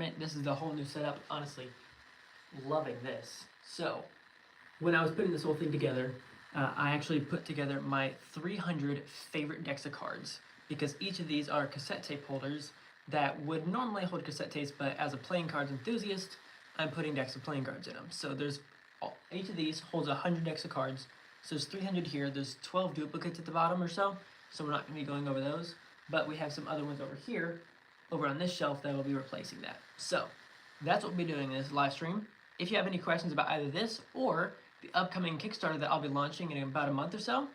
apartment. This is the whole new setup. Honestly, loving this. So, when I was putting this whole thing together, I actually put together my 300 favorite decks of cards because each of these are cassette tape holders that would normally hold cassette tapes, but as a playing cards enthusiast, I'm putting decks of playing cards in them. So each of these holds 100 decks of cards. So there's 300 here. There's 12 duplicates at the bottom or so we're not going to be going over those. But we have some other ones over here, over on this shelf, that will be replacing that. So that's what we'll be doing in this live stream. If you have any questions about either this or the upcoming Kickstarter that I'll be launching in about a month or so,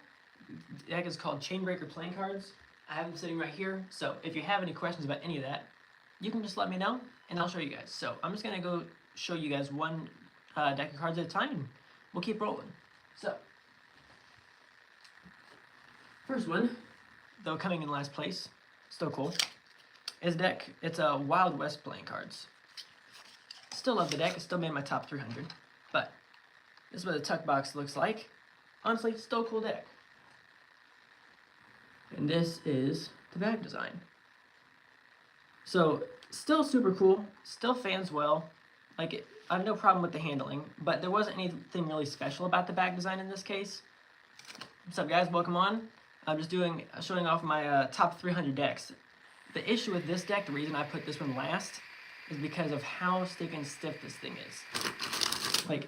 the deck is called Chainbreaker Playing Cards. I have them sitting right here. So if you have any questions about any of that, you can just let me know and I'll show you guys. So I'm just going to go show you guys one deck of cards at a time and we'll keep rolling. So first one, though coming in last place, still cool, is deck. It's a Wild West playing cards. Still love the deck. It's still made my top 300. But this is what the tuck box looks like. Honestly, still a cool deck. And this is the bag design. So still super cool. Still fans well. Like I have no problem with the handling, but there wasn't anything really special about the bag design in this case. What's up, guys? Welcome on. I'm just showing off my top 300 decks. The issue with this deck, the reason I put this one last, is because of how stinking stiff this thing is. Like,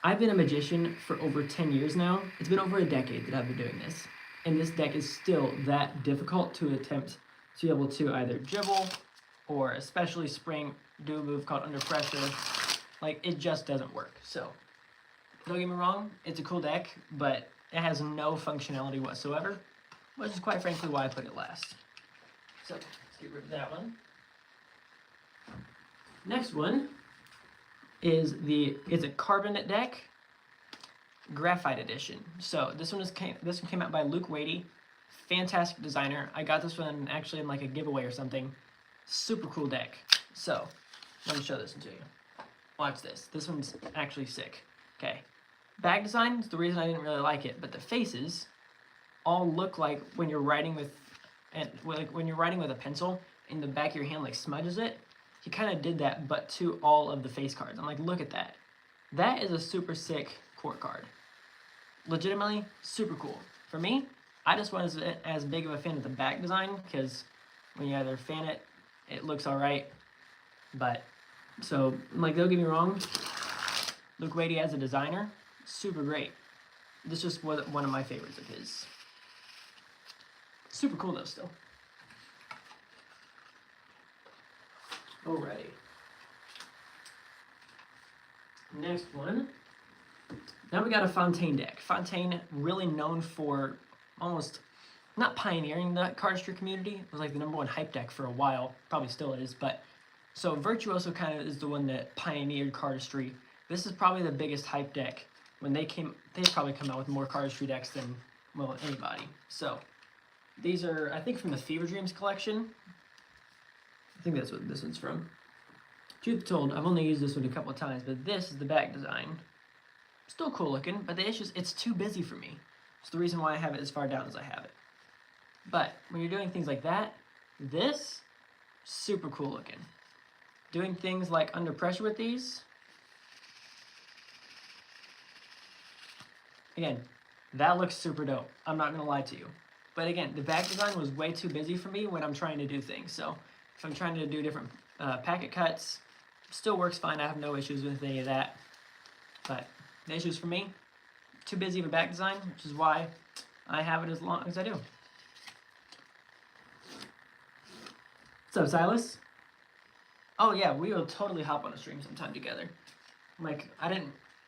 I've been a magician for over 10 years now. It's been over a decade that I've been doing this. And this deck is still that difficult to attempt to be able to either dribble or especially do a move called Under Pressure. Like, it just doesn't work. So, don't get me wrong, it's a cool deck, but it has no functionality whatsoever, which is quite frankly why I put it last. So, let's get rid of that one. Next one is it's a Carbonate deck, Graphite Edition. So this one came out by Luke Wadey, fantastic designer. I got this one actually in like a giveaway or something. Super cool deck. So let me show this one to you. Watch this. This one's actually sick. Okay. Bag design is the reason I didn't really like it, but the faces all look like when you're writing with a pencil and the back of your hand like smudges it. He kind of did that, but to all of the face cards. I'm like, look at that. That is a super sick court card. Legitimately, super cool. For me, I just wasn't as big of a fan of the back design because when you either fan it, it looks all right. But, so, like, don't get me wrong. Luke Wadey as a designer, super great. This just wasn't one of my favorites of his. Super cool though still. Alrighty. Next one. Now we got a Fontaine deck. Fontaine, really known for almost, not pioneering the cardistry community. It was like the #1 hype deck for a while. Probably still is, but so Virtuoso kind of is the one that pioneered cardistry. This is probably the biggest hype deck. When they probably come out with more cardistry decks than, well, anybody. So these are, I think, from the Fever Dreams collection. I think that's what this one's from. Truth be told, I've only used this one a couple of times, but this is the back design. Still cool looking, but the issue is it's too busy for me. It's the reason why I have it as far down as I have it. But when you're doing things like that, this, super cool looking. Doing things like Under Pressure with these, again, that looks super dope. I'm not gonna lie to you. But again, the back design was way too busy for me when I'm trying to do things. So if I'm trying to do different packet cuts, still works fine. I have no issues with any of that. But the issues for me, too busy of a back design, which is why I have it as long as I do. What's up, Silas? Oh yeah, we will totally hop on a stream sometime together. Like,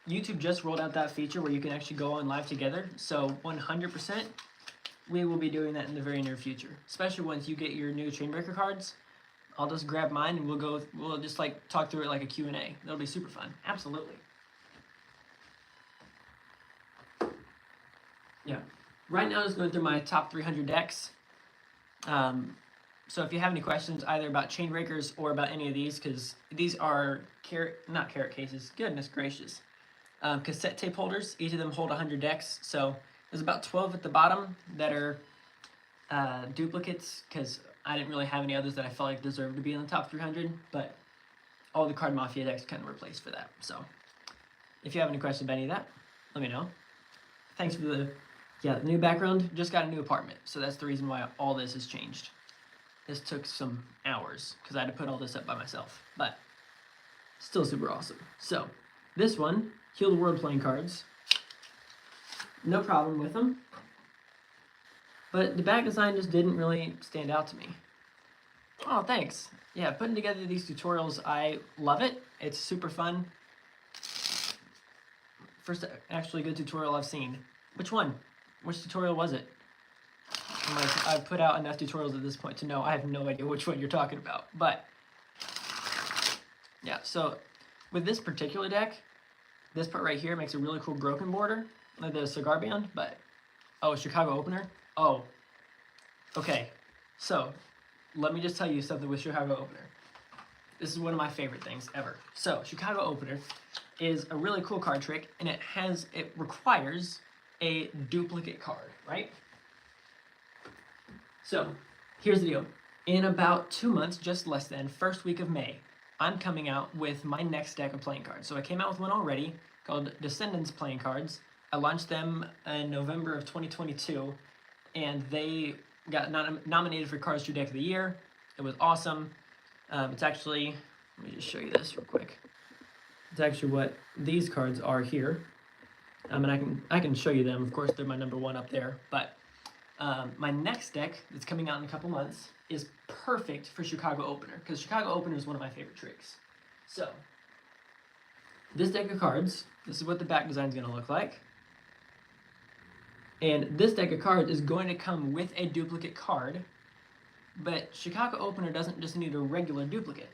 YouTube just rolled out that feature where you can actually go on live together. So 100%, we will be doing that in the very near future. Especially once you get your new Chainbreaker cards. I'll just grab mine and we'll just like talk through it like a Q&A. That'll be super fun. Absolutely. Yeah. Right now, I'm just going through my top 300 decks. So if you have any questions either about Chainbreakers or about any of these, because these are not carrot cases, goodness gracious, cassette tape holders. Each of them hold 100 decks. So there's about 12 at the bottom that are duplicates, because I didn't really have any others that I felt like deserved to be in the top 300. But all the Card Mafia decks kind of replaced for that. So if you have any questions about any of that, let me know. Thanks for the new background. Just got a new apartment, so that's the reason why all this has changed. This took some hours because I had to put all this up by myself, but still super awesome. So this one, Heal the World playing cards. No problem with them. But the back design just didn't really stand out to me. Oh, thanks. Yeah, putting together these tutorials, I love it. It's super fun. First actually good tutorial I've seen. Which one? Which tutorial was it? I've put out enough tutorials at this point to know I have no idea which one you're talking about. But yeah, so with this particular deck, this part right here makes a really cool broken border, like the cigar band, but oh, Chicago opener? Oh, okay. So let me just tell you something with Chicago opener. This is one of my favorite things ever. So Chicago opener is a really cool card trick, and it requires a duplicate card, right? So here's the deal. In about 2 months, just less than, first week of May, I'm coming out with my next deck of playing cards. So I came out with one already called Descendants Playing Cards. I launched them in November of 2022, and they got nominated for Cardistry Deck of the Year. It was awesome. It's actually, let me just show you this real quick. It's actually what these cards are here. And I can show you them. Of course, they're my number one up there. But my next deck that's coming out in a couple months is perfect for Chicago Opener, because Chicago Opener is one of my favorite tricks. So this deck of cards, this is what the back design is going to look like. And this deck of cards is going to come with a duplicate card, but Chicago Opener doesn't just need a regular duplicate.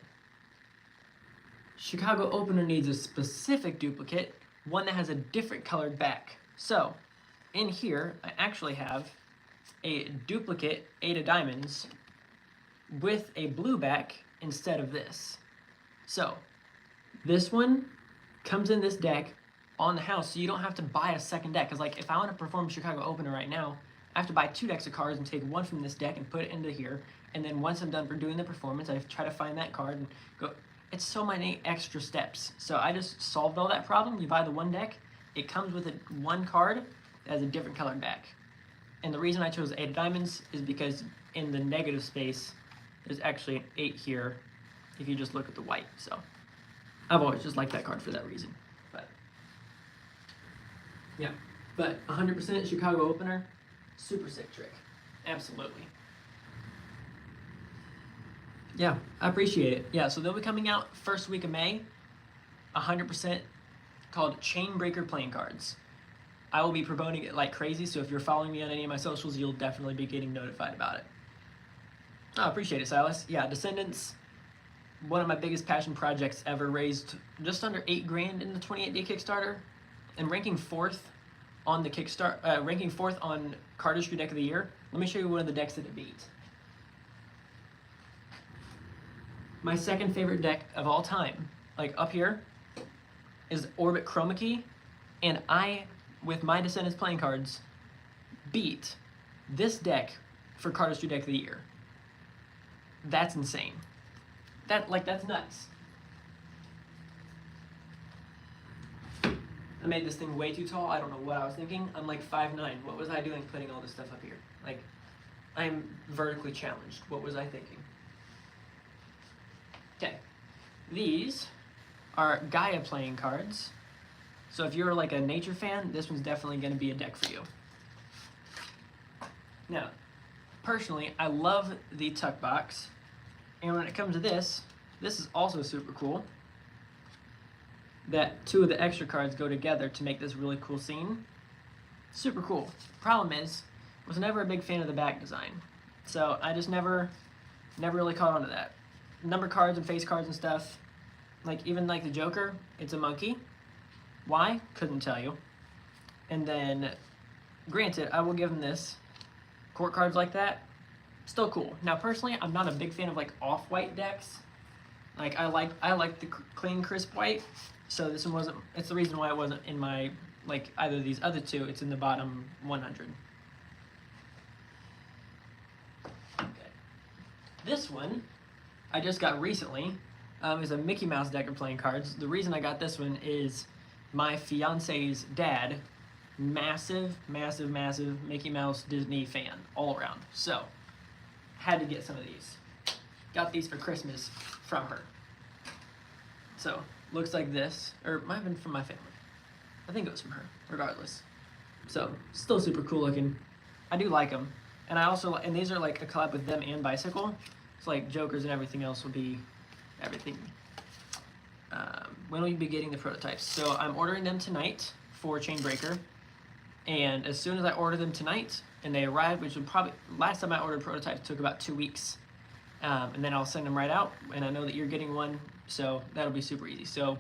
Chicago Opener needs a specific duplicate, one that has a different colored back. So in here, I actually have a duplicate 8 of diamonds with a blue back instead of this. So this one comes in this deck on the house, so you don't have to buy a second deck. Because like if I want to perform Chicago Opener right now, I have to buy 2 decks of cards and take one from this deck and put it into here. And then once I'm done for doing the performance, I try to find that card and go. It's so many extra steps. So I just solved all that problem. You buy the one deck, it comes with one card that has a different colored back. And the reason I chose 8 of diamonds is because in the negative space, there's actually an 8 here if you just look at the white. So I've always just liked that card for that reason. But yeah, but 100% Chicago Opener, super sick trick. Absolutely. Yeah, I appreciate it. Yeah, so they'll be coming out first week of May, 100% called Chainbreaker playing cards. I will be promoting it like crazy, so if you're following me on any of my socials, you'll definitely be getting notified about it. I appreciate it, Silas. Yeah, Descendants, one of my biggest passion projects ever, raised just under $8,000 in the 28-day Kickstarter, and ranking 4th on the Kickstarter, ranking 4th on Cardistry Deck of the Year. Let me show you one of the decks that it beat. My second favorite deck of all time, like up here, is Orbit Chroma Key, and I, with my Descendants playing cards, beat this deck for Cardistry Deck of the Year. That's insane. That's nuts. I made this thing way too tall. I don't know what I was thinking. I'm like 5'9". What was I doing putting all this stuff up here? Like, I'm vertically challenged. What was I thinking? Okay, these are Gaia playing cards. So if you're like a nature fan, this one's definitely going to be a deck for you. Now, personally, I love the tuck box. And when it comes to this is also super cool. That 2 of the extra cards go together to make this really cool scene. Super cool. Problem is, I was never a big fan of the back design. So I just never really caught on to that. Number cards and face cards and stuff, like even like the Joker, it's a monkey. Why? Couldn't tell you. And then, granted, I will give him this. Court cards like that, still cool. Now personally, I'm not a big fan of like off-white decks. Like I like the clean, crisp white. So this one wasn't. It's the reason why it wasn't in my like either of these other 2. It's in the bottom 100. Okay. This one I just got recently, is a Mickey Mouse deck of playing cards. The reason I got this one is my fiance's dad, massive, massive, massive Mickey Mouse Disney fan all around. So, had to get some of these. Got these for Christmas from her. So, looks like this, or it might have been from my family. I think it was from her, regardless. So, still super cool looking. I do like them. And I also, and these are like a collab with them and Bicycle. So like Jokers and everything else will be everything. When will you be getting the prototypes? So I'm ordering them tonight for Chainbreaker. And as soon as I order them tonight and they arrive, which would probably, last time I ordered prototypes took about 2 weeks. And then I'll send them right out. And I know that you're getting one, so that'll be super easy. So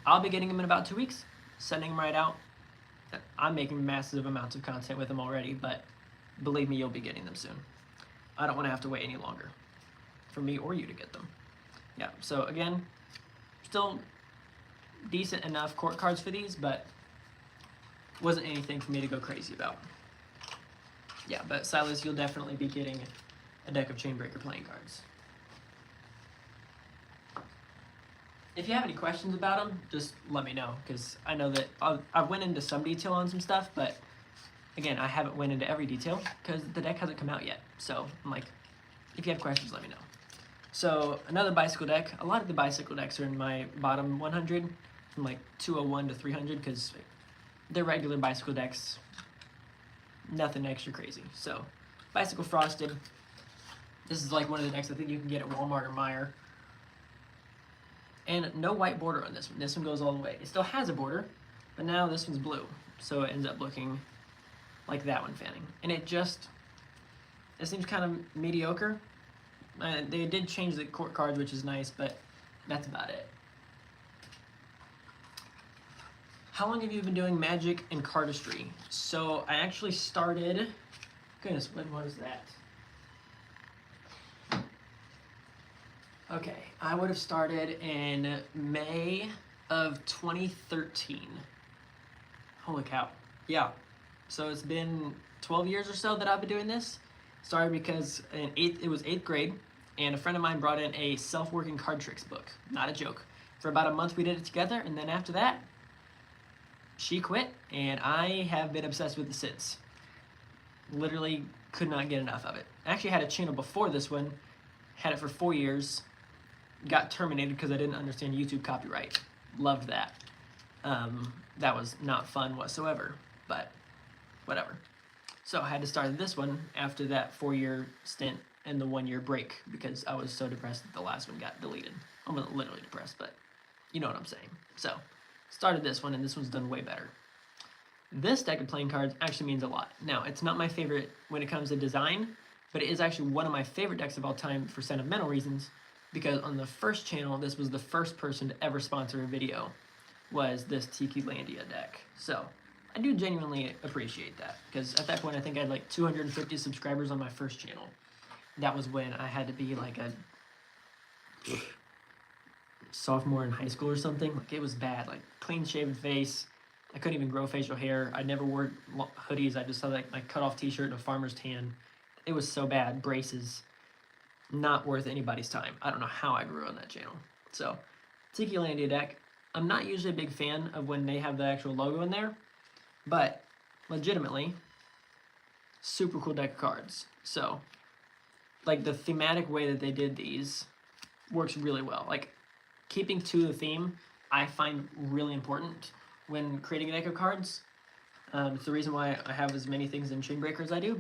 I'll be getting them in about 2 weeks, sending them right out. I'm making massive amounts of content with them already, but believe me, you'll be getting them soon. I don't want to have to wait any longer for me or you to get them. Yeah, so again, still decent enough court cards for these, but wasn't anything for me to go crazy about. Yeah, but Silas, you'll definitely be getting a deck of Chainbreaker playing cards. If you have any questions about them, just let me know, because I know that I went into some detail on some stuff, but again, I haven't went into every detail because the deck hasn't come out yet. So I'm like, if you have questions, let me know. So another Bicycle deck. A lot of the Bicycle decks are in my bottom 100, from like 201 to 300, because they're regular Bicycle decks. Nothing extra crazy. So Bicycle Frosted. This is like one of the decks I think you can get at Walmart or Meijer. And no white border on this one. This one goes all the way. It still has a border, but now this one's blue. So it ends up looking like that one fanning. And it seems kind of mediocre. They did change the court cards, which is nice, but that's about it. How long have you been doing Magic and cardistry? So I actually started, goodness, when was that? Okay, I would have started in May of 2013. Holy cow. Yeah, so it's been 12 years or so that I've been doing this. Started because it was 8th grade, and a friend of mine brought in a self-working card tricks book. Not a joke. For about a month we did it together, and then after that, she quit, and I have been obsessed with it since. Literally could not get enough of it. I actually had a channel before this one, had it for 4 years, got terminated because I didn't understand YouTube copyright. Loved that. That was not fun whatsoever, but whatever. So I had to start this one after that 4-year stint and the 1-year break because I was so depressed that the last one got deleted. I wasn't literally depressed, but you know what I'm saying. So started this one, and this one's done way better. This deck of playing cards actually means a lot. Now, it's not my favorite when it comes to design, but it is actually one of my favorite decks of all time for sentimental reasons, because on the first channel, this was the first person to ever sponsor a video, was this Tiki Landia deck. So I do genuinely appreciate that, because at that point I think I had like 250 subscribers on my first channel. That was when I had to be like a sophomore in high school or something. Like, it was bad, like clean shaven face. I couldn't even grow facial hair. I never wore hoodies. I just had like my cut off t-shirt and a farmer's tan. It was so bad. Braces. Not worth anybody's time. I don't know how I grew on that channel. So, Tiki Landia deck. I'm not usually a big fan of when they have the actual logo in there, but legitimately, super cool deck of cards. So, like, the thematic way that they did these works really well. Like, keeping to the theme, I find really important when creating a deck of cards. It's the reason why I have as many things in Chainbreaker as I do,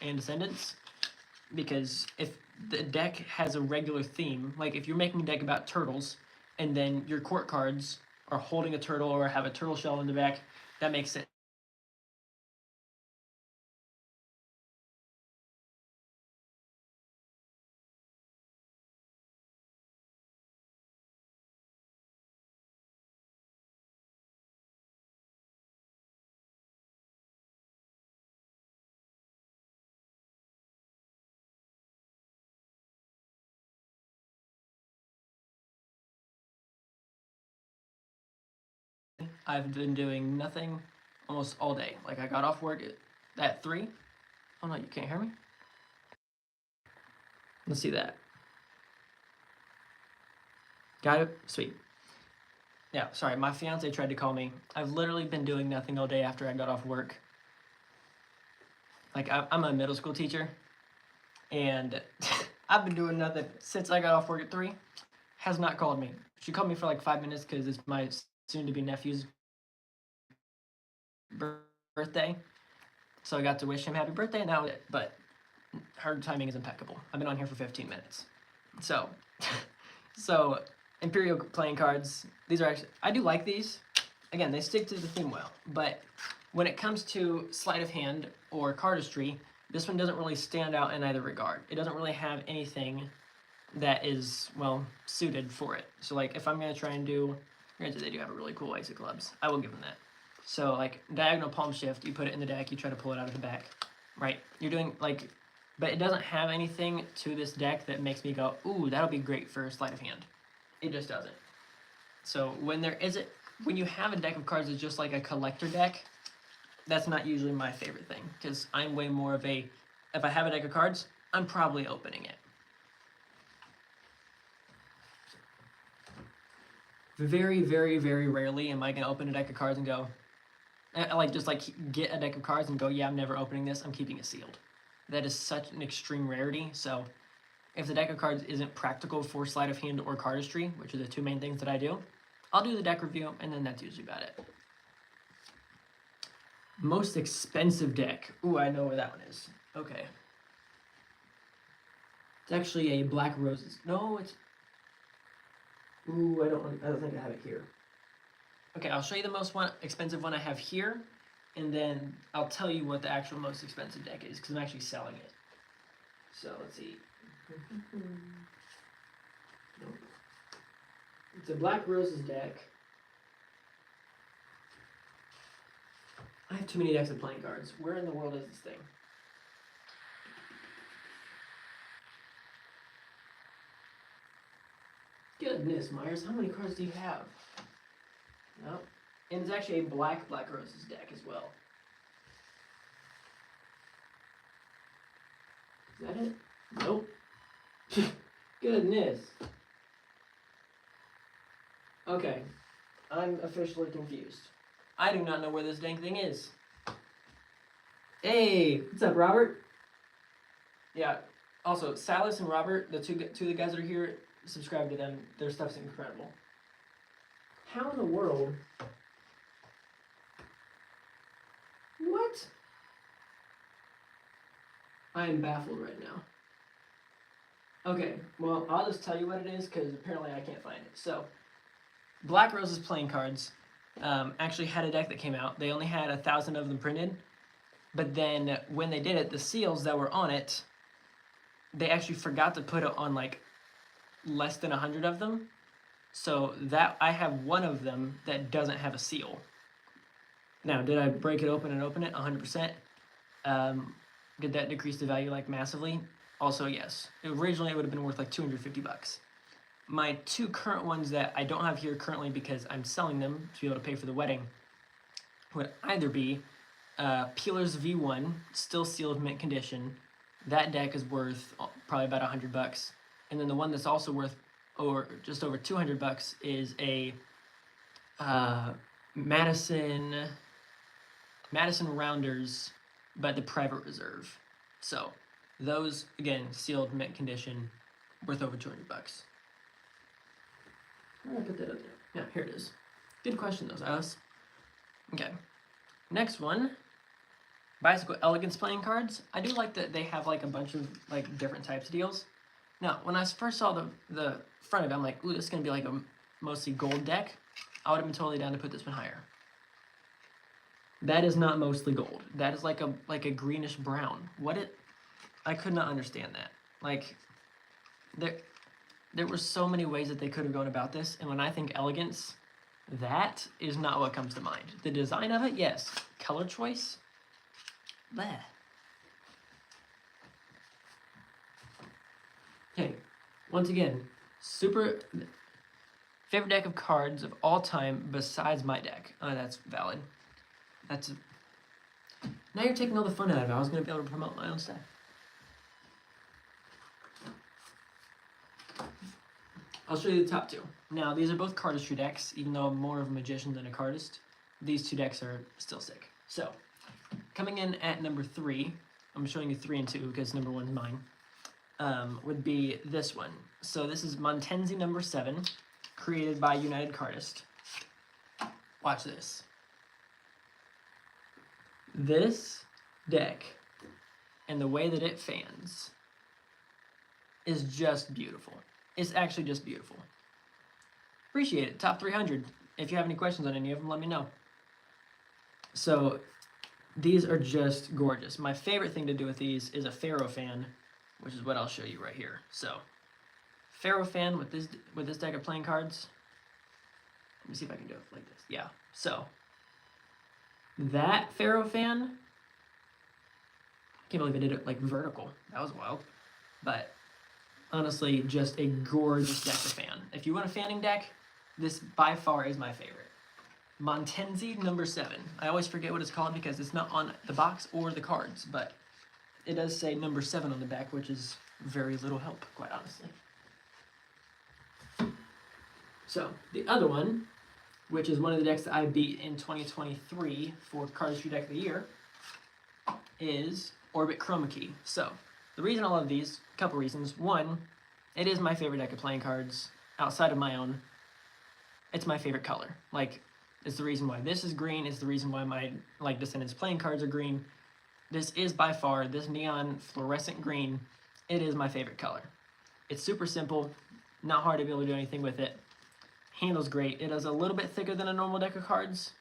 and Descendants, because if the deck has a regular theme, like if you're making a deck about turtles, and then your court cards are holding a turtle or have a turtle shell in the back, that makes sense. I've been doing nothing almost all day. Like, I got off work at 3. Oh no, you can't hear me? Let's see that. Got it? Sweet. Yeah, sorry, my fiance tried to call me. I've literally been doing nothing all day after I got off work. Like, I'm a middle school teacher, and I've been doing nothing since I got off work at 3. Has not called me. She called me for like 5 minutes because it's my soon-to-be nephew's birthday. So I got to wish him happy birthday, and that was it. But her timing is impeccable. I've been on here for 15 minutes. So, so Imperial playing cards. These are actually, I do like these. Again, they stick to the theme well. But when it comes to sleight of hand or cardistry, this one doesn't really stand out in either regard. It doesn't really have anything that is, well, suited for it. So like if I'm going to try and do, granted they do have a really cool ace of clubs. I will give them that. So like diagonal palm shift, you put it in the deck, you try to pull it out of the back, right? You're doing like, but it doesn't have anything to this deck that makes me go, ooh, that'll be great for sleight of hand. It just doesn't. So when you have a deck of cards that's just like a collector deck, that's not usually my favorite thing, because I'm way more of a, if I have a deck of cards, I'm probably opening it. Very, very, very rarely am I going to open a deck of cards and go, get a deck of cards and go, yeah, I'm never opening this, I'm keeping it sealed. That is such an extreme rarity, so if the deck of cards isn't practical for sleight of hand or cardistry, which are the two main things that I do, I'll do the deck review, and then that's usually about it. Most expensive deck. Ooh, I know where that one is. Okay. It's actually a Black Roses. No, it's... Ooh, I don't think I have it here. Okay, I'll show you the most expensive one I have here, and then I'll tell you what the actual most expensive deck is, because I'm actually selling it. So, let's see. Nope. It's a Black Roses deck. I have too many decks of playing cards. Where in the world is this thing? Goodness, Myers, how many cards do you have? No. And it's actually a Black Roses deck as well. Is that it? Nope. Goodness. Okay. I'm officially confused. I do not know where this dang thing is. Hey, what's up, Robert? Yeah. Also, Silas and Robert, the two of the guys that are here, subscribe to them. Their stuff's incredible. How in the world? What? I am baffled right now. Okay, well, I'll just tell you what it is, because apparently I can't find it. So, Black Roses playing cards actually had a deck that came out. They only had 1,000 of them printed, but then when they did it, the seals that were on it, they actually forgot to put it on like less than 100 of them. So that I have one of them that doesn't have a seal. Now, did I break it open and open it? 100%. Did that decrease the value like massively? Also, yes. Originally, it would have been worth like 250 bucks. My two current ones that I don't have here currently because I'm selling them to be able to pay for the wedding would either be Peeler's V1, still sealed mint condition. That deck is worth probably about 100 bucks. And then the one that's also worth just over 200 bucks is a Madison Rounders, but the private reserve. So those, again, sealed mint condition, worth over 200 bucks. Where did I put that up there? Yeah, here it is. Good question, though, Silas. Okay. Next one, Bicycle Elegance playing cards. I do like that they have like a bunch of like different types of deals. Now, when I first saw the front of it, I'm like, ooh, this is gonna be like a mostly gold deck. I would have been totally down to put this one higher. That is not mostly gold. That is like a greenish brown. I could not understand that. Like, there were so many ways that they could have gone about this, and when I think elegance, that is not what comes to mind. The design of it, yes. Color choice, bleh. Okay, once again, super favorite deck of cards of all time besides my deck. That's valid. Now you're taking all the fun out of it. I was going to be able to promote my own stuff. I'll show you the top two. Now, these are both cardistry decks, even though I'm more of a magician than a cardist. These two decks are still sick. So, coming in at number 3, I'm showing you 3 and 2 because number 1 is mine, would be this one. So this is Montenzi number 7, created by United Cardist. Watch this. This deck and the way that it fans is just beautiful. It's actually just beautiful. Appreciate it. Top 300. If you have any questions on any of them, let me know. So these are just gorgeous. My favorite thing to do with these is a Pharaoh fan, which is what I'll show you right here. So Pharaoh fan with this deck of playing cards. Let me see if I can do it like this. Yeah. So that Pharaoh fan, can't believe I did it like vertical. That was wild. But honestly, just a gorgeous deck to fan. If you want a fanning deck, this by far is my favorite. Montenzi number 7. I always forget what it's called because it's not on the box or the cards, but it does say number 7 on the back, which is very little help, quite honestly. So, the other one, which is one of the decks that I beat in 2023 for Cardistry Deck of the Year, is Orbit Chroma Key. So, the reason I love these, a couple reasons. One, it is my favorite deck of playing cards outside of my own. It's my favorite color. Like, it's the reason why this is green. It's the reason why my Descendants playing cards are green. This is by far, this neon fluorescent green, it is my favorite color. It's super simple, not hard to be able to do anything with it. Handles great. It is a little bit thicker than a normal deck of cards,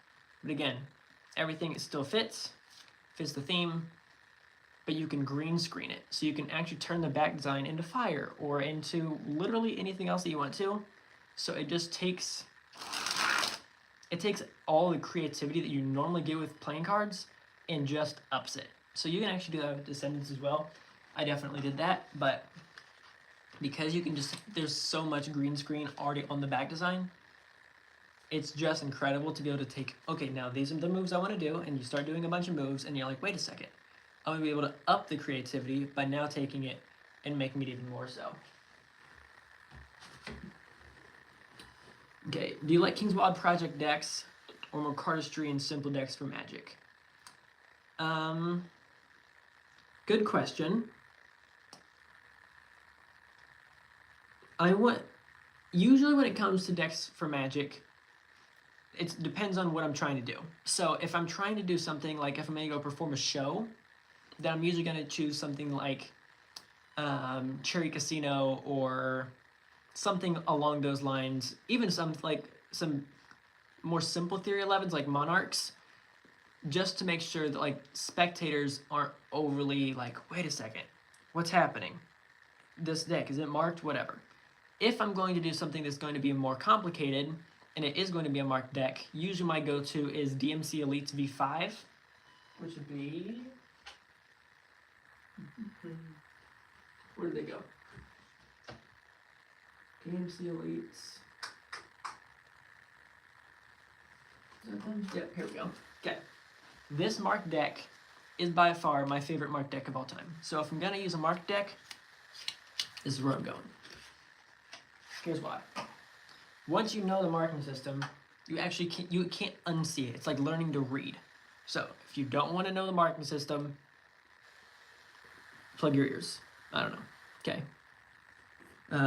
but again, everything still fits the theme, but you can green screen it. So you can actually turn the back design into fire or into literally anything else that you want to. So it just takes all the creativity that you normally get with playing cards and just ups it. So you can actually do that with Descendants as well. I definitely did that, but because you can just, there's so much green screen already on the back design, it's just incredible to be able to take, okay, now these are the moves I want to do, and you start doing a bunch of moves, and you're like, wait a second, I'm going to be able to up the creativity by now taking it and making it even more so. Okay, do you like King's Wild Project decks or more cardistry and simple decks for Magic? Good question. Usually when it comes to decks for Magic, it depends on what I'm trying to do. So if I'm trying to do something like, if I'm going to go perform a show, then I'm usually going to choose something like Cherry Casino or something along those lines. Even some more simple Theory 11s like Monarchs, just to make sure that like spectators aren't overly like, wait a second, what's happening? This deck, is it marked? Whatever. If I'm going to do something that's going to be more complicated, and it is going to be a marked deck, usually my go-to is DMC Elites V5, which would be... Where did they go? DMC Elites... Is that them? Yep, here we go. Okay. This marked deck is by far my favorite marked deck of all time. So if I'm going to use a marked deck, this is where I'm going. Here's why. Once you know the marking system, you can't unsee it. It's like learning to read. So if you don't want to know the marking system, plug your ears. I don't know. Okay.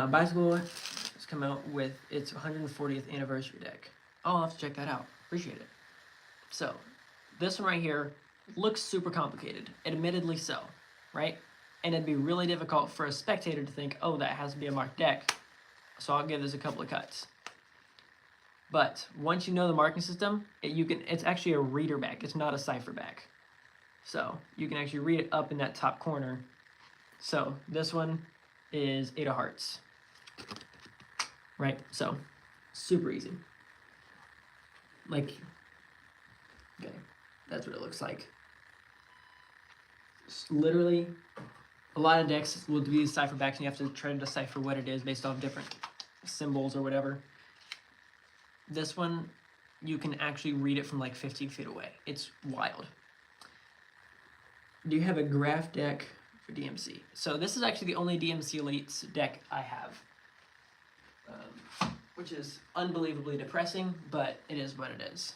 Bicycle has come out with its 140th anniversary deck. Oh, I'll have to check that out. Appreciate it. So this one right here looks super complicated. Admittedly so, right? And it'd be really difficult for a spectator to think, oh, that has to be a marked deck. So I'll give this a couple of cuts. But once you know the marking system, it's actually a reader back. It's not a cipher back. So you can actually read it up in that top corner. So this one is 8 of Hearts. Right? So super easy. Like, okay, that's what it looks like. Literally, a lot of decks will do these cipher backs and you have to try to decipher what it is based off different symbols or whatever. This one, you can actually read it from like 15 feet away. It's wild. Do you have a graph deck for DMC? So this is actually the only DMC Elites deck I have. which is unbelievably depressing, but it is what it is.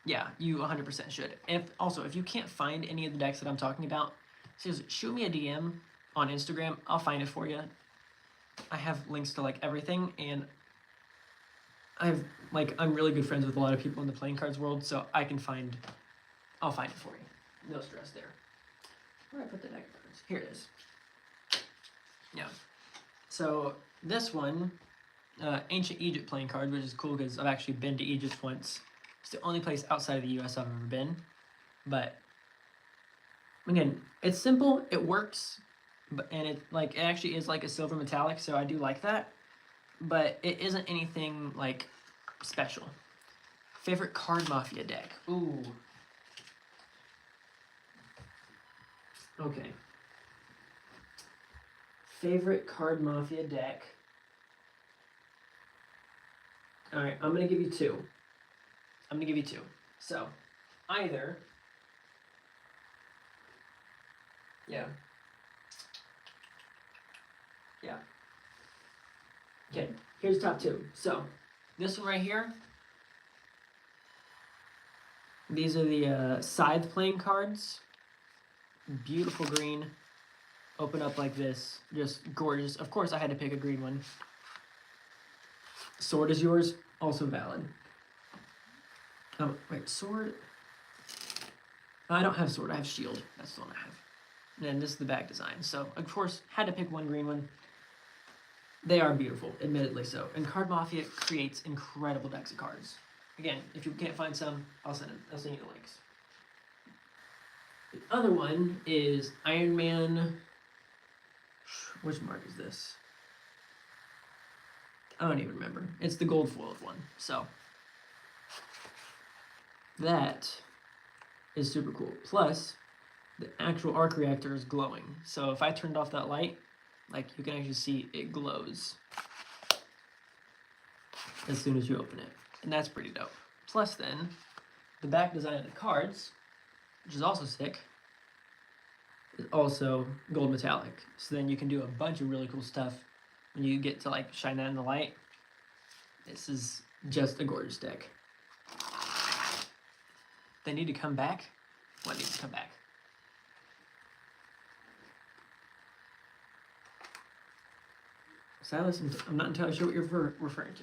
Yeah, you 100% should. If you can't find any of the decks that I'm talking about, seriously, shoot me a DM on Instagram. I'll find it for you. I have links to like everything, and I'm really good friends with a lot of people in the playing cards world, so I'll find it for you. No stress there. Where did I put the deck of cards? Here it is. Yeah. So this one, Ancient Egypt playing card, which is cool because I've actually been to Egypt once. It's the only place outside of the U.S. I've ever been. But again, it's simple, it works, and it actually is like a silver metallic, so I do like that. But it isn't anything like special. Favorite Card Mafia deck? Ooh. Okay. Favorite Card Mafia deck. Alright, I'm going to give you two. So, either... Yeah. Okay, here's top two. So, this one right here. These are the Scythe playing cards. Beautiful green. Open up like this. Just gorgeous. Of course, I had to pick a green one. Sword is yours. Also valid. Oh, wait, sword? I don't have sword. I have shield. That's the one I have. And then this is the back design. So, of course, had to pick one green one. They are beautiful, admittedly so. And Card Mafia creates incredible decks of cards. Again, if you can't find some, I'll send you the links. The other one is Iron Man. Which mark is this? I don't even remember. It's the gold foiled one. So that is super cool. Plus, the actual arc reactor is glowing. So if I turned off that light, like you can actually see it glows as soon as you open it. And that's pretty dope. Plus then, the back design of the cards, which is also sick, is also gold metallic. So then you can do a bunch of really cool stuff when you get to like shine that in the light. This is just a gorgeous deck. They need to come back. What needs to come back? Silas, I'm not entirely sure what you're referring to.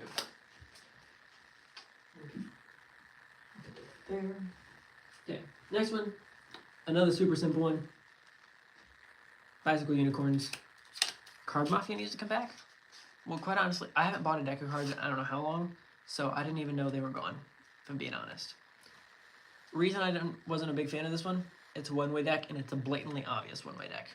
There. Okay, next one. Another super simple one. Bicycle Unicorns. Card Mafia needs to come back. Well, quite honestly, I haven't bought a deck of cards in I don't know how long, so I didn't even know they were gone, if I'm being honest. Reason I wasn't a big fan of this one, it's a one-way deck, and it's a blatantly obvious one-way deck.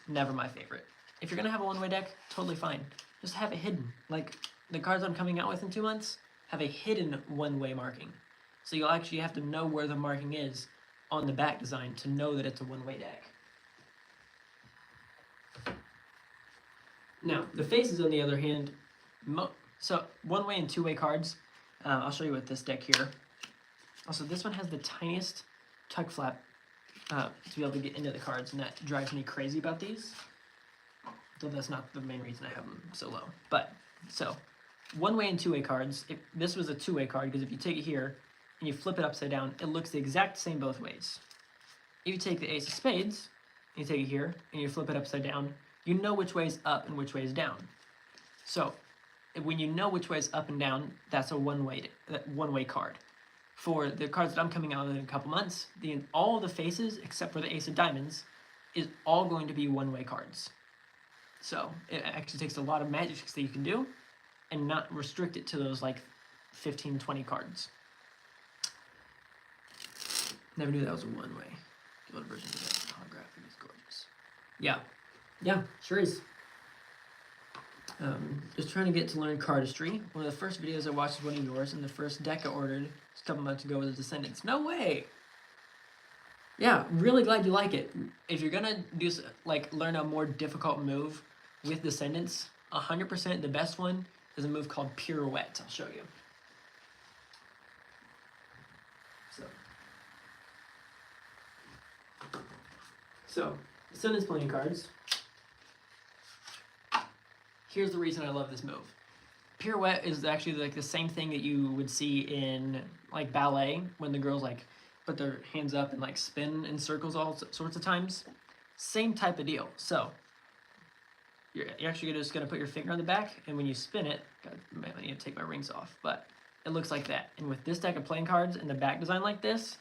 Never my favorite. If you're going to have a one-way deck, totally fine. Just have it hidden. Like, the cards I'm coming out with in 2 months have a hidden one-way marking. So you'll actually have to know where the marking is on the back design to know that it's a one-way deck. Now, the faces, on the other hand, so one-way and two-way cards. I'll show you with this deck here. Also, this one has the tiniest tug flap to be able to get into the cards, and that drives me crazy about these. Though that's not the main reason I have them so low. But, so, one-way and two-way cards. This was a two-way card, because if you take it here and you flip it upside down, it looks the exact same both ways. If you take the Ace of Spades, and you take it here, and you flip it upside down, you know which way is up and which way is down. So, when you know which way is up and down, that's a one-way card. For the cards that I'm coming out with in a couple months, all the faces, except for the Ace of Diamonds, is all going to be one-way cards. So, it actually takes a lot of magic tricks that you can do, and not restrict it to those, like, 15, 20 cards. Never knew that was a one-way. Gold version of that holographic is gorgeous. Yeah, sure is. Just trying to get to learn cardistry. One of the first videos I watched was one of yours, and the first deck I ordered a couple months ago was Descendants. No way! Yeah, really glad you like it. If you're gonna do learn a more difficult move with Descendants, 100% the best one is a move called Pirouette. I'll show you. So Descendants playing cards. Here's the reason I love this move. Pirouette is actually like the same thing that you would see in like ballet when the girls like put their hands up and like spin in circles all sorts of times. Same type of deal. So you're actually just gonna put your finger on the back, and when you spin it, I need to take my rings off, but it looks like that. And with this deck of playing cards and the back design like this,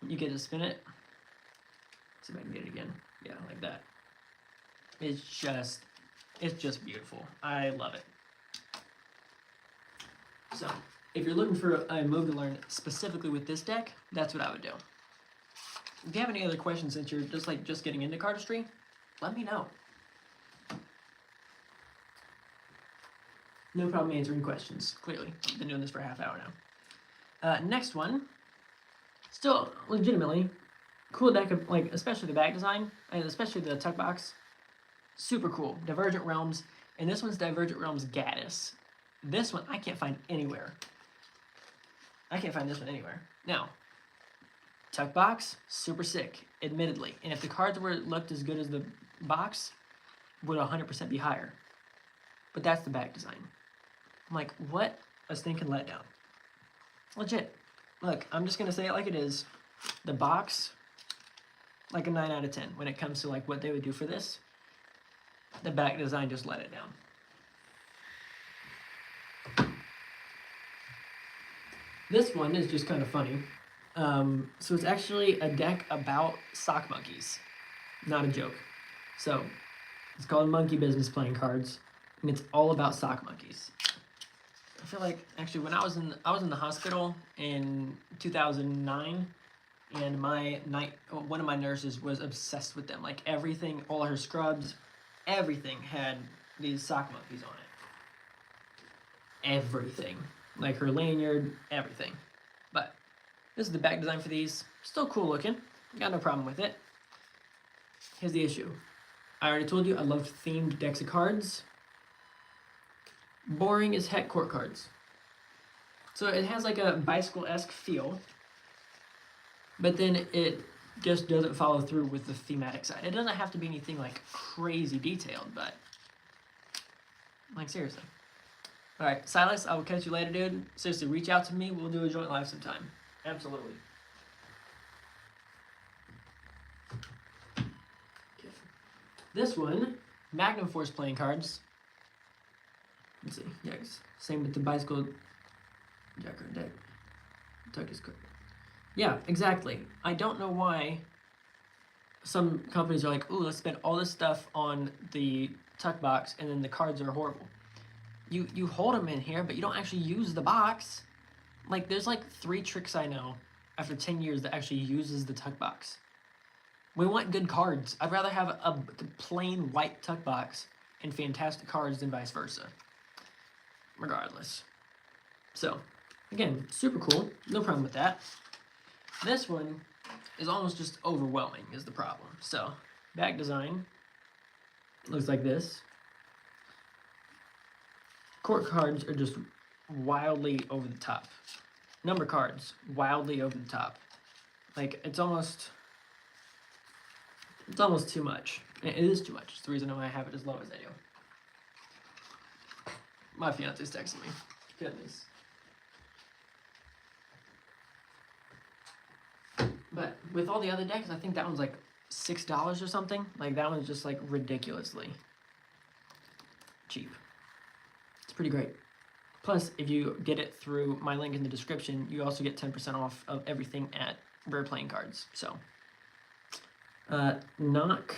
you get to spin it. Let's see if I can get it again. Yeah, like that. It's just beautiful. I love it. So, if you're looking for a move to learn specifically with this deck, that's what I would do. If you have any other questions since you're just getting into cardistry, let me know. No problem answering questions, clearly. I've been doing this for a half hour now. Next one, still legitimately cool deck of, like, especially the back design, and especially the tuck box. Super cool. Divergent Realms, and this one's Divergent Realms Gaddis. This one I can't find anywhere. I can't find this one anywhere. Now, tuck box, super sick, admittedly. And if the cards looked as good as the box, would 100% be higher. But that's the back design. I'm like, what a stinking letdown. Legit. Look, I'm just gonna say it like it is. The box, like a 9 out of 10 when it comes to like what they would do for this. The back design just let it down. This one is just kind of funny. So it's actually a deck about sock monkeys. Not a joke. So it's called Monkey Business Playing Cards, and it's all about sock monkeys. I feel like actually when I was in the hospital in 2009, and one of my nurses was obsessed with them. Like everything, all her scrubs, everything had these sock monkeys on it. Everything. Like her lanyard, everything. But this is the back design for these. Still cool looking. Got no problem with it. Here's the issue. I already told you I love themed decks of cards. Boring as heck court cards. So it has like a bicycle-esque feel, but then it just doesn't follow through with the thematic side. It doesn't have to be anything like crazy detailed, but like seriously. All right, Silas, I will catch you later, dude. Seriously, reach out to me. We'll do a joint live sometime. Absolutely. Okay. This one, Magnum Force playing cards. Let's see. Yeah, same with the bicycle jacker deck. Tuck is good. Yeah, exactly. I don't know why some companies are like, ooh, let's spend all this stuff on the tuck box, and then the cards are horrible. You hold them in here, but you don't actually use the box. Like, there's like 3 tricks I know after 10 years that actually uses the tuck box. We want good cards. I'd rather have a plain white tuck box and fantastic cards than vice versa. Regardless. So, again, super cool. No problem with that. This one is almost just overwhelming is the problem. So, back design looks like this. Court cards are just wildly over the top. Number cards, wildly over the top. Like, it's almost too much. It is too much. It's the reason why I have it as low as I do. My fiance's texting me. Goodness. But with all the other decks, I think that one's like $6 or something. Like, that one's just like ridiculously cheap. It's pretty great. Plus, if you get it through my link in the description, you also get 10% off of everything at Rare Playing Cards. So, Knock.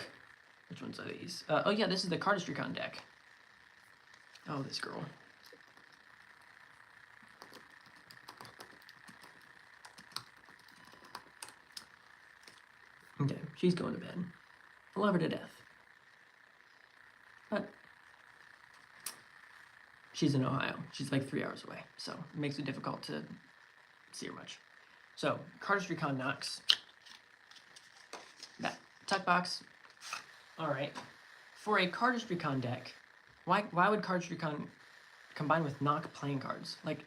Which ones are these? Oh yeah, this is the Cardistry-Con deck. Oh, this girl. Okay, she's going to bed. I love her to death. But she's in Ohio. She's like 3 hours away, so it makes it difficult to see her much. So, Cardistry-Con Knocks. That tuck box. Alright. For a Cardistry-Con deck, why would Cardistry-Con combine with Knock playing cards? Like,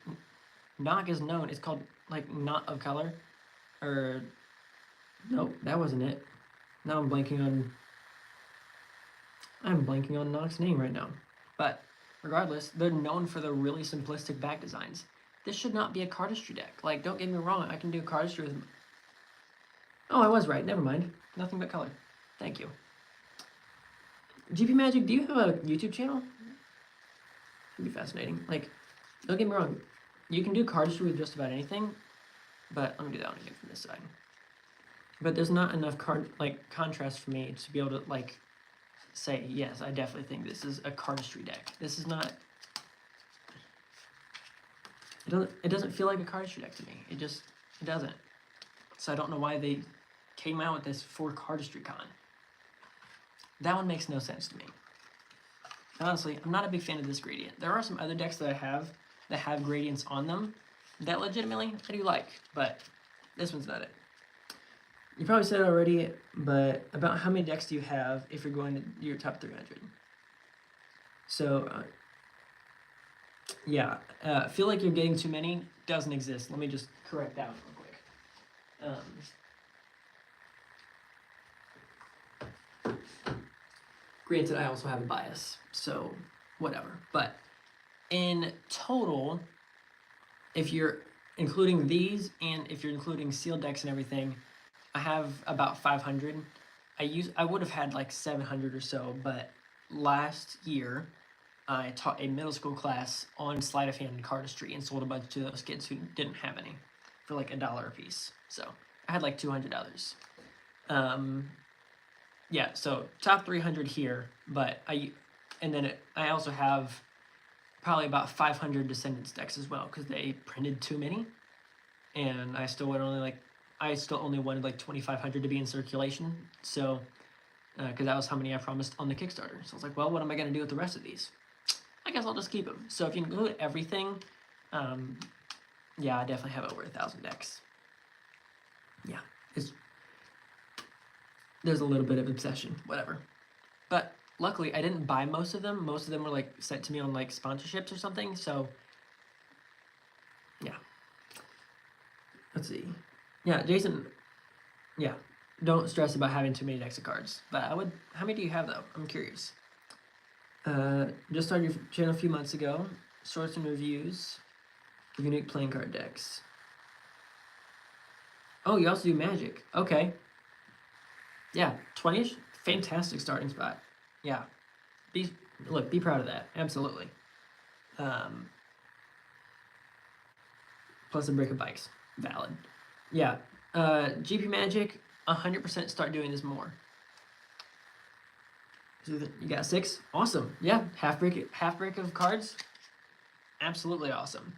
Knock is known, it's called, like, Knot of Color. Or, nope, that wasn't it. Now I'm blanking on Knock's name right now. But regardless, they're known for the really simplistic back designs. This should not be a cardistry deck. Like, don't get me wrong, I can do cardistry with... Oh, I was right. Never mind. Nothing but color. Thank you. GP Magic, do you have a YouTube channel? It'd be fascinating. Like, don't get me wrong, you can do cardistry with just about anything, but let me do that one again from this side. But there's not enough contrast for me to be able to like say, yes, I definitely think this is a cardistry deck. This is not... It doesn't feel like a cardistry deck to me. It doesn't. So I don't know why they came out with this for Cardistry Con. That one makes no sense to me. Honestly, I'm not a big fan of this gradient. There are some other decks that I have that have gradients on them that legitimately I do like, but this one's not it. You probably said it already, but about how many decks do you have if you're going to your top 300? So, yeah, feel like you're getting too many doesn't exist. Let me just correct that one real quick. Granted, I also have a bias, so whatever. But in total, if you're including these and if you're including sealed decks and everything, I have about 500. I would have had like 700 or so, but last year I taught a middle school class on sleight of hand and cardistry and sold a bunch to those kids who didn't have any for like $1 a piece. So I had like 200 others. Yeah, so top 300 here, but I also have probably about 500 Descendants decks as well because they printed too many, and I still only wanted like 2,500 to be in circulation. So because that was how many I promised on the Kickstarter. So I was like, well, what am I gonna do with the rest of these? I guess I'll just keep them. So if you include everything, yeah, I definitely have over 1,000 decks. Yeah, there's a little bit of obsession, whatever. But luckily, I didn't buy most of them. Most of them were like sent to me on like sponsorships or something. So yeah. Let's see. Yeah, Jason. Yeah, don't stress about having too many decks of cards. But I would. How many do you have though? I'm curious. Just started your channel a few months ago. Sorts and reviews of unique playing card decks. Oh, you also do Magic. Okay. Yeah, 20-ish. Fantastic starting spot. Yeah. Be proud of that. Absolutely. Plus a brick of bikes. Valid. Yeah. GP Magic, 100% start doing this more. So you got 6? Awesome. Yeah, half brick of cards. Absolutely awesome.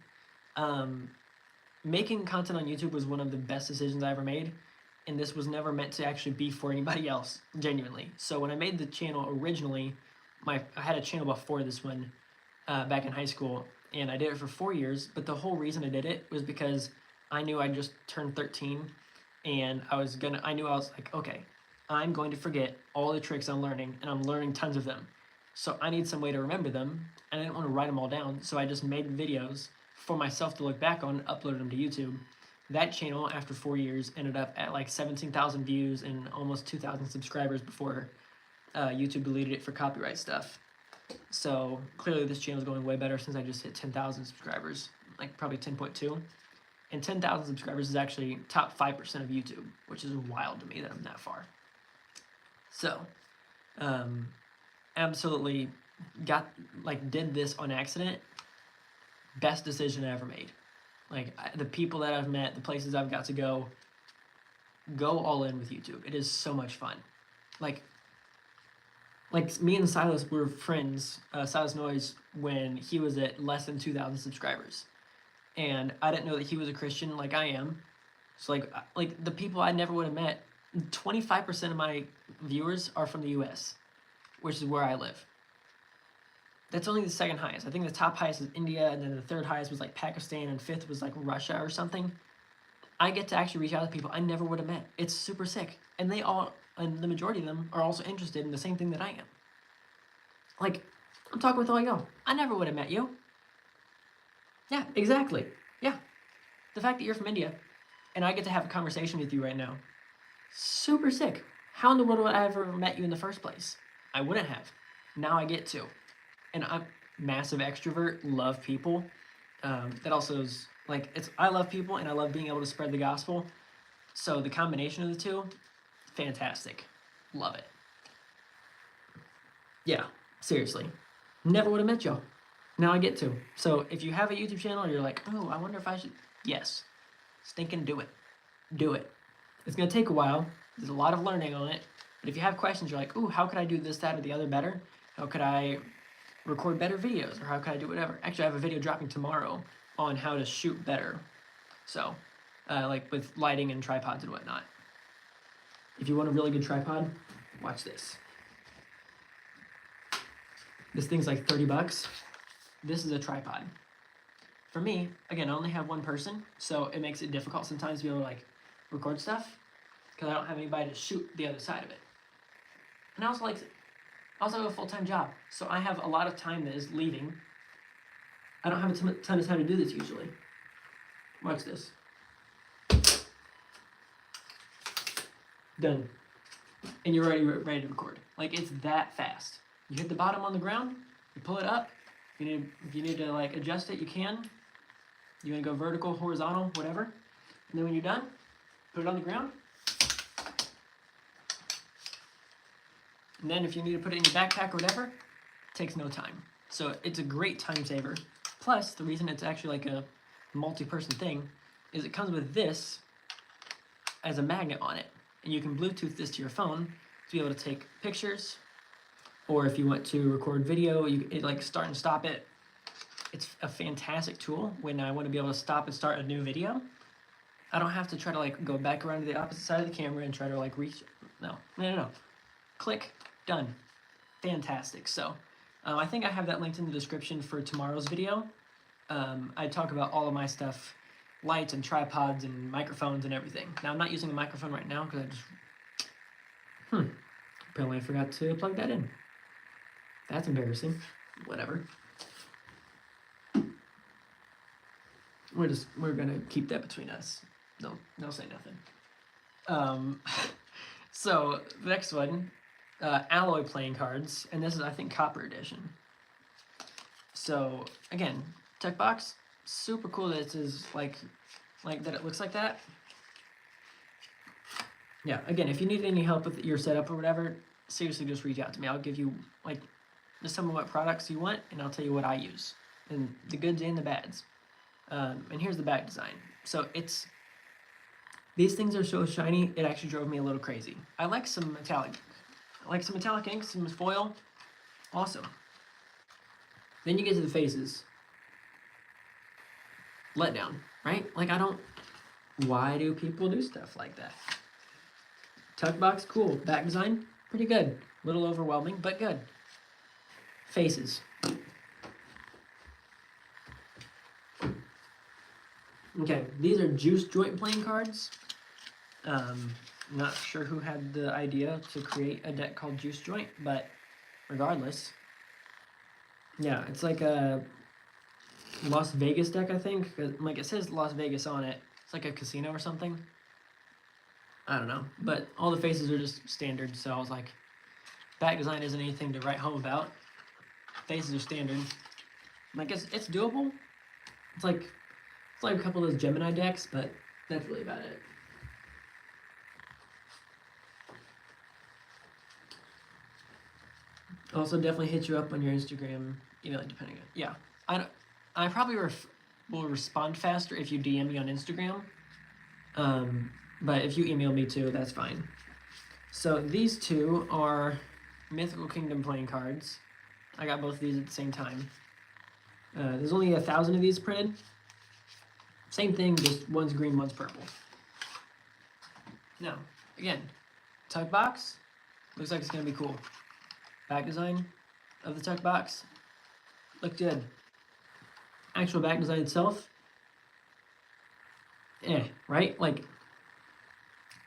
Making content on YouTube was one of the best decisions I ever made, and this was never meant to actually be for anybody else, genuinely. So when I made the channel originally, I had a channel before this one back in high school, and I did it for 4 years, but the whole reason I did it was because I knew I just turned 13, and I knew I was like, okay, I'm going to forget all the tricks I'm learning, and I'm learning tons of them. So I need some way to remember them, and I didn't want to write them all down, so I just made videos for myself to look back on and uploaded them to YouTube. That channel, after 4 years, ended up at like 17,000 views and almost 2,000 subscribers before YouTube deleted it for copyright stuff. So clearly this channel is going way better since I just hit 10,000 subscribers, like probably 10.2. And 10,000 subscribers is actually top 5% of YouTube, which is wild to me that I'm that far. So, absolutely did this on accident. Best decision I ever made. The people that I've met, the places I've got to go all in with YouTube. It is so much fun. Like me and Silas were friends, Silas Noyes, when he was at less than 2,000 subscribers. And I didn't know that he was a Christian like I am. So the people I never would have met, 25% of my viewers are from the US, which is where I live. That's only the second highest. I think the top highest is India, and then the third highest was like Pakistan, and fifth was like Russia or something. I get to actually reach out to people I never would have met. It's super sick. And the majority of them are also interested in the same thing that I am. I'm talking with all y'all. I never would have met you. Yeah, exactly. Yeah. The fact that you're from India, and I get to have a conversation with you right now, super sick. How in the world would I ever met you in the first place? I wouldn't have. Now I get to. And massive extrovert, love people. That also is like I love people and I love being able to spread the gospel. So the combination of the two, fantastic. Love it. Yeah, seriously. Never would have met y'all. Now I get to. So if you have a YouTube channel, you're like, oh, I wonder if I should. Yes, stinking do it. Do it. It's gonna take a while. There's a lot of learning on it. But if you have questions, you're like, ooh, how could I do this, that, or the other better? How could I record better videos? Or how could I do whatever? Actually, I have a video dropping tomorrow on how to shoot better. So, like with lighting and tripods and whatnot. If you want a really good tripod, watch this. This thing's like 30 bucks. This is a tripod. For me, again, I only have one person, so it makes it difficult sometimes to be able to like record stuff because I don't have anybody to shoot the other side of it. And I also have a full-time job, so I have a lot of time that is leaving. I don't have a ton of time to do this usually. Watch this. Done. And you're already ready to record. Like, it's that fast. You hit the bottom on the ground, you pull it up. If you need to like adjust it, you can. You want to go vertical, horizontal, whatever. And then when you're done, put it on the ground. And then if you need to put it in your backpack or whatever, it takes no time. So it's a great time saver. Plus, the reason it's actually like a multi-person thing is it comes with this as a magnet on it. And you can Bluetooth this to your phone to be able to take pictures. Or if you want to record video, it like start and stop it. It's a fantastic tool when I want to be able to stop and start a new video. I don't have to try to like go back around to the opposite side of the camera and try to like reach. No. Click, done. Fantastic. So I think I have that linked in the description for tomorrow's video. I talk about all of my stuff, lights and tripods and microphones and everything. Now I'm not using a microphone right now because I just, apparently I forgot to plug that in. That's embarrassing. Whatever. We're gonna keep that between us. Don't say nothing. So the next one, alloy playing cards, and this is I think copper edition. So again, tech box, super cool that it is like that. It looks like that. Yeah. Again, if you need any help with your setup or whatever, seriously, just reach out to me. I'll give you like some of what products you want, and I'll tell you what I use, and the goods and the bads. And here's the back design. So these things are so shiny, it actually drove me a little crazy. I like some metallic ink, some foil. Awesome. Then you get to the faces. Letdown, right? Like why do people do stuff like that? Tuck box, cool. Back design, pretty good. A little overwhelming, but good. Faces. Okay, these are juice joint playing cards. Not sure who had the idea to create a deck called Juice Joint, but regardless. Yeah, it's like a Las Vegas deck, I think. Like it says Las Vegas on it. It's like a casino or something. I don't know, but all the faces are just standard, so I was like, back design isn't anything to write home about. Faces are standard. Like it's doable. It's like a couple of those Gemini decks, but that's really about it. Also, definitely hit you up on your Instagram, email, depending on. Yeah, I probably will respond faster if you DM me on Instagram. But if you email me too, that's fine. So these two are Mythical Kingdom playing cards. I got both of these at the same time. There's only 1,000 of these printed. Same thing, just one's green, one's purple. Now, again, tuck box. Looks like it's gonna be cool. Back design of the tuck box. Looked good. Actual back design itself. Right? Like,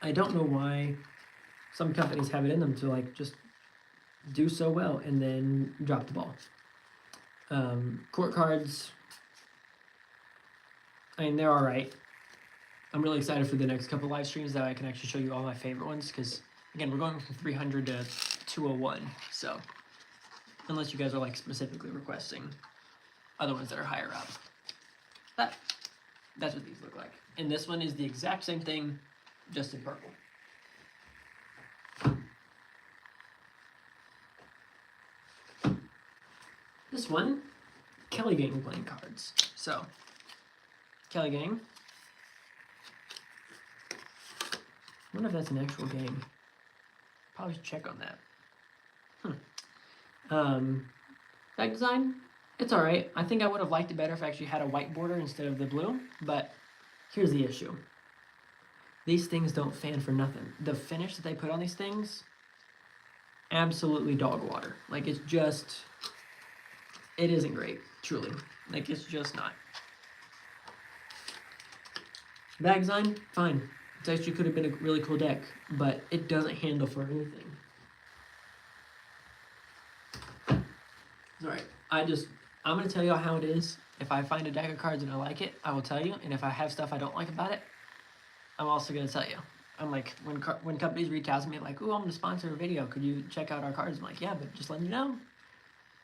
I don't know why some companies have it in them to like just do so well and then drop the ball. Court cards, I mean, they're all right. I'm really excited for the next couple live streams that I can actually show you all my favorite ones because, again, we're going from 300 to 201. So, unless you guys are like specifically requesting other ones that are higher up. But that's what these look like. And this one is the exact same thing, just in purple. This one, Kelly Gang playing cards. So, Kelly Gang. I wonder if that's an actual gang. Probably should check on that. Back design, it's alright. I think I would have liked it better if I actually had a white border instead of the blue, but here's the issue. These things don't fan for nothing. The finish that they put on these things, absolutely dog water. Like, it's just, it isn't great, truly. Like, it's just not. Bag design, fine. It actually could have been a really cool deck, but it doesn't handle for anything. Alright, I'm going to tell you how it is. If I find a deck of cards and I like it, I will tell you. And if I have stuff I don't like about it, I'm also going to tell you. I'm like, when companies reach out to me like, ooh, I'm going to sponsor a video, could you check out our cards? I'm like, yeah, but just let me know.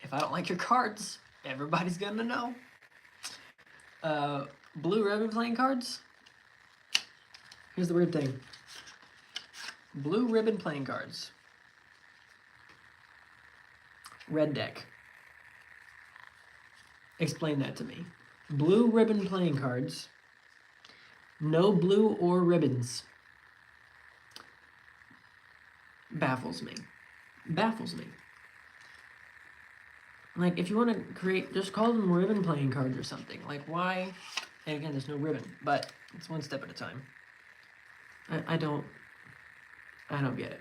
If I don't like your cards, everybody's going to know. Blue ribbon playing cards. Here's the weird thing. Blue ribbon playing cards. Red deck. Explain that to me. Blue ribbon playing cards. No blue or ribbons. Baffles me. Baffles me. Like, if you want to create, just call them ribbon playing cards or something. Like, why? And again, there's no ribbon, but it's one step at a time. I don't get it.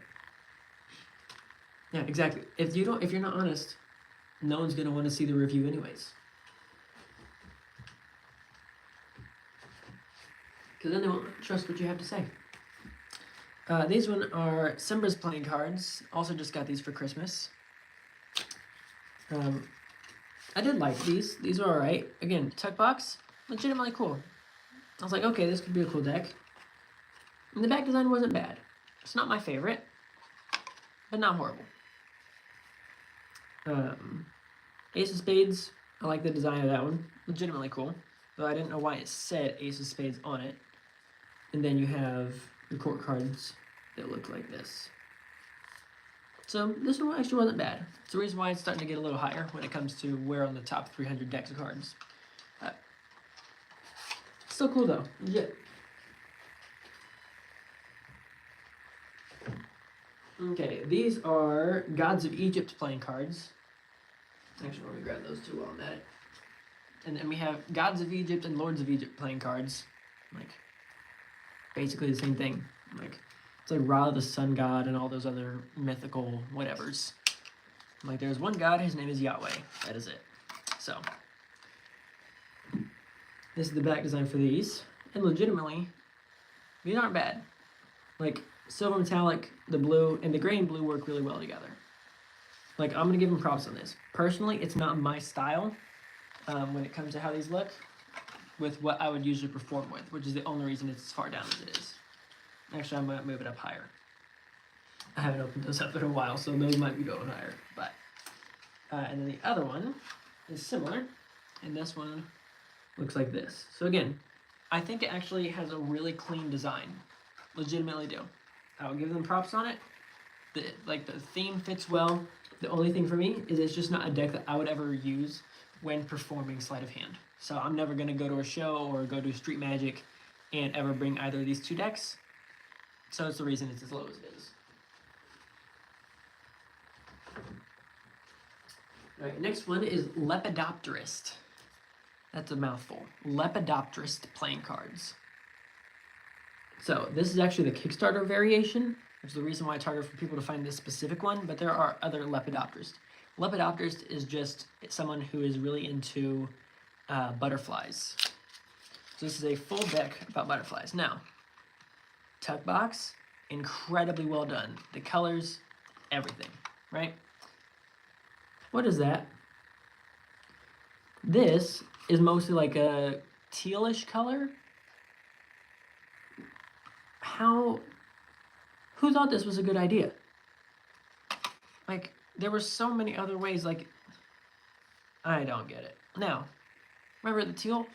Yeah, exactly. If you're not honest, no one's gonna want to see the review anyways. Because then they won't trust what you have to say. These one are Simba's playing cards. Also just got these for Christmas. I did like these. These are alright. Again, tuck box, legitimately cool. I was like, okay, this could be a cool deck. And the back design wasn't bad. It's not my favorite, but not horrible. Ace of Spades, I like the design of that one. Legitimately cool. Though I didn't know why it said Ace of Spades on it. And then you have the court cards that look like this. So this one actually wasn't bad. It's the reason why it's starting to get a little higher when it comes to where on the top 300 decks of cards. Still cool though, legit. Okay, these are Gods of Egypt playing cards. Actually, let me grab those two while I'm at it. And then we have Gods of Egypt and Lords of Egypt playing cards. Like, basically the same thing. Like, it's like Ra, the sun god, and all those other mythical whatevers. Like, there's one god, his name is Yahweh. That is it. So, this is the back design for these. And legitimately, these aren't bad. Like, silver metallic, the blue, and the gray and blue work really well together. Like, I'm going to give them props on this. Personally, it's not my style when it comes to how these look with what I would usually perform with, which is the only reason it's as far down as it is. Actually, I might move it up higher. I haven't opened those up in a while, so those might be going higher. But and then the other one is similar, and this one looks like this. So again, I think it actually has a really clean design. Legitimately do. I'll give them props on it. The theme fits well. The only thing for me is it's just not a deck that I would ever use when performing sleight of hand. So I'm never going to go to a show or go to Street Magic and ever bring either of these two decks. So it's the reason it's as low as it is. Alright, next one is Lepidopterist. That's a mouthful. Lepidopterist playing cards. So this is actually the Kickstarter variation, which is the reason why I target for people to find this specific one, but there are other Lepidopterist. Lepidopterist is just someone who is really into butterflies. So this is a full deck about butterflies. Now, tuck box, incredibly well done. The colors, everything, right? What is that? This is mostly like a tealish color. Who thought this was a good idea? Like, there were so many other ways. Like, I don't get it. Now, remember the teal?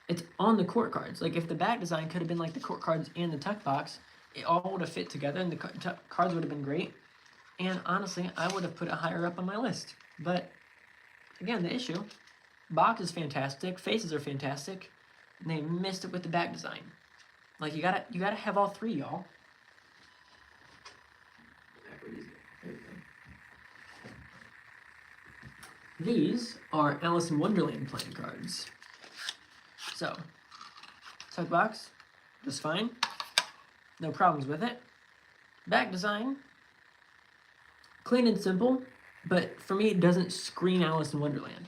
It's on the court cards. Like if the back design could have been like the court cards and the tuck box, it all would have fit together and the cards would have been great. And honestly, I would have put it higher up on my list. But again, the issue, box is fantastic, faces are fantastic, and they missed it with the back design. Like you gotta have all three, y'all. These are Alice in Wonderland playing cards. So, tuck box, just fine. No problems with it. Back design, clean and simple, but for me it doesn't scream Alice in Wonderland.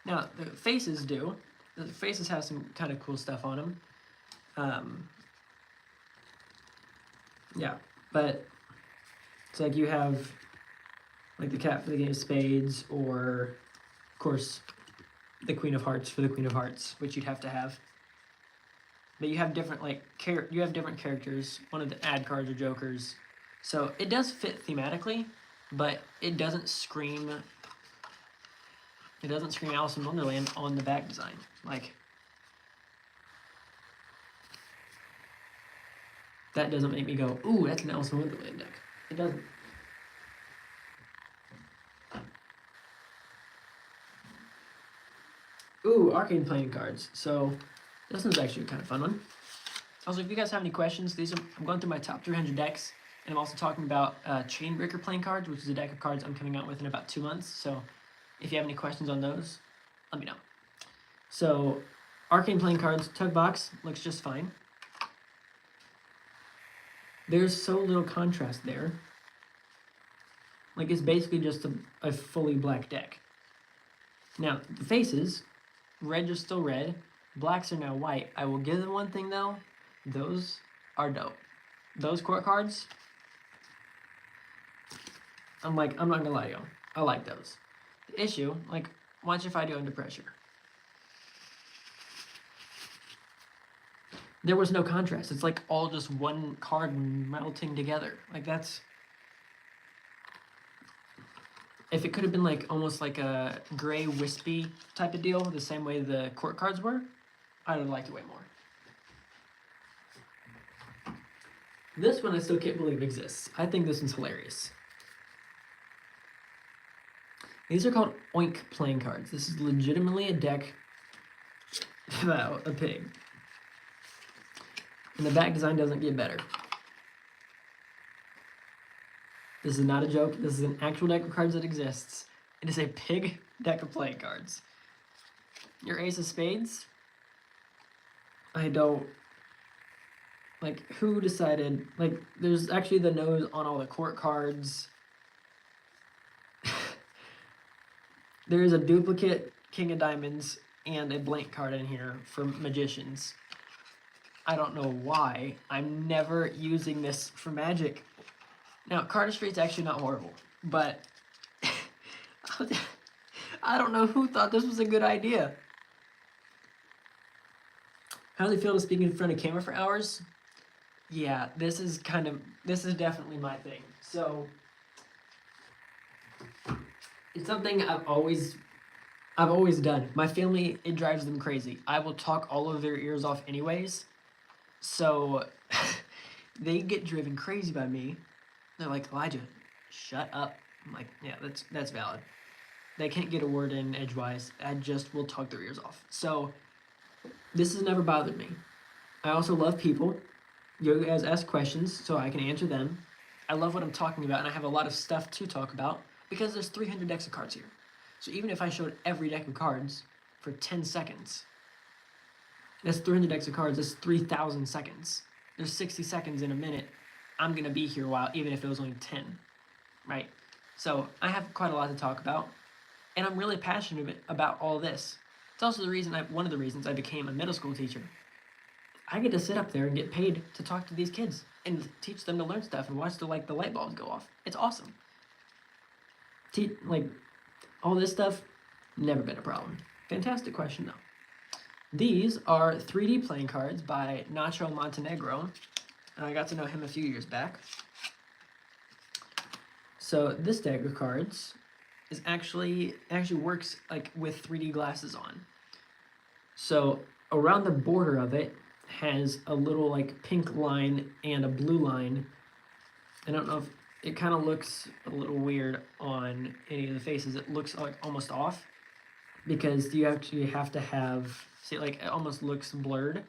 Now, the faces do. The faces have some kind of cool stuff on them. Yeah, but it's like you have like the cat for the King of Spades, or of course the Queen of Hearts for the Queen of Hearts, which you'd have to have. But you have different you have different characters. One of the ad cards or jokers, so it does fit thematically, but it doesn't scream. It doesn't scream Alice in Wonderland on the back design. Like that doesn't make me go, ooh, that's an Alice in Wonderland deck. It doesn't. Ooh, arcane playing cards. So this one's actually a kind of fun one. Also, if you guys have any questions, I'm going through my top 300 decks, and I'm also talking about Chainbreaker playing cards, which is a deck of cards I'm coming out with in about 2 months. So if you have any questions on those, let me know. So arcane playing cards, tug box looks just fine. There's so little contrast there. Like it's basically just a fully black deck. Now the faces, red is still red, blacks are now white. I will give them one thing though, those are dope. Those court cards, I'm not gonna lie to you, I like those. The issue, like, watch if I do Under Pressure. There was no contrast. It's like all just one card melting together. Like that's, if it could have been like almost like a gray wispy type of deal, the same way the court cards were, I would have liked it way more. This one I still can't believe exists. I think this one's hilarious. These are called Oink playing cards. This is legitimately a deck without a pig. And the back design doesn't get better. This is not a joke. This is an actual deck of cards that exists. It is a pig deck of playing cards. Your Ace of Spades. I don't... Like, who decided... Like, there's actually the nose on all the court cards. There is a duplicate King of Diamonds and a blank card in here for Magicians. I don't know why. I'm never using this for Magic. Now, Cardistry's actually not horrible, but I don't know who thought this was a good idea. How does it feel to speak in front of camera for hours? Yeah, this is definitely my thing. So, it's something I've always done. My family, it drives them crazy. I will talk all of their ears off anyways. So they get driven crazy by me. They're like, Elijah, shut up. I'm like, yeah, that's valid. They can't get a word in edgewise. I just will talk their ears off. So this has never bothered me. I also love people. You guys ask questions so I can answer them. I love what I'm talking about, and I have a lot of stuff to talk about because there's 300 decks of cards here. So even if I showed every deck of cards for 10 seconds, that's 300 decks of cards, that's 3,000 seconds. There's 60 seconds in a minute. I'm going to be here a while, even if it was only 10, right? So I have quite a lot to talk about, and I'm really passionate about all this. It's also one of the reasons I became a middle school teacher. I get to sit up there and get paid to talk to these kids and teach them to learn stuff and watch the light bulbs go off. It's awesome. All this stuff, never been a problem. Fantastic question, though. These are 3D playing cards by Nacho Montenegro. And I got to know him a few years back. So this deck of cards is actually works like with 3D glasses on. So around the border of it has a little like pink line and a blue line. I don't know if it kind of looks a little weird on any of the faces. It looks like almost off because you actually have to have, see, like it almost looks blurred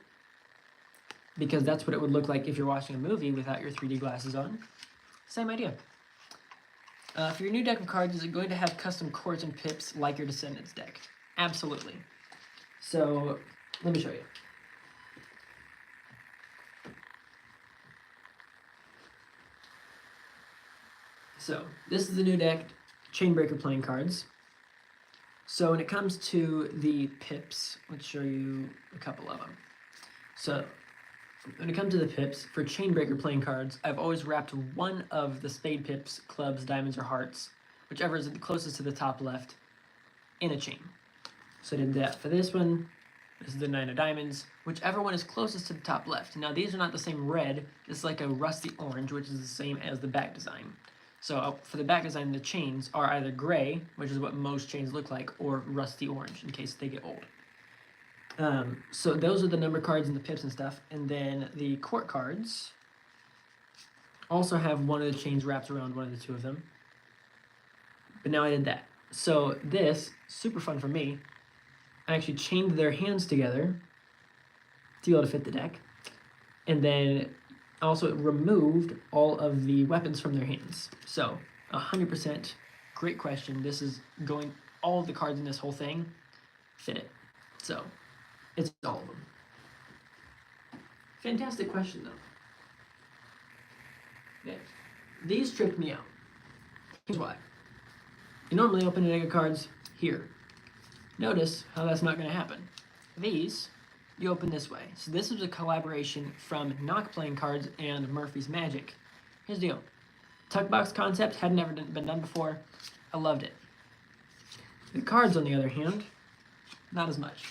because that's what it would look like if you're watching a movie without your 3D glasses on. Same idea. For your new deck of cards, is it going to have custom courts and pips like your Descendants deck? Absolutely. So let me show you. So this is the new deck, Chainbreaker playing cards. So when it comes to the pips, let's show you a couple of them. So when it comes to the pips, for Chainbreaker playing cards, I've always wrapped one of the spade pips, clubs, diamonds, or hearts, whichever is the closest to the top left, in a chain. So I did that for this one. This is the 9 of diamonds, whichever one is closest to the top left. Now these are not the same red, it's like a rusty orange, which is the same as the back design. So for the back design, the chains are either gray, which is what most chains look like, or rusty orange in case they get old. So those are the number cards and the pips and stuff. And then the court cards also have one of the chains wrapped around one of the two of them. But now I did that. So this, super fun for me, I actually chained their hands together to be able to fit the deck. And then also removed all of the weapons from their hands. So 100% great question. This is going, all of the cards in this whole thing fit it. So it's all of them. Fantastic question though. Yeah. These tripped me out. Here's why. You normally open a deck of cards here. Notice how that's not going to happen. These, you open this way. So this is a collaboration from Nock Playing Cards and Murphy's Magic. Here's the deal. Tuck box concept had never been done before. I loved it. The cards, on the other hand, not as much.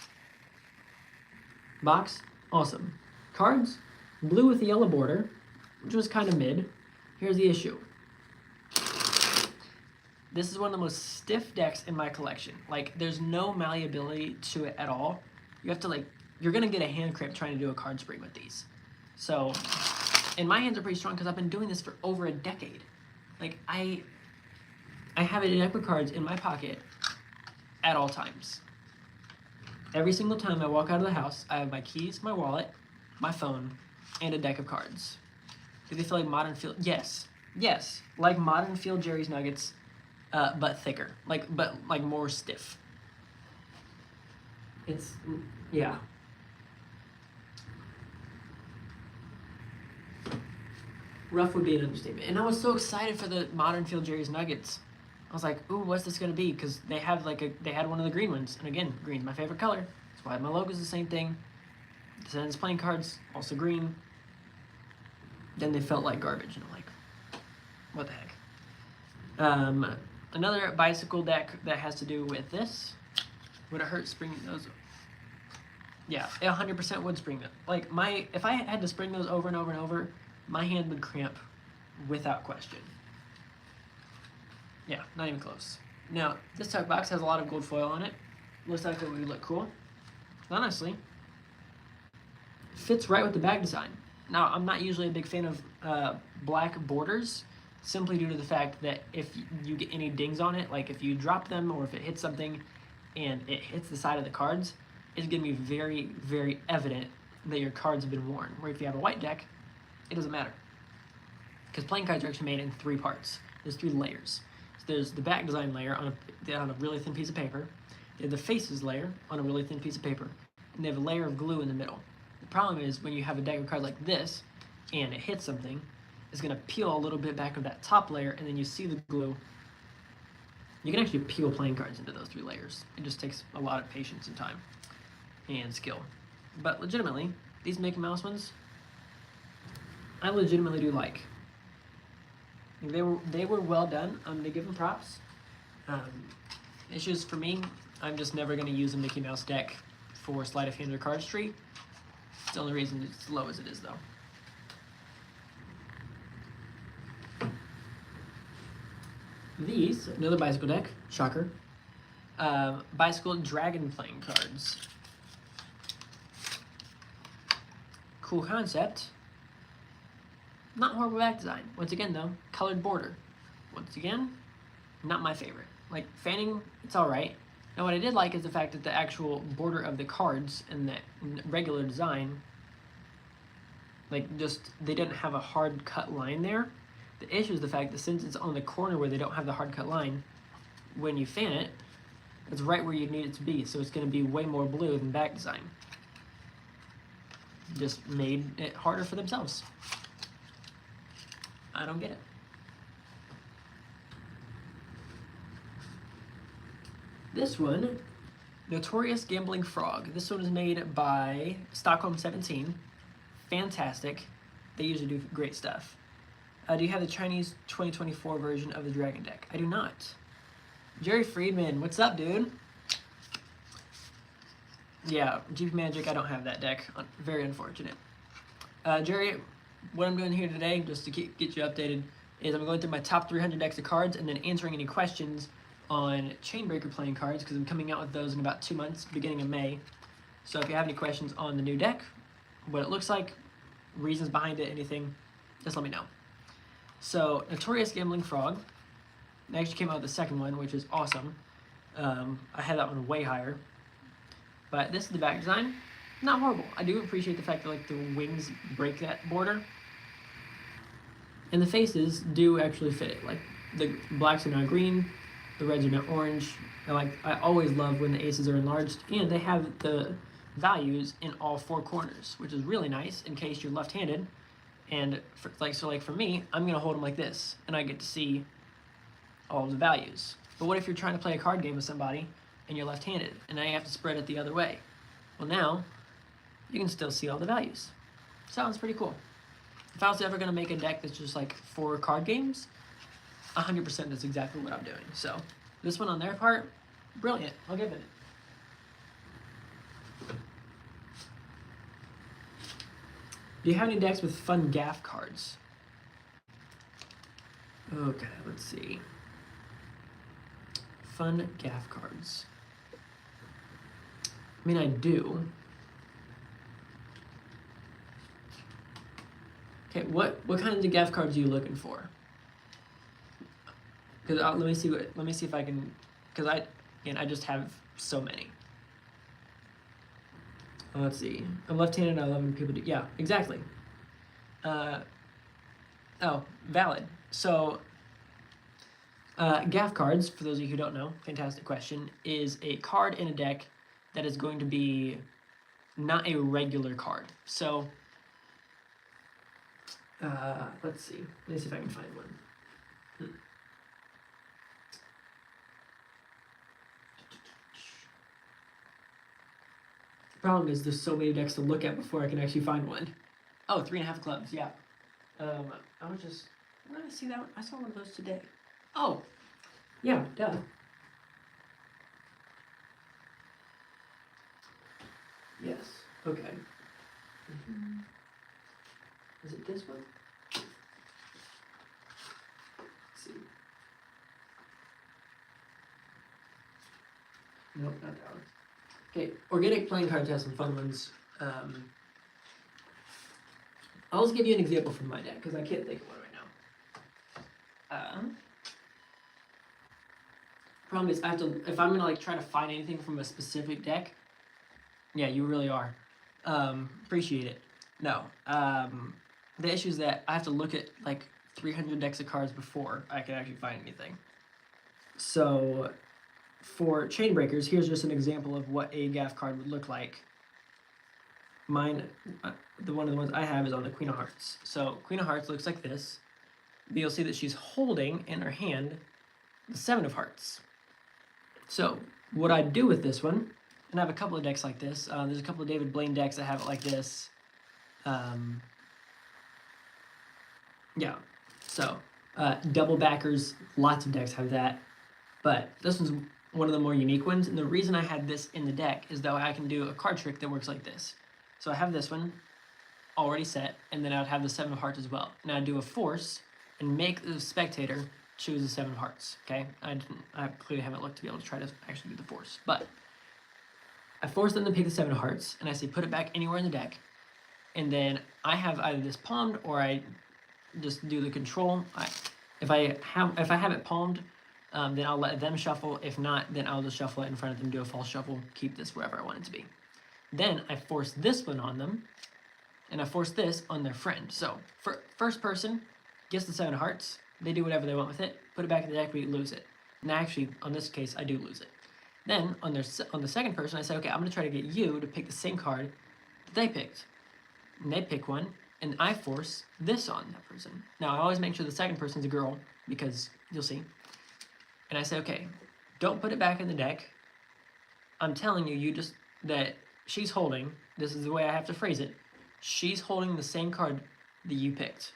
Box, awesome. Cards, blue with the yellow border, which was kind of mid. Here's the issue. This is one of the most stiff decks in my collection. Like, there's no malleability to it at all. You have to, like, you're gonna get a hand cramp trying to do a card spring with these. So, and my hands are pretty strong because I've been doing this for over a decade. Like, I have a deck of cards in my pocket at all times. Every single time I walk out of the house, I have my keys, my wallet, my phone, and a deck of cards. Do they feel like Modern Field? Yes. Yes. Like Modern Field Jerry's Nuggets, but thicker. But more stiff. It's, yeah. Rough would be an understatement. And I was so excited for the Modern Field Jerry's Nuggets. I was like, ooh, what's this gonna be? Because they have they had one of the green ones. And again, green's my favorite color. That's why my logo's the same thing. Descendants playing cards, also green. Then they felt like garbage. And I'm like, what the heck? Another bicycle deck that has to do with this. Would it hurt springing those? Yeah, 100% would spring them. Like, if I had to spring those over and over and over, my hand would cramp without question. Yeah, not even close. Now, this tuck box has a lot of gold foil on it. Looks like it would look cool. Honestly, fits right with the bag design. Now, I'm not usually a big fan of black borders, simply due to the fact that if you get any dings on it, like if you drop them or if it hits something and it hits the side of the cards, it's going to be very, very evident that your cards have been worn. Where if you have a white deck, it doesn't matter. Because playing cards are actually made in 3 parts. There's 3 layers. So there's the back design layer on a really thin piece of paper. They have the faces layer on a really thin piece of paper. And they have a layer of glue in the middle. The problem is when you have a deck of cards like this and it hits something, it's going to peel a little bit back of that top layer and then you see the glue. You can actually peel playing cards into those 3 layers. It just takes a lot of patience and time and skill. But legitimately, these Mickey Mouse ones, I legitimately do like. They were well done. I'm going to give them props. It's just, for me, I'm just never going to use a Mickey Mouse deck for Sleight of Hand or Cardistry. It's the only reason it's as low as it is, though. these, another bicycle deck, shocker. Bicycle Dragon playing cards. Cool concept. Not horrible back design. Once again though, colored border. Once again, not my favorite. Like fanning, it's alright. Now what I did like is the fact that the actual border of the cards in the regular design, like just, they didn't have a hard cut line there. The issue is the fact that since it's on the corner where they don't have the hard cut line, when you fan it, it's right where you need it to be, so it's going to be way more blue than back design. Just made it harder for themselves. I don't get it. This one, Notorious Gambling Frog. This one is made by Stockholm 17. Fantastic. They usually do great stuff. Do you have the Chinese 2024 version of the Dragon deck? I do not. Jerry Friedman, what's up, dude? Yeah, GP Magic, I don't have that deck. Very unfortunate. Jerry, what I'm doing here today, just to get you updated, is I'm going through my top 300 decks of cards and then answering any questions on Chainbreaker playing cards, because I'm coming out with those in about 2 months, beginning of May. So if you have any questions on the new deck, what it looks like, reasons behind it, anything, just let me know. So, Notorious Gambling Frog. I actually came out with the second one, which is awesome. I had that one way higher. But this is the back design. Not horrible. I do appreciate the fact that like the wings break that border. And the faces do actually fit it. Like the blacks are now green, the reds are now orange. I always love when the aces are enlarged, and they have the values in all 4 corners, which is really nice in case you're left-handed. And for me, I'm gonna hold them like this, and I get to see all of the values. But what if you're trying to play a card game with somebody and you're left-handed, and now you have to spread it the other way? Well, now you can still see all the values. Sounds pretty cool. If I was ever gonna make a deck that's just like for card games, 100% that's exactly what I'm doing. So this one on their part, brilliant. I'll give it. Do you have any decks with fun gaff cards? Okay, let's see. Fun gaff cards. I mean, I do. Okay, what kind of gaff cards are you looking for? Because let me see if I can, because I just have so many. Let's see. I'm left-handed. I love when people do. Yeah, exactly. Oh, valid. So, gaff cards, for those of you who don't know, fantastic question, is a card in a deck that is going to be not a regular card. So, let's see. Let me see if I can find one. Problem is there's so many decks to look at before I can actually find one. Oh, 3.5 clubs, yeah. I was just, where did I see that one? I saw one of those today. Oh, yeah, duh. Yes, okay. Is it this one? Let's see. Nope, not that one. Okay, organic playing cards have some fun ones. I'll just give you an example from my deck, because I can't think of one right now. Problem is, if I'm gonna try to find anything from a specific deck, yeah, you really are. Appreciate it. No. The issue is that I have to look at 300 decks of cards before I can actually find anything. So, for Chainbreakers, here's just an example of what a gaff card would look like. Mine, one of the ones I have is on the Queen of Hearts. So Queen of Hearts looks like this. You'll see that she's holding in her hand the 7 of Hearts. So what I do with this one, and I have a couple of decks like this. There's a couple of David Blaine decks that have it like this. Yeah, so double backers, lots of decks have that. But this one's one of the more unique ones, and the reason I had this in the deck is that I can do a card trick that works like this. So I have this one already set, and then I would have the 7 of Hearts as well. And I'd do a force and make the spectator choose the 7 of hearts. Okay, I clearly haven't looked to be able to try to actually do the force, but I force them to pick the 7 of hearts, and I say put it back anywhere in the deck, and then I have either this palmed or I just do the control. If I have it palmed, then I'll let them shuffle. If not, then I'll just shuffle it in front of them, do a false shuffle, keep this wherever I want it to be. Then I force this one on them, and I force this on their friend. So first person gets the 7 of hearts. They do whatever they want with it. Put it back in the deck. We lose it. And actually, on this case, I do lose it. Then on the second person, I say, okay, I'm gonna try to get you to pick the same card that they picked. And they pick one, and I force this on that person. Now I always make sure the second person's a girl because you'll see. And I say, okay, don't put it back in the deck. I'm telling you, that she's holding. This is the way I have to phrase it. She's holding the same card that you picked.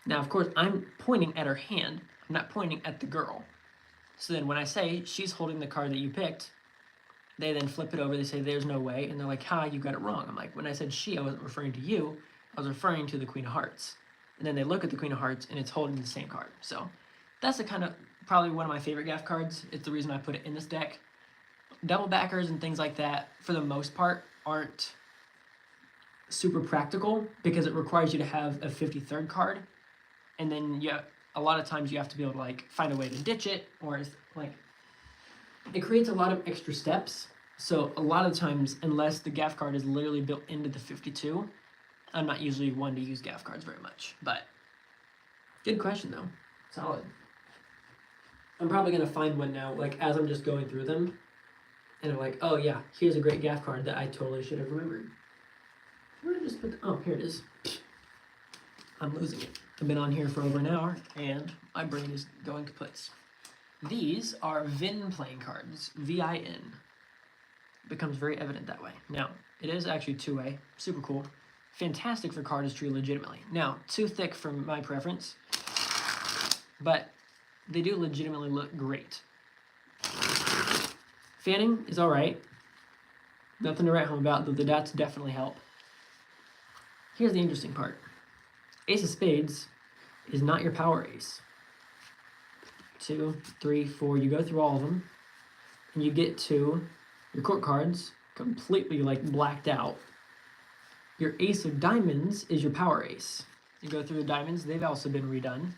Now, of course, I'm pointing at her hand. I'm not pointing at the girl. So then when I say she's holding the card that you picked, they then flip it over. They say, there's no way. And they're like, ha, you got it wrong. I'm like, when I said she, I wasn't referring to you. I was referring to the Queen of Hearts. And then they look at the Queen of Hearts, and it's holding the same card. So that's probably one of my favorite gaff cards. It's the reason I put it in this deck. Double backers and things like that, for the most part, aren't super practical because it requires you to have a 53rd card, and then a lot of times you have to be able to like find a way to ditch it, or like it creates a lot of extra steps. So a lot of times, unless the gaff card is literally built into the 52, I'm not usually one to use gaff cards very much. But good question though, solid. I'm probably gonna find one now, like as I'm just going through them. And I'm like, oh yeah, here's a great gaff card that I totally should have remembered. Where did I just put oh, here it is. I'm losing it. I've been on here for over an hour, and my brain is going kaputs. These are VIN playing cards, V-I-N. Becomes very evident that way. Now, it is actually two-way, super cool. Fantastic for cardistry legitimately. Now, too thick for my preference, but they do legitimately look great. Fanning is alright. Nothing to write home about, though the dots definitely help. Here's the interesting part. Ace of Spades is not your power ace. 2, 3, 4, you go through all of them, and you get to your court cards completely like blacked out. Your Ace of Diamonds is your power ace. You go through the diamonds, they've also been redone.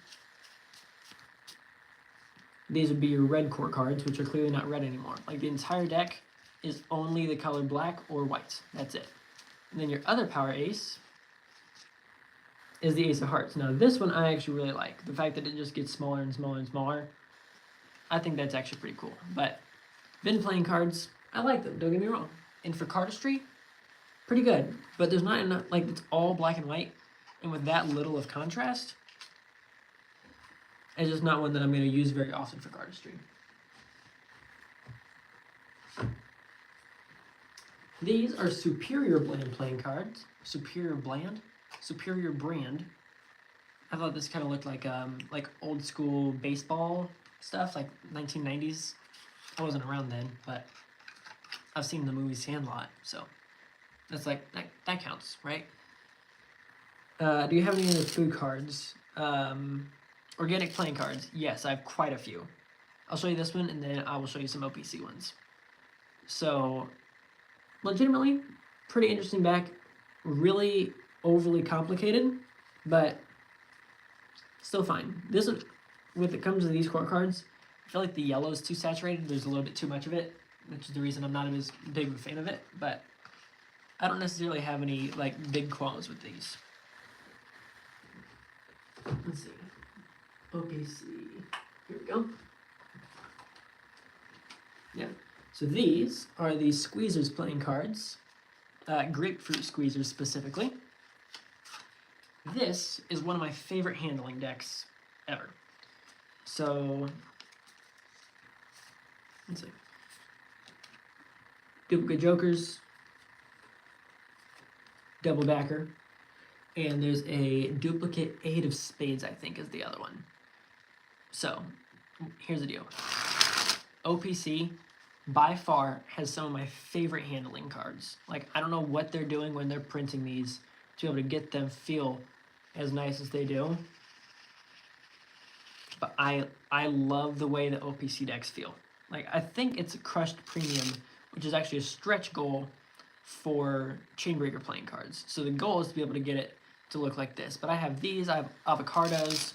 These would be your red court cards, which are clearly not red anymore. Like the entire deck is only the color black or white. That's it. And then your other power ace is the Ace of Hearts. Now this one I actually really like. The fact that it just gets smaller and smaller and smaller. I think that's actually pretty cool. But VIN playing cards, I like them, don't get me wrong. And for cardistry, pretty good. But there's not enough, like it's all black and white. And with that little of contrast, it's just not one that I'm going to use very often for cardistry. These are Superior Brand playing cards. Superior Brand. I thought this kind of looked like old school baseball stuff, like 1990s. I wasn't around then, but I've seen the movie Sandlot, so that's like that counts, right? Do you have any other food cards? Organic playing cards. Yes, I have quite a few. I'll show you this one, and then I will show you some OPC ones. So, legitimately, pretty interesting back. Really overly complicated, but still fine. This is, when it comes to these court cards, I feel like the yellow is too saturated. There's a little bit too much of it, which is the reason I'm not as big of a fan of it. But I don't necessarily have any like big qualms with these. Let's see. OPC. Here we go. Yeah. So these are the Squeezers playing cards. Grapefruit Squeezers specifically. This is one of my favorite handling decks ever. So, let's see. Duplicate Jokers, double backer, and there's a duplicate 8 of Spades, I think, is the other one. So, here's the deal. OPC, by far, has some of my favorite handling cards. Like, I don't know what they're doing when they're printing these to be able to get them feel as nice as they do. But I love the way the OPC decks feel. Like, I think it's a Crushed Premium, which is actually a stretch goal for Chainbreaker playing cards. So the goal is to be able to get it to look like this. But I have these, I have Avocados.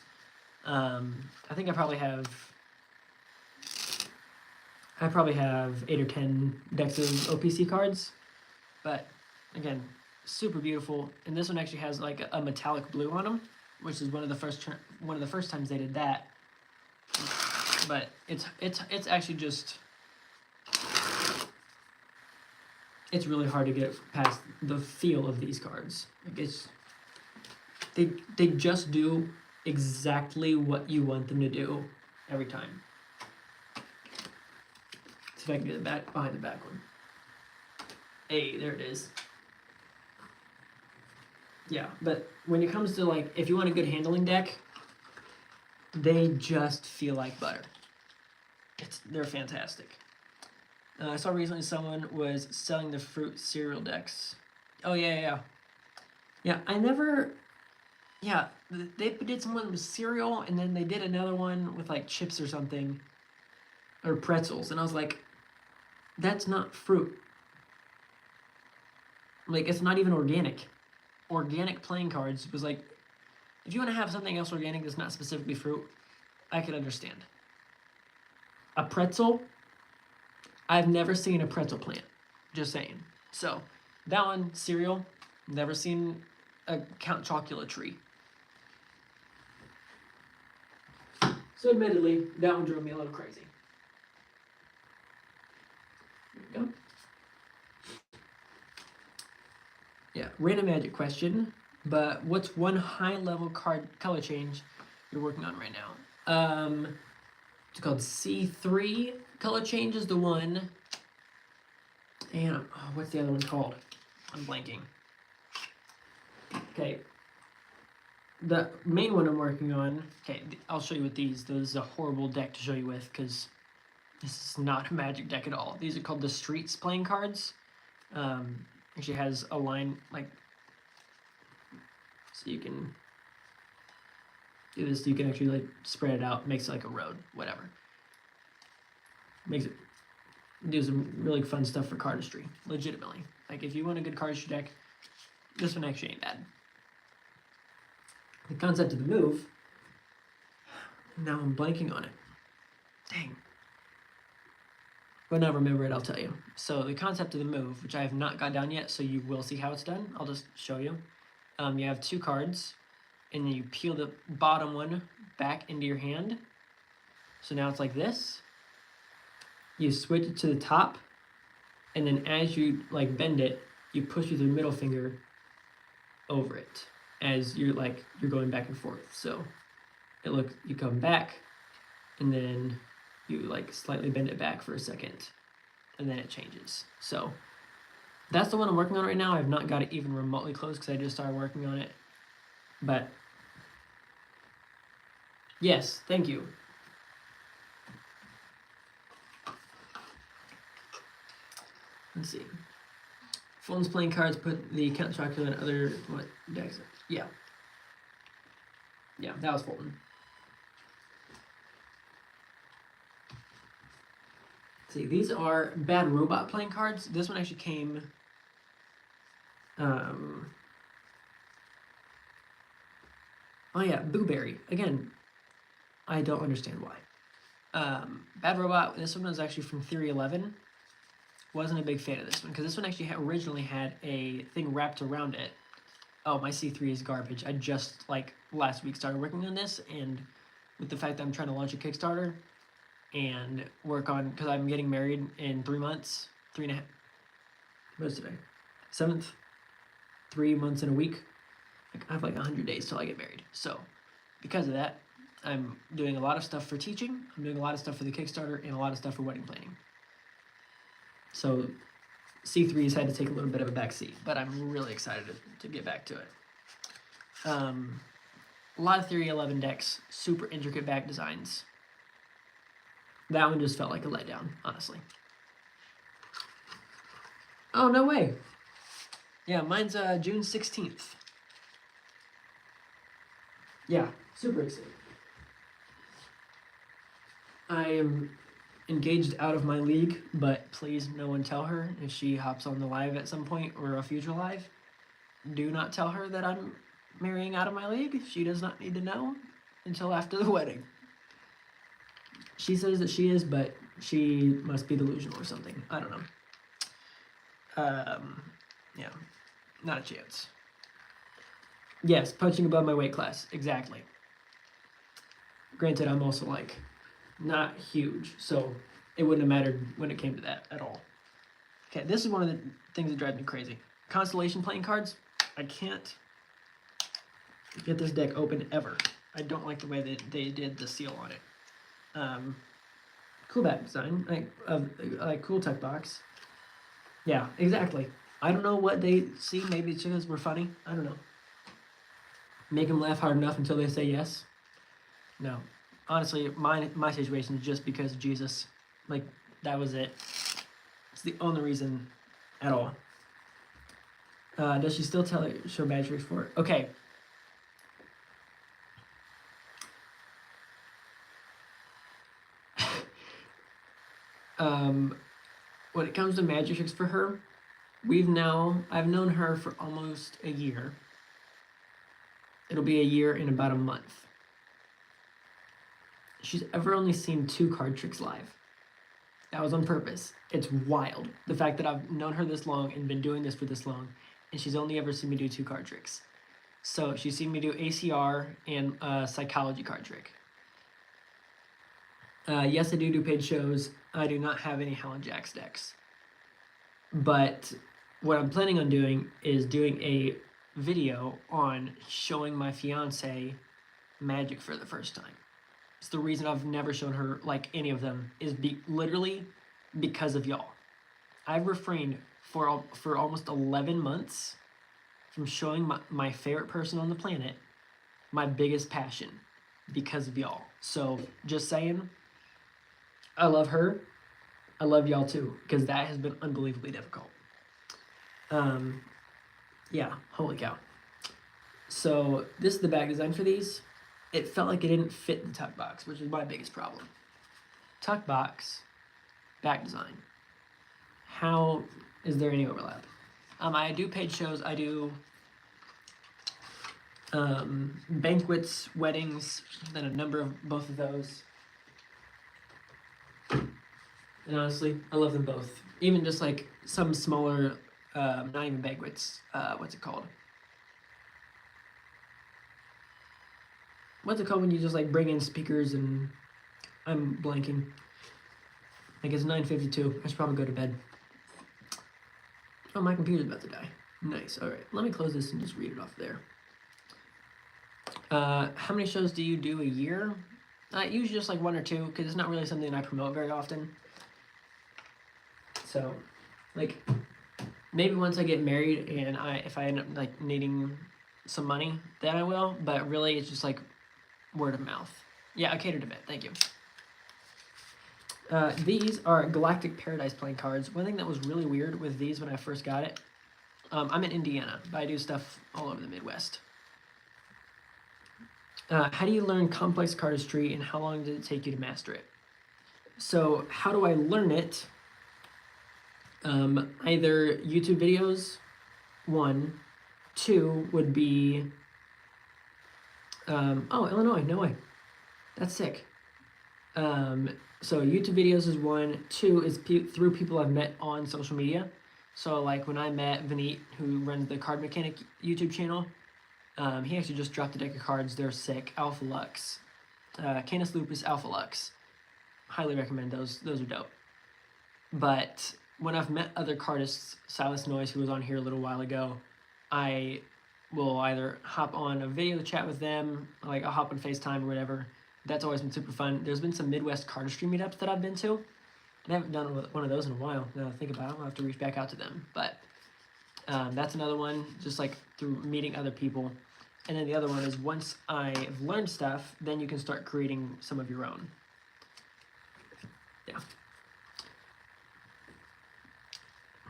I think I probably have 8 or 10 decks of OPC cards. But again, super beautiful. And this one actually has like a metallic blue on them, which is one of the first times they did that. But it's actually just, it's really hard to get past the feel of these cards. Like, they just do exactly what you want them to do every time. See if I can get it behind the back one. Hey, there it is. Yeah, but when it comes to, like, if you want a good handling deck, they just feel like butter. They're fantastic. I saw recently someone was selling the fruit cereal decks. Oh, yeah. Yeah, they did one with cereal, and then they did another one with, like, chips or something, or pretzels, and I was like, that's not fruit. Like, it's not even organic. Organic playing cards was like, if you want to have something else organic that's not specifically fruit, I could understand. A pretzel, I've never seen a pretzel plant. Just saying. So, that one, cereal, never seen a Count Chocula tree. So admittedly, that one drove me a little crazy. There we go. Yeah, random magic question, but what's one high-level card color change you're working on right now? It's called C3 color change is the one, and what's the other one called? I'm blanking. Okay, the main one I'm working on, okay, I'll show you with these. This is a horrible deck to show you with because this is not a Magic deck at all. These are called the Streets playing cards. Actually has a line, like, so you can do this, you can actually, like, spread it out, makes it like a road, whatever. Makes it, do some really fun stuff for cardistry, legitimately. Like, if you want a good cardistry deck, this one actually ain't bad. The concept of the move, now I'm blanking on it. Dang. When I remember it, I'll tell you. So the concept of the move, which I have not got down yet, so you will see how it's done. I'll just show you. You have 2 cards, and then you peel the bottom one back into your hand. So now it's like this. You switch it to the top, and then as you, like, bend it, you push with your middle finger over it as you're going back and forth. So you come back, and then you, like, slightly bend it back for a second, and then it changes. So that's the one I'm working on right now. I've not got it even remotely close because I just started working on it. But yes, thank you. Let's see. Fulton's playing cards put the Count Chocula and other decks. Yeah. Yeah, that was Fulton. See, these are Bad Robot playing cards. This one actually came. Oh yeah, Booberry. Again, I don't understand why. Bad Robot, this one was actually from Theory 11. Wasn't a big fan of this one, because this one actually originally had a thing wrapped around it. Oh, my C3 is garbage. I just, like, last week started working on this, and with the fact that I'm trying to launch a Kickstarter and work on, because I'm getting married in 3 months, 3.5, what is today? 7th? 3 months and a week. Like, I have like 100 days till I get married. So, because of that, I'm doing a lot of stuff for teaching, I'm doing a lot of stuff for the Kickstarter, and a lot of stuff for wedding planning. So, C3's had to take a little bit of a backseat, but I'm really excited to get back to it. A lot of Theory 11 decks, super intricate back designs. That one just felt like a letdown, honestly. Oh, no way. Yeah, mine's June 16th. Yeah, super excited. I am engaged out of my league, but please no one tell her if she hops on the live at some point or a future live. Do not tell her that I'm marrying out of my league. She does not need to know until after the wedding. She says that she is, but she must be delusional or something. I don't know. Yeah, not a chance. Yes, punching above my weight class. Exactly. Granted, I'm also like not huge, so it wouldn't have mattered when it came to that at all. Okay, this is one of the things that drives me crazy. Constellation playing cards. I can't get this deck open ever. I don't like the way that they did the seal on it. Cool back design, like cool tech box. Yeah, exactly. I don't know what they see. Maybe it's because we're funny. I don't know. Make them laugh hard enough until they say yes. No, honestly, my situation is just because of Jesus. Like that was it. It's the only reason at all. Does she still show badge tricks for it? Okay. When it comes to magic tricks for her, I've known her for almost a year. It'll be a year in about a month. She's ever only seen 2 card tricks live. That was on purpose. It's wild. The fact that I've known her this long and been doing this for this long, and she's only ever seen me do 2 card tricks. So she's seen me do ACR and psychology card trick. Yes, I do paid shows. I do not have any Howlin' Jacks decks. But what I'm planning on doing is doing a video on showing my fiance magic for the first time. It's the reason I've never shown her like any of them is literally because of y'all. I've refrained for almost 11 months from showing my favorite person on the planet my biggest passion because of y'all. So just saying, I love her. I love y'all too, because that has been unbelievably difficult. Yeah, holy cow. So this is the bag design for these. It felt like it didn't fit the tuck box, which is my biggest problem. Tuck box, back design. How is there any overlap? I do paid shows. I do banquets, weddings, then a number of both of those. And honestly, I love them both. Even just like some smaller, not even banquets. What's it called? What's it called when you just like bring in speakers and I'm blanking. Like it's 9:52. I should probably go to bed. Oh, my computer's about to die. Nice. All right. Let me close this and just read it off there. How many shows do you do a year? Usually just like 1 or 2, because it's not really something I promote very often. So, like, maybe once I get married and if I end up like needing some money, then I will. But really, it's just like word of mouth. Yeah, I catered a bit. Thank you. These are Galactic Paradise playing cards. One thing that was really weird with these when I first got it, I'm in Indiana, but I do stuff all over the Midwest. How do you learn complex cardistry and how long did it take you to master it? So how do I learn it? Either YouTube videos, 1. 2 would be, oh, Illinois, no way. That's sick. So YouTube videos is 1. 2 is through people I've met on social media. So like when I met Vineet, who runs the Card Mechanic YouTube channel, he actually just dropped a deck of cards. They're sick. Alpha Lux. Canis Lupus Alpha Lux. Highly recommend those. Those are dope. But when I've met other cardists, Silas Noyes, who was on here a little while ago, I will either hop on a video chat with them, like I'll hop on FaceTime or whatever. That's always been super fun. There's been some Midwest cardistry meetups that I've been to. I haven't done one of those in a while. Now that I think about it, I'll have to reach back out to them. But that's another one, just like through meeting other people. And then the other one is once I've learned stuff, then you can start creating some of your own. Yeah.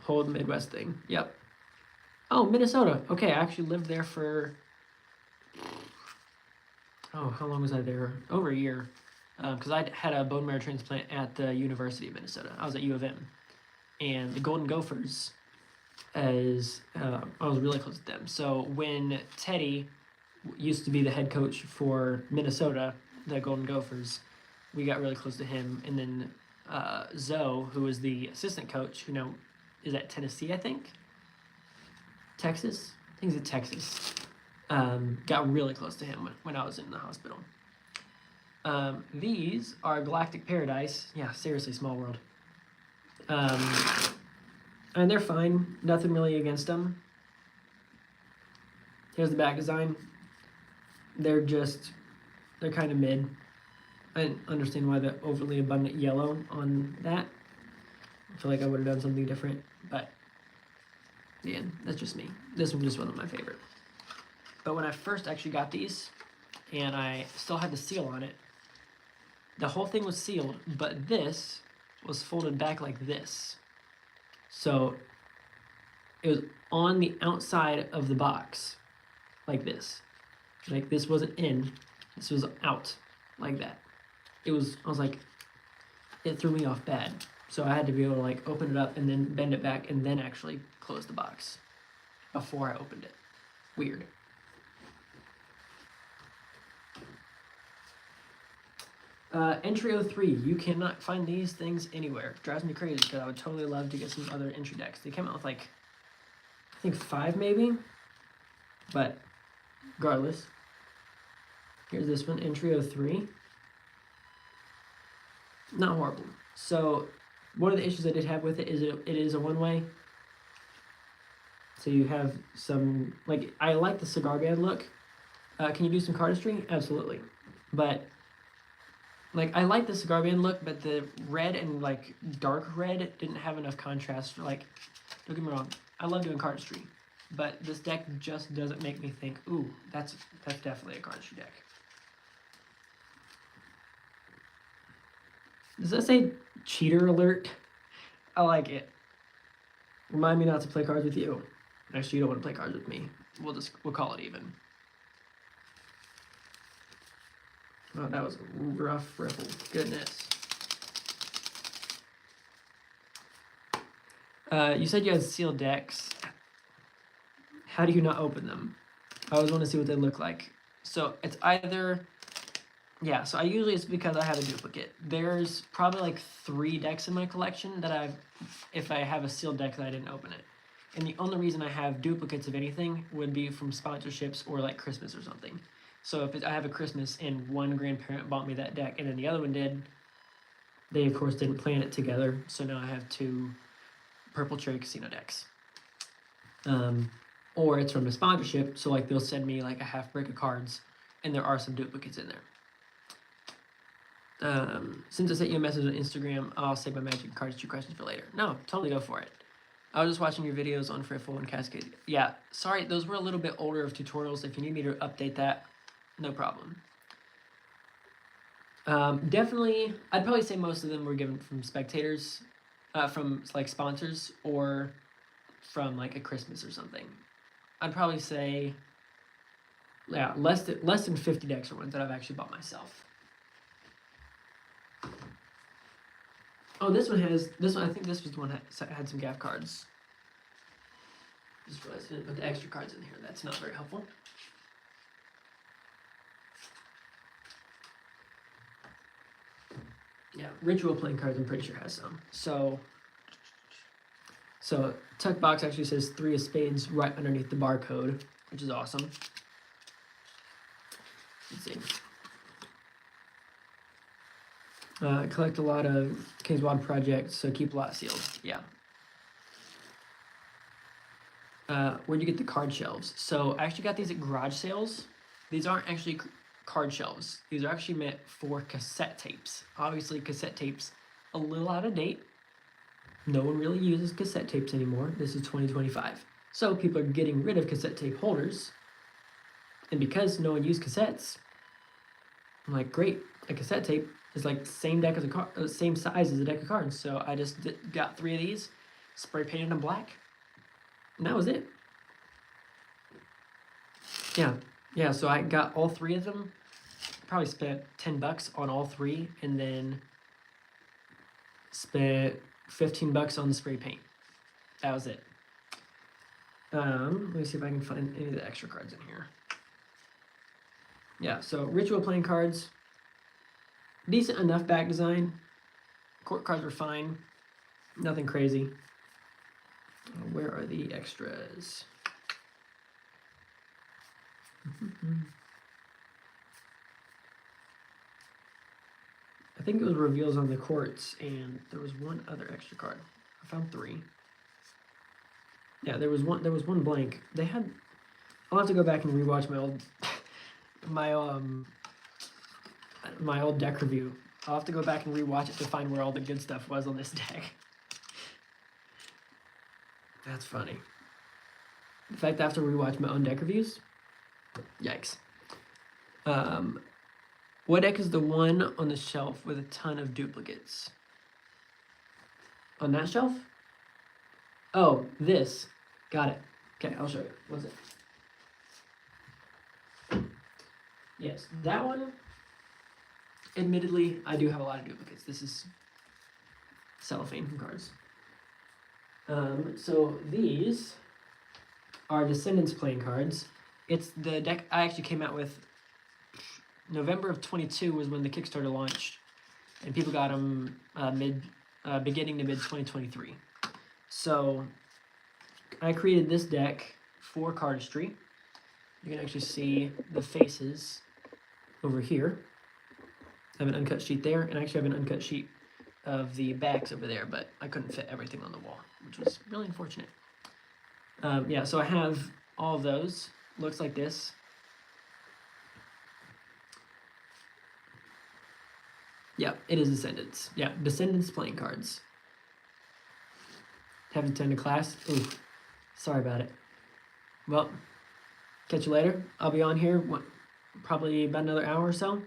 Whole Midwest thing. Yep. Oh, Minnesota. Okay, I actually lived there for, oh, how long was I there? Over a year. because I had a bone marrow transplant at the University of Minnesota. I was at U of M, and the Golden Gophers, as I was really close to them. So when Teddy used to be the head coach for Minnesota, the Golden Gophers, we got really close to him. And then Zoe, who was the assistant coach, who now is at Tennessee, I think. Texas? I think he's at Texas. Got really close to him when I was in the hospital. These are Galactic Paradise. Yeah, seriously, small world. And they're fine. Nothing really against them. Here's the back design. They're kind of mid. I didn't understand why the overly abundant yellow on that. I feel like I would have done something different, but yeah, that's just me. This one just wasn't my favorite. But when I first actually got these, and I still had the seal on it, the whole thing was sealed, but this was folded back like this. So it was on the outside of the box, like this. Like this wasn't in, this was out, like that. I was like, it threw me off bad. So I had to be able to like open it up and then bend it back and then actually close the box before I opened it. Weird. Entry 03, you cannot find these things anywhere. Drives me crazy because I would totally love to get some other entry decks. They came out with like, I think 5 maybe, but regardless. Here's this one, Entry 03. Not horrible. So one of the issues I did have with it is it is a one-way. So you have some, like, I like the cigar band look. Can you do some cardistry? Absolutely. But like, I like the cigar band look, but the red and like dark red didn't have enough contrast for like, don't get me wrong, I love doing cardistry, but this deck just doesn't make me think, ooh, that's definitely a cardistry deck. Does that say cheater alert? I like it. Remind me not to play cards with you. Actually, you don't want to play cards with me. We'll call it even. Oh, that was a rough riffle. Goodness. You said you had sealed decks. How do you not open them? I always want to see what they look like. So it's either, yeah, so it's because I have a duplicate. There's probably like 3 decks in my collection that if I have a sealed deck that I didn't open it. And the only reason I have duplicates of anything would be from sponsorships or like Christmas or something. So if I have a Christmas and one grandparent bought me that deck and then the other one did, they of course didn't plan it together. So now I have 2 Purple Cherry Casino decks. Or it's from a sponsorship, so like they'll send me like a half break of cards and there are some duplicates in there. Since I sent you a message on Instagram, I'll save my Magic Cards 2 questions for later. No, totally go for it. I was just watching your videos on Friffle and Cascade. Yeah, sorry, those were a little bit older of tutorials. If you need me to update that, no problem. Definitely, I'd probably say most of them were given from spectators, from like sponsors, or from like a Christmas or something. I'd probably say, yeah, less than 50 decks are ones that I've actually bought myself. Oh, this one, I think this was the one that had some gaff cards. Just realized I didn't put the extra cards in here. That's not very helpful. Yeah, Ritual playing cards I'm pretty sure has some. So Tuck Box actually says 3 of spades right underneath the barcode, which is awesome. Let's see. Collect a lot of King's Wad projects, so keep a lot sealed. Yeah. Where'd you get the card shelves? So I actually got these at garage sales. These aren't actually card shelves. These are actually meant for cassette tapes. Obviously, cassette tapes a little out of date. No one really uses cassette tapes anymore. This is 2025. So people are getting rid of cassette tape holders. And because no one used cassettes, I'm like, great, a cassette tape is like same size as a deck of cards. So I just got 3 of these, spray painted them black, and that was it. Yeah, so I got all 3 of them, probably spent $10 on all three, and then spent $15 on the spray paint. That was it. Let me see if I can find any of the extra cards in here. Yeah, so ritual playing cards, decent enough back design. Court cards were fine, nothing crazy. Where are the extras? I think it was reveals on the courts, and there was one other extra card. I found 3. Yeah, there was one. There was one blank. They had. I'll have to go back and rewatch my old, my old deck review. I'll have to go back and rewatch it to find where all the good stuff was on this deck. That's funny. In fact, I have to rewatch my own deck reviews. Yikes. What deck is the one on the shelf with a ton of duplicates? On that shelf? Oh, this. Got it. Okay, I'll show you. What's it? Yes, that one. Admittedly, I do have a lot of duplicates. This is cellophane from cards. So these are Descendants playing cards. It's the deck I actually came out with. November of 22 was when the Kickstarter launched, and people got them beginning to mid 2023. So I created this deck for cardistry. You can actually see the faces over here. I have an uncut sheet there, and I actually have an uncut sheet of the backs over there, but I couldn't fit everything on the wall, which was really unfortunate. Yeah, so I have all of those. Looks like this. Yeah, it is Descendants. Yeah, Descendants playing cards. Haven't attended class. Ooh, sorry about it. Well, catch you later. I'll be on here probably about another hour or so.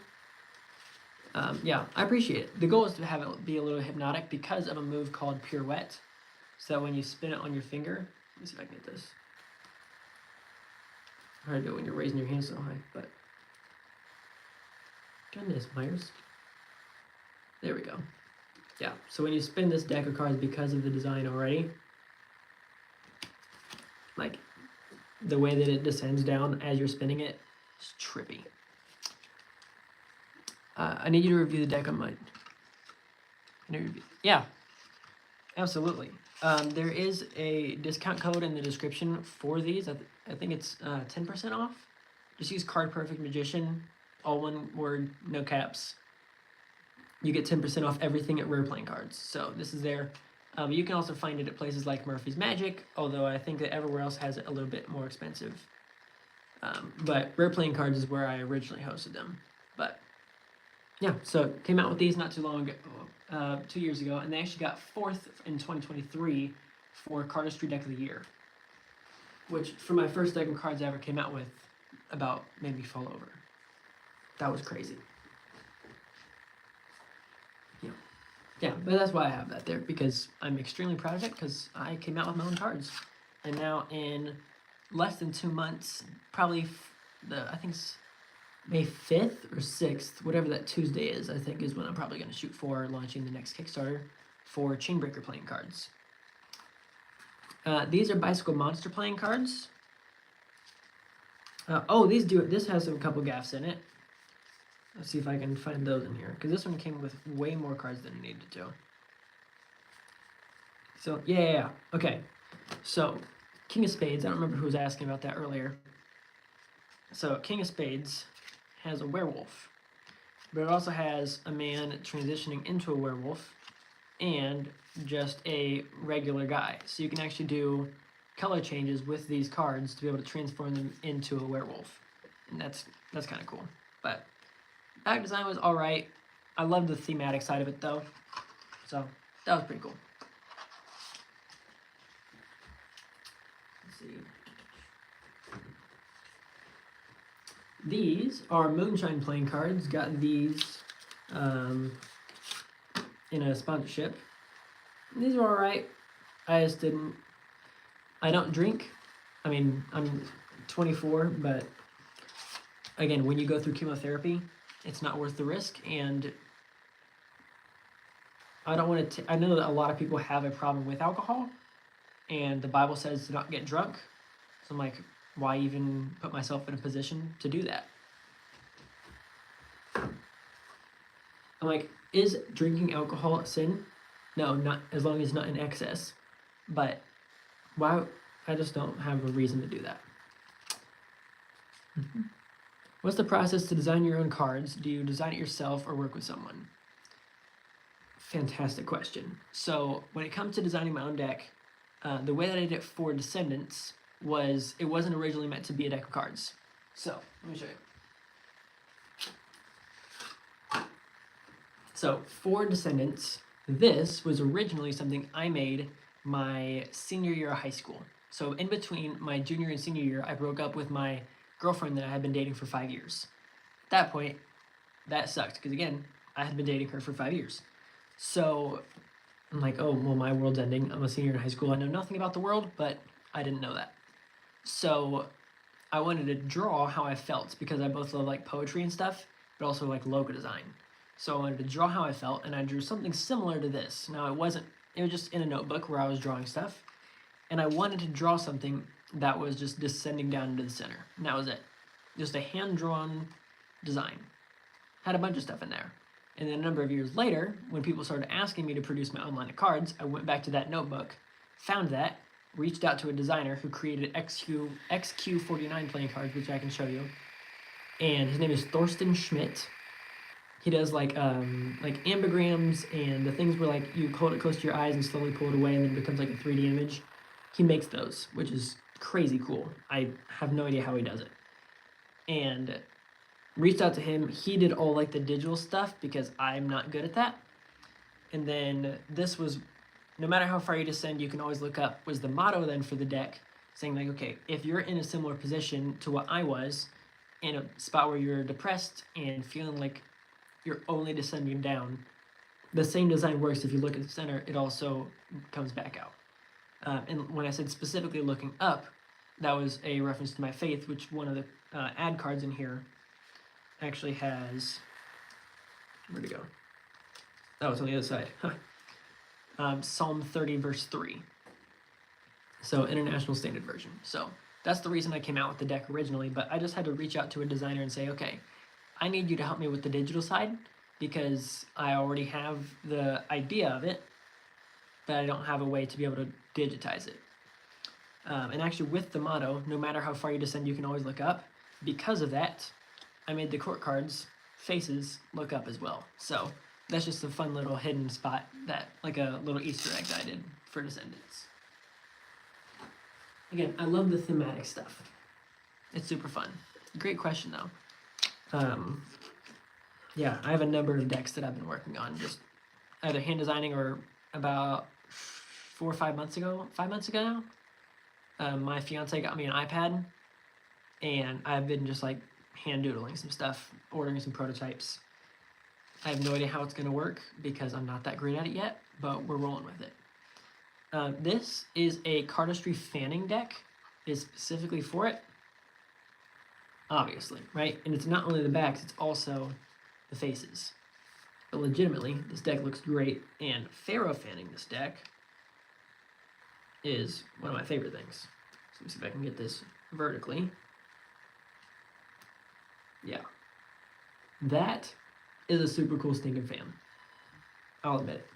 Yeah, I appreciate it. The goal is to have it be a little hypnotic because of a move called Pirouette. So when you spin it on your finger, let me see if I can get this. Hard to do it when you're raising your hand so high, but goodness, Myers. There we go. Yeah, so when you spin this deck of cards because of the design already, like the way that it descends down as you're spinning it, it's trippy. I need you to review the deck on mine. Yeah, absolutely. There is a discount code in the description for these. I think it's 10% off. Just use Card Perfect Magician, all one word, no caps. You get 10% off everything at Rare Playing Cards. So this is there. You can also find it at places like Murphy's Magic, although I think that everywhere else has it a little bit more expensive. But Rare Playing Cards is where I originally hosted them. But yeah, so came out with these not too long ago, 2 years ago, and they actually got 4th in 2023 for Cardistry Deck of the Year, which for my first deck of cards I ever came out with about made me fall over. That was crazy. Yeah, but that's why I have that there, because I'm extremely proud of it, because I came out with my own cards. And now in less than 2 months, probably I think it's May 5th or 6th, whatever that Tuesday is, I think is when I'm probably going to shoot for launching the next Kickstarter for Chainbreaker playing cards. These are Bicycle Monster playing cards. Oh, this has a couple gaffes in it. Let's see if I can find those in here, because this one came with way more cards than it needed to. So, yeah. Okay, so King of Spades, I don't remember who was asking about that earlier. So, King of Spades has a werewolf, but it also has a man transitioning into a werewolf and just a regular guy. So you can actually do color changes with these cards to be able to transform them into a werewolf. And that's kind of cool. But back design was all right. I love the thematic side of it though. So that was pretty cool. Let's see. These are Moonshine playing cards. Got these in a sponsorship. These are all right. I don't drink. I mean, I'm 24, but again, when you go through chemotherapy, It's not worth the risk, and I don't want to. I know that a lot of people have a problem with alcohol, and the Bible says to not get drunk. So I'm like, why even put myself in a position to do that? I'm like, is drinking alcohol a sin? No, not as long as not in excess. But why? I just don't have a reason to do that. What's the process to design your own cards? Do you design it yourself or work with someone? Fantastic question. So when it comes to designing my own deck, the way that I did it for Descendants was it wasn't originally meant to be a deck of cards. So let me show you. So for Descendants, this was originally something I made my senior year of high school. So in between my junior and senior year, I broke up with my girlfriend that I had been dating for 5 years. At that point, that sucked because again, I had been dating her for 5 years. So I'm like, oh, well, my world's ending. I'm a senior in high school. I know nothing about the world, but I didn't know that. So I wanted to draw how I felt because I both love like poetry and stuff, but also like logo design. So I wanted to draw how I felt, and I drew something similar to this. Now it was just in a notebook where I was drawing stuff, and I wanted to draw something that was just descending down into the center. And that was it. Just a hand-drawn design. Had a bunch of stuff in there. And then a number of years later, when people started asking me to produce my own line of cards, I went back to that notebook, found that, reached out to a designer who created XQ49 playing cards, which I can show you. And his name is Thorsten Schmidt. He does like ambigrams and the things where like you hold it close to your eyes and slowly pull it away and then it becomes like a 3D image. He makes those, which is crazy cool. I have no idea how he does it. And reached out to him. He did all like the digital stuff because I'm not good at that. And then this was, no matter how far you descend, you can always look up, was the motto then for the deck, saying like, okay, if you're in a similar position to what I was, in a spot where you're depressed and feeling like you're only descending down, the same design works. If you look at the center, it also comes back out. And when I said specifically looking up, that was a reference to my faith, which one of the ad cards in here actually has, where'd it go? Oh, it's on the other side. Psalm 30 verse 3. So International Standard Version. So that's the reason I came out with the deck originally, but I just had to reach out to a designer and say, okay, I need you to help me with the digital side because I already have the idea of it, but I don't have a way to be able to digitize it. And actually with the motto, no matter how far you descend, you can always look up. Because of that, I made the court cards faces look up as well. So that's just a fun little hidden spot, that like a little Easter egg that I did for Descendants. Again, I love the thematic stuff. It's super fun. Great question though. Yeah, I have a number of decks that I've been working on, just either hand designing or about 4 or 5 months ago. 5 months ago now, my fiance got me an iPad, and I've been just like hand doodling some stuff, ordering some prototypes. I have no idea how it's going to work because I'm not that great at it yet, but we're rolling with it. This is a cardistry fanning deck, is specifically for it, obviously, right? And it's not only the backs, it's also the faces. But legitimately, this deck looks great, and Pharaoh fanning this deck is one of my favorite things. So let me see if I can get this vertically. Yeah. That is a super cool stinking fan. I'll admit it.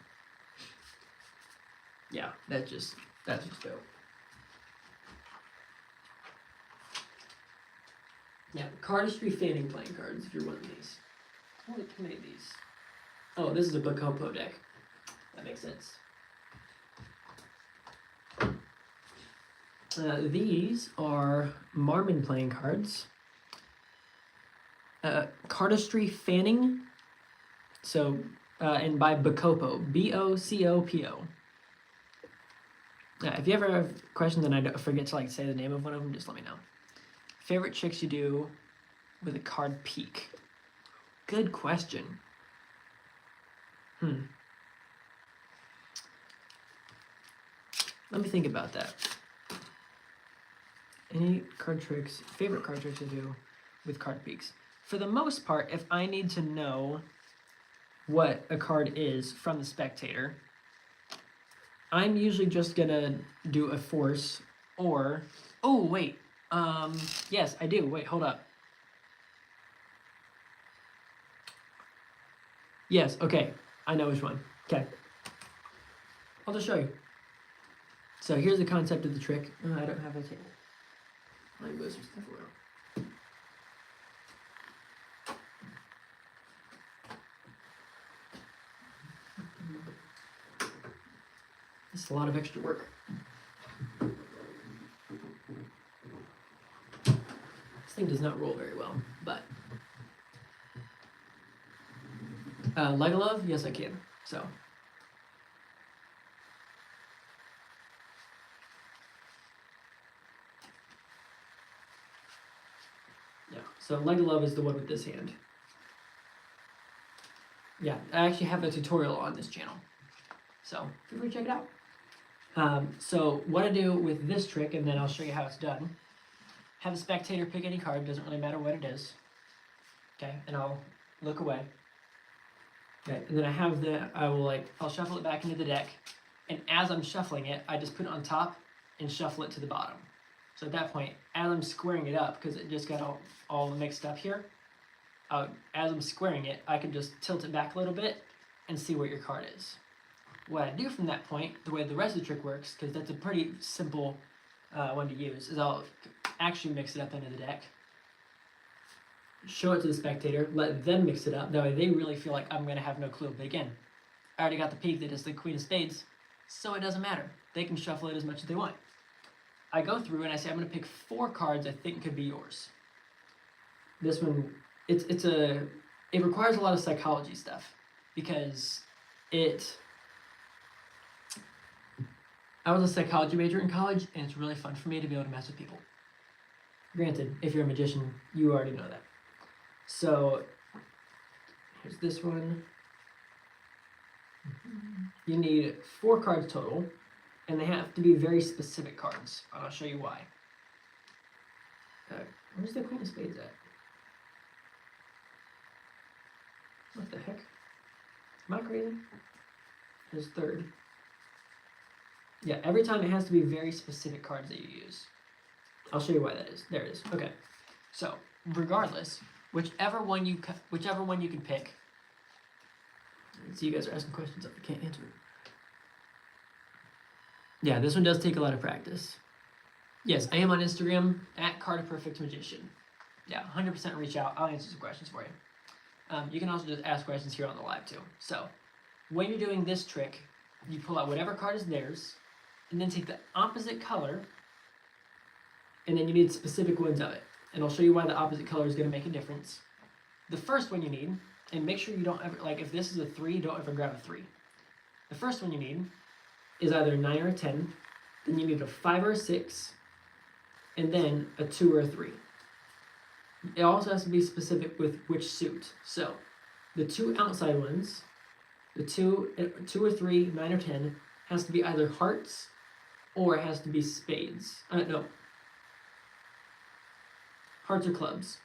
Yeah, that's just dope. Yeah, cardistry fanning playing cards if you're one of these. How many of these? Oh, this is a Bacopo deck. That makes sense. These are Marmon playing cards. Cardistry fanning. So, and by Bacopo, Bocopo. If you ever have questions and I forget to like say the name of one of them, just let me know. Favorite tricks you do with a card peek? Good question. Let me think about that. Any card tricks, favorite card tricks I do with card peeks? for the most part, if I need to know what a card is from the spectator, I'm usually just gonna do a force or, oh wait, yes I do, wait, hold up. Yes, okay, I know which one, okay. I'll just show you. So here's the concept of the trick. I don't have a table. Let me move some stuff around. This is a lot of extra work. This thing does not roll very well, but Legalove, yes I can. So yeah, so Legalove is the one with this hand. Yeah, I actually have a tutorial on this channel, so feel free to check it out. So what I do with this trick, and then I'll show you how it's done. Have a spectator pick any card, doesn't really matter what it is. Okay, and I'll look away. Okay, and then I'll shuffle it back into the deck, and as I'm shuffling it, I just put it on top and shuffle it to the bottom. So at that point, as I'm squaring it up, because it just got all mixed up here, as I'm squaring it, I can just tilt it back a little bit and see what your card is. What I do from that point, the way the rest of the trick works, because that's a pretty simple one to use, is I'll actually mix it up into the deck, show it to the spectator, let them mix it up, that way they really feel like I'm going to have no clue. But again, I already got the peek that it's the Queen of Spades, so it doesn't matter. They can shuffle it as much as they want. I go through and I say I'm going to pick 4 cards I think could be yours. This one, it requires a lot of psychology stuff, because I was a psychology major in college, and it's really fun for me to be able to mess with people. Granted, if you're a magician, you already know that. So, here's this one. You need 4 cards total, and they have to be very specific cards. And I'll show you why. Where's the Queen of Spades at? What the heck? Am I crazy? There's 3rd. Yeah, every time it has to be very specific cards that you use. I'll show you why that is. There it is. Okay. So, regardless, whichever one you can pick. So you guys are asking questions that I can't answer. Yeah, this one does take a lot of practice. Yes, I am on Instagram at CardAPerfectMagician. Yeah, 100% reach out. I'll answer some questions for you. You can also just ask questions here on the live too. So, when you're doing this trick, you pull out whatever card is theirs, and then take the opposite color, and then you need specific ones of it. And I'll show you why the opposite color is going to make a difference. The first one you need, and make sure you don't ever, like if this is a 3, don't ever grab a 3. The first one you need is either a 9 or a 10, then you need a 5 or a 6, and then a 2 or a 3. It also has to be specific with which suit. So, the 2 outside ones, the 2 or 3, 9 or 10, has to be either hearts or it has to be spades. No. Hearts or clubs.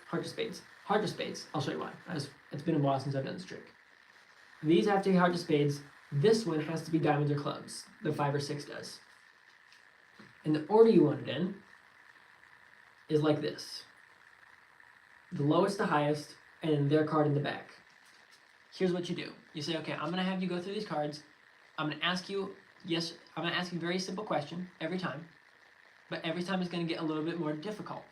Heart or spades. Heart or spades. I'll show you why. It's been a while since I've done this trick. These have to be heart or spades. This one has to be diamonds or clubs. The 5 or 6 does. And the order you want it in is like this. The lowest to highest, and their card in the back. Here's what you do. You say, okay, I'm going to have you go through these cards. I'm going to ask you a very simple question every time. But every time it's going to get a little bit more difficult.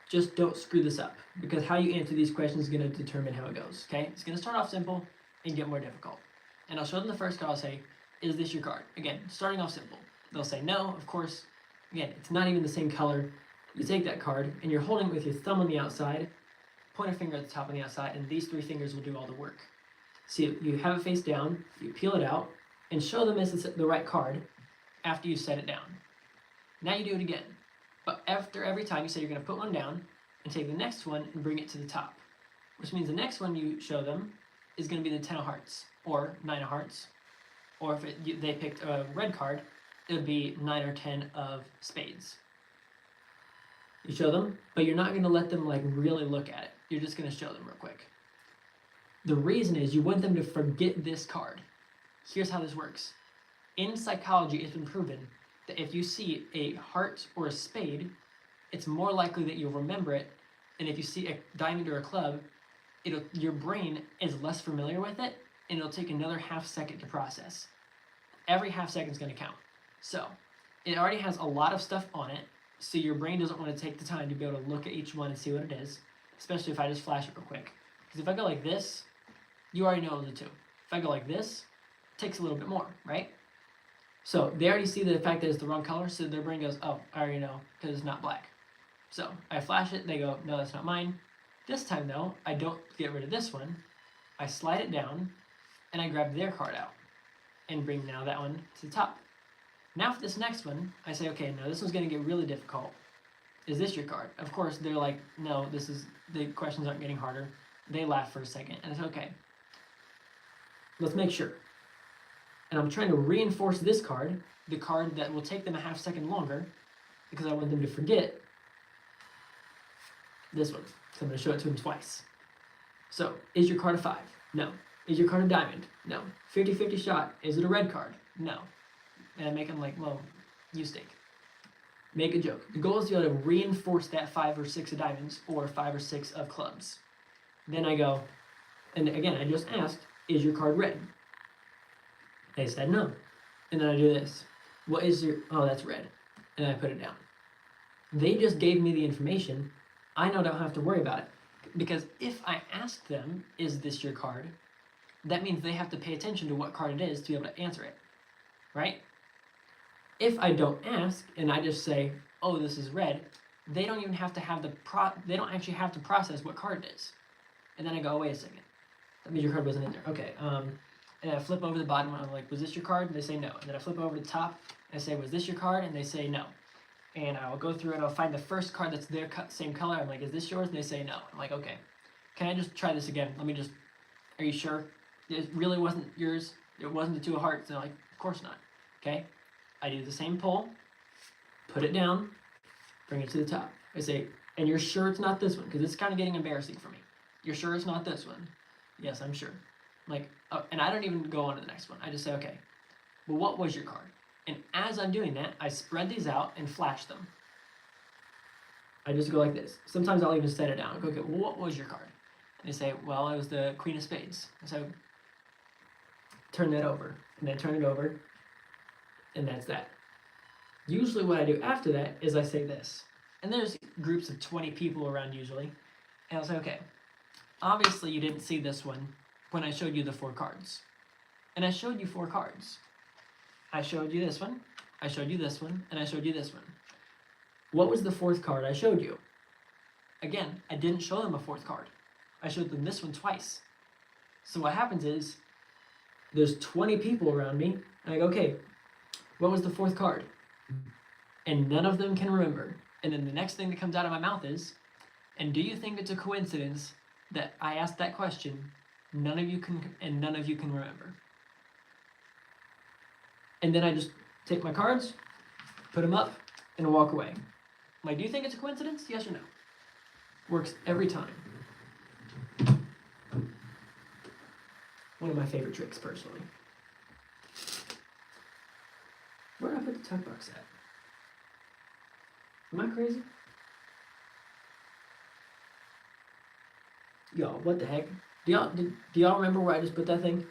Just don't screw this up, because how you answer these questions is going to determine how it goes, okay? It's going to start off simple and get more difficult. And I'll show them the first card. I'll say, is this your card? Again, starting off simple. They'll say no, of course. Again, it's not even the same color. You take that card, and you're holding it with your thumb on the outside, pointer finger at the top on the outside, and these 3 fingers will do all the work. See, you have it face down, you peel it out, and show them it's the right card after you set it down. Now you do it again. But after every time, you say you're going to put one down and take the next one and bring it to the top. Which means the next one you show them is going to be the 10 of hearts, or 9 of hearts. Or if they picked a red card, it would be 9 or 10 of spades. You show them, but you're not going to let them like really look at it. You're just going to show them real quick. The reason is you want them to forget this card. Here's how this works. In psychology, it's been proven that if you see a heart or a spade, it's more likely that you'll remember it. And if you see a diamond or a club, your brain is less familiar with it, and it'll take another half second to process. Every half second is going to count. So it already has a lot of stuff on it, so your brain doesn't want to take the time to be able to look at each one and see what it is, especially if I just flash it real quick. Because if I go like this, you already know the two. If I go like this, it takes a little bit more, right? So they already see the fact that it's the wrong color, so their brain goes, oh, I already know, because it's not black. So I flash it, they go, no, that's not mine. This time though, I don't get rid of this one. I slide it down, and I grab their card out, and bring now that one to the top. Now for this next one, I say, okay, now this one's gonna get really difficult. Is this your card? Of course, they're like, no, the questions aren't getting harder. They laugh for a second, and it's okay. Let's make sure. And I'm trying to reinforce this card, the card that will take them a half second longer, because I want them to forget this one. So I'm going to show it to them twice. So, is your card a 5? No. Is your card a diamond? No. 50-50 shot. Is it a red card? No. And I make them like, well, you stink. Make a joke. The goal is to be able to reinforce that 5 or 6 of diamonds or 5 or 6 of clubs. Then I go, and again, I just asked, is your card red? They said no. And then I do this. What is your, oh, that's red. And I put it down. They just gave me the information. I now don't have to worry about it. Because if I ask them, is this your card? That means they have to pay attention to what card it is to be able to answer it. Right? If I don't ask, and I just say, oh, this is red, they don't even have to have they don't actually have to process what card it is. And then I go, wait a second. That means your card wasn't in there. Okay, and I flip over the bottom one. I'm like, was this your card? And they say no. And then I flip over to the top and I say, was this your card? And they say no. And I'll go through and I'll find the first card that's their same color. I'm like, is this yours? And they say no. I'm like, okay. Can I just try this again? Are you sure? It really wasn't yours? It wasn't the 2 of hearts? And they're like, of course not. Okay. I do the same pull, put it down, bring it to the top. I say, and you're sure it's not this one? Because it's kind of getting embarrassing for me. You're sure it's not this one? Yes, I'm sure. Like, oh, and I don't even go on to the next one. I just say, okay, well, what was your card? And as I'm doing that, I spread these out and flash them. I just go like this. Sometimes I'll even set it down. I go, okay, well, what was your card? And they say, well, it was the Queen of Spades. And so turn that over, and then turn it over, and that's that. Usually what I do after that is I say this. And there's groups of 20 people around usually. And I'll say, okay, obviously you didn't see this one when I showed you the 4 cards. And I showed you 4 cards. I showed you this one, I showed you this one, and I showed you this one. What was the 4th card I showed you? Again, I didn't show them a 4th card. I showed them this one twice. So what happens is, there's 20 people around me, and I go, okay, what was the 4th card? And none of them can remember. And then the next thing that comes out of my mouth is, and do you think it's a coincidence that I asked that question, none of you can remember? And then I just take my cards, put them up, and walk away. I'm like, do you think it's a coincidence? Yes or no? Works every time. One of my favorite tricks, personally. Where did I put the tuck box at? Am I crazy? Y'all, what the heck? Do y'all remember where I just put that thing?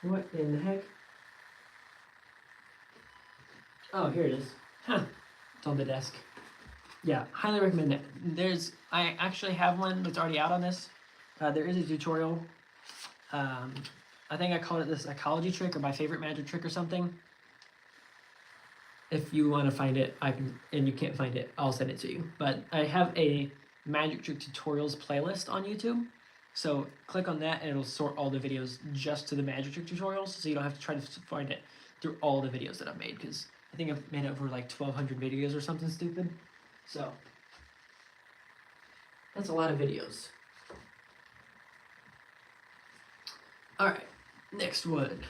What in the heck? Oh, here it is. Huh. It's on the desk. Yeah, highly recommend it. I actually have one that's already out on this. There is a tutorial. I think I called it the psychology trick or my favorite magic trick or something. If you want to find it, and you can't find it, I'll send it to you. But I have a magic trick tutorials playlist on YouTube. So click on that and it'll sort all the videos just to the magic trick tutorials, so you don't have to try to find it through all the videos that I've made, because I think I've made over like 1,200 videos or something stupid. So that's a lot of videos. Alright, next one.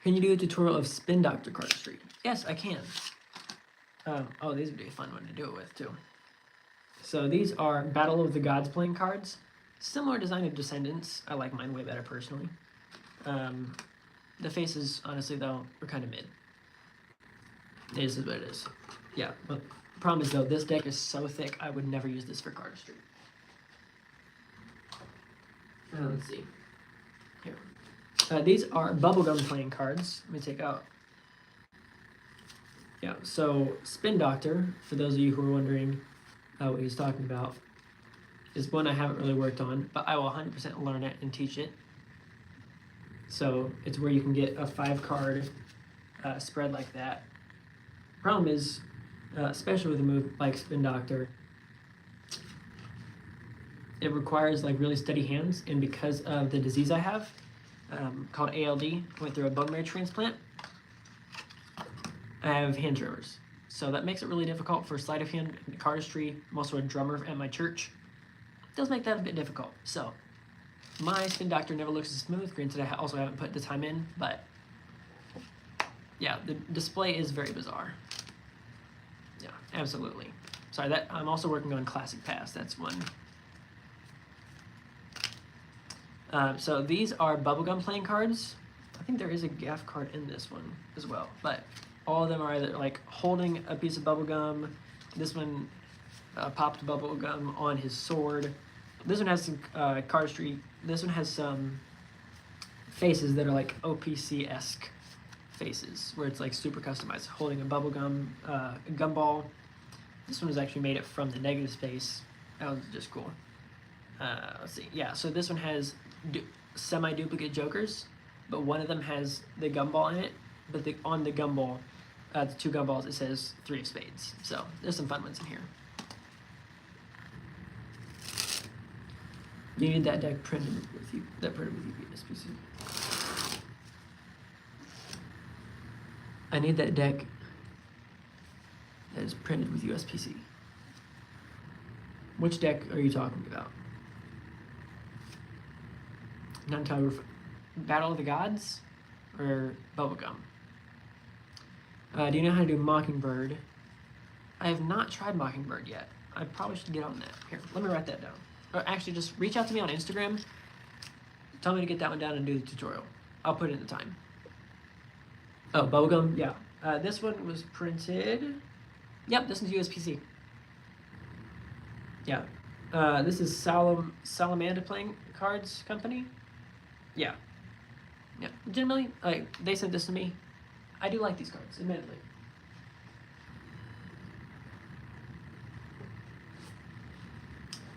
Can you do a tutorial of Spin Doctor cardistry? Yes, I can. Oh, these would be a fun one to do it with too. So these are Battle of the Gods playing cards. Similar design of Descendants. I like mine way better personally. The faces, honestly though, are kind of mid. This is what it is. Yeah, but the problem is though, this deck is so thick, I would never use this for cardistry. Let's see. Here. These are bubblegum playing cards. Let me take out. Yeah, so Spin Doctor, for those of you who are wondering what he's talking about, is one I haven't really worked on, but I will 100% learn it and teach it. So it's where you can get a 5-card spread like that. Problem is, especially with a move like Spin Doctor, it requires like really steady hands, and because of the disease I have, called ALD, went through a bone marrow transplant, I have hand tremors. So that makes it really difficult for sleight of hand cardistry. I'm also a drummer at my church. It does make that a bit difficult. So my Spin Doctor never looks as smooth. Granted, I also haven't put the time in, but yeah, the display is very bizarre. Yeah, absolutely. Sorry, that I'm also working on Classic Pass. That's one. So these are bubblegum playing cards. I think there is a gaff card in this one as well, but all of them are either like holding a piece of bubblegum. This one popped bubblegum on his sword. This one has some cardistry. This one has some faces that are like OPC-esque faces, where it's like super customized, holding a bubblegum gumball. This one was actually made it from the negative space. That was just cool. Let's see. Yeah, so this one has semi-duplicate jokers, but one of them has the gumball in it, but on the gumball, the 2 gumballs, it says 3 of spades. So there's some fun ones in here. You need that deck printed with you. That printed with USPC. I need that deck that is printed with USPC. Which deck are you talking about? Battle of the Gods or Bubblegum? Do you know how to do Mockingbird? I have not tried Mockingbird yet. I probably should get on that. Here, let me write that down. Or actually, just reach out to me on Instagram. Tell me to get that one down and do the tutorial. I'll put it in the time. Oh, Bubblegum? Yeah. This one was printed. Yep, this one's USPC. Yeah. This is Salamander Playing Cards Company. Yeah. Yeah. Generally, they sent this to me. I do like these cards, admittedly.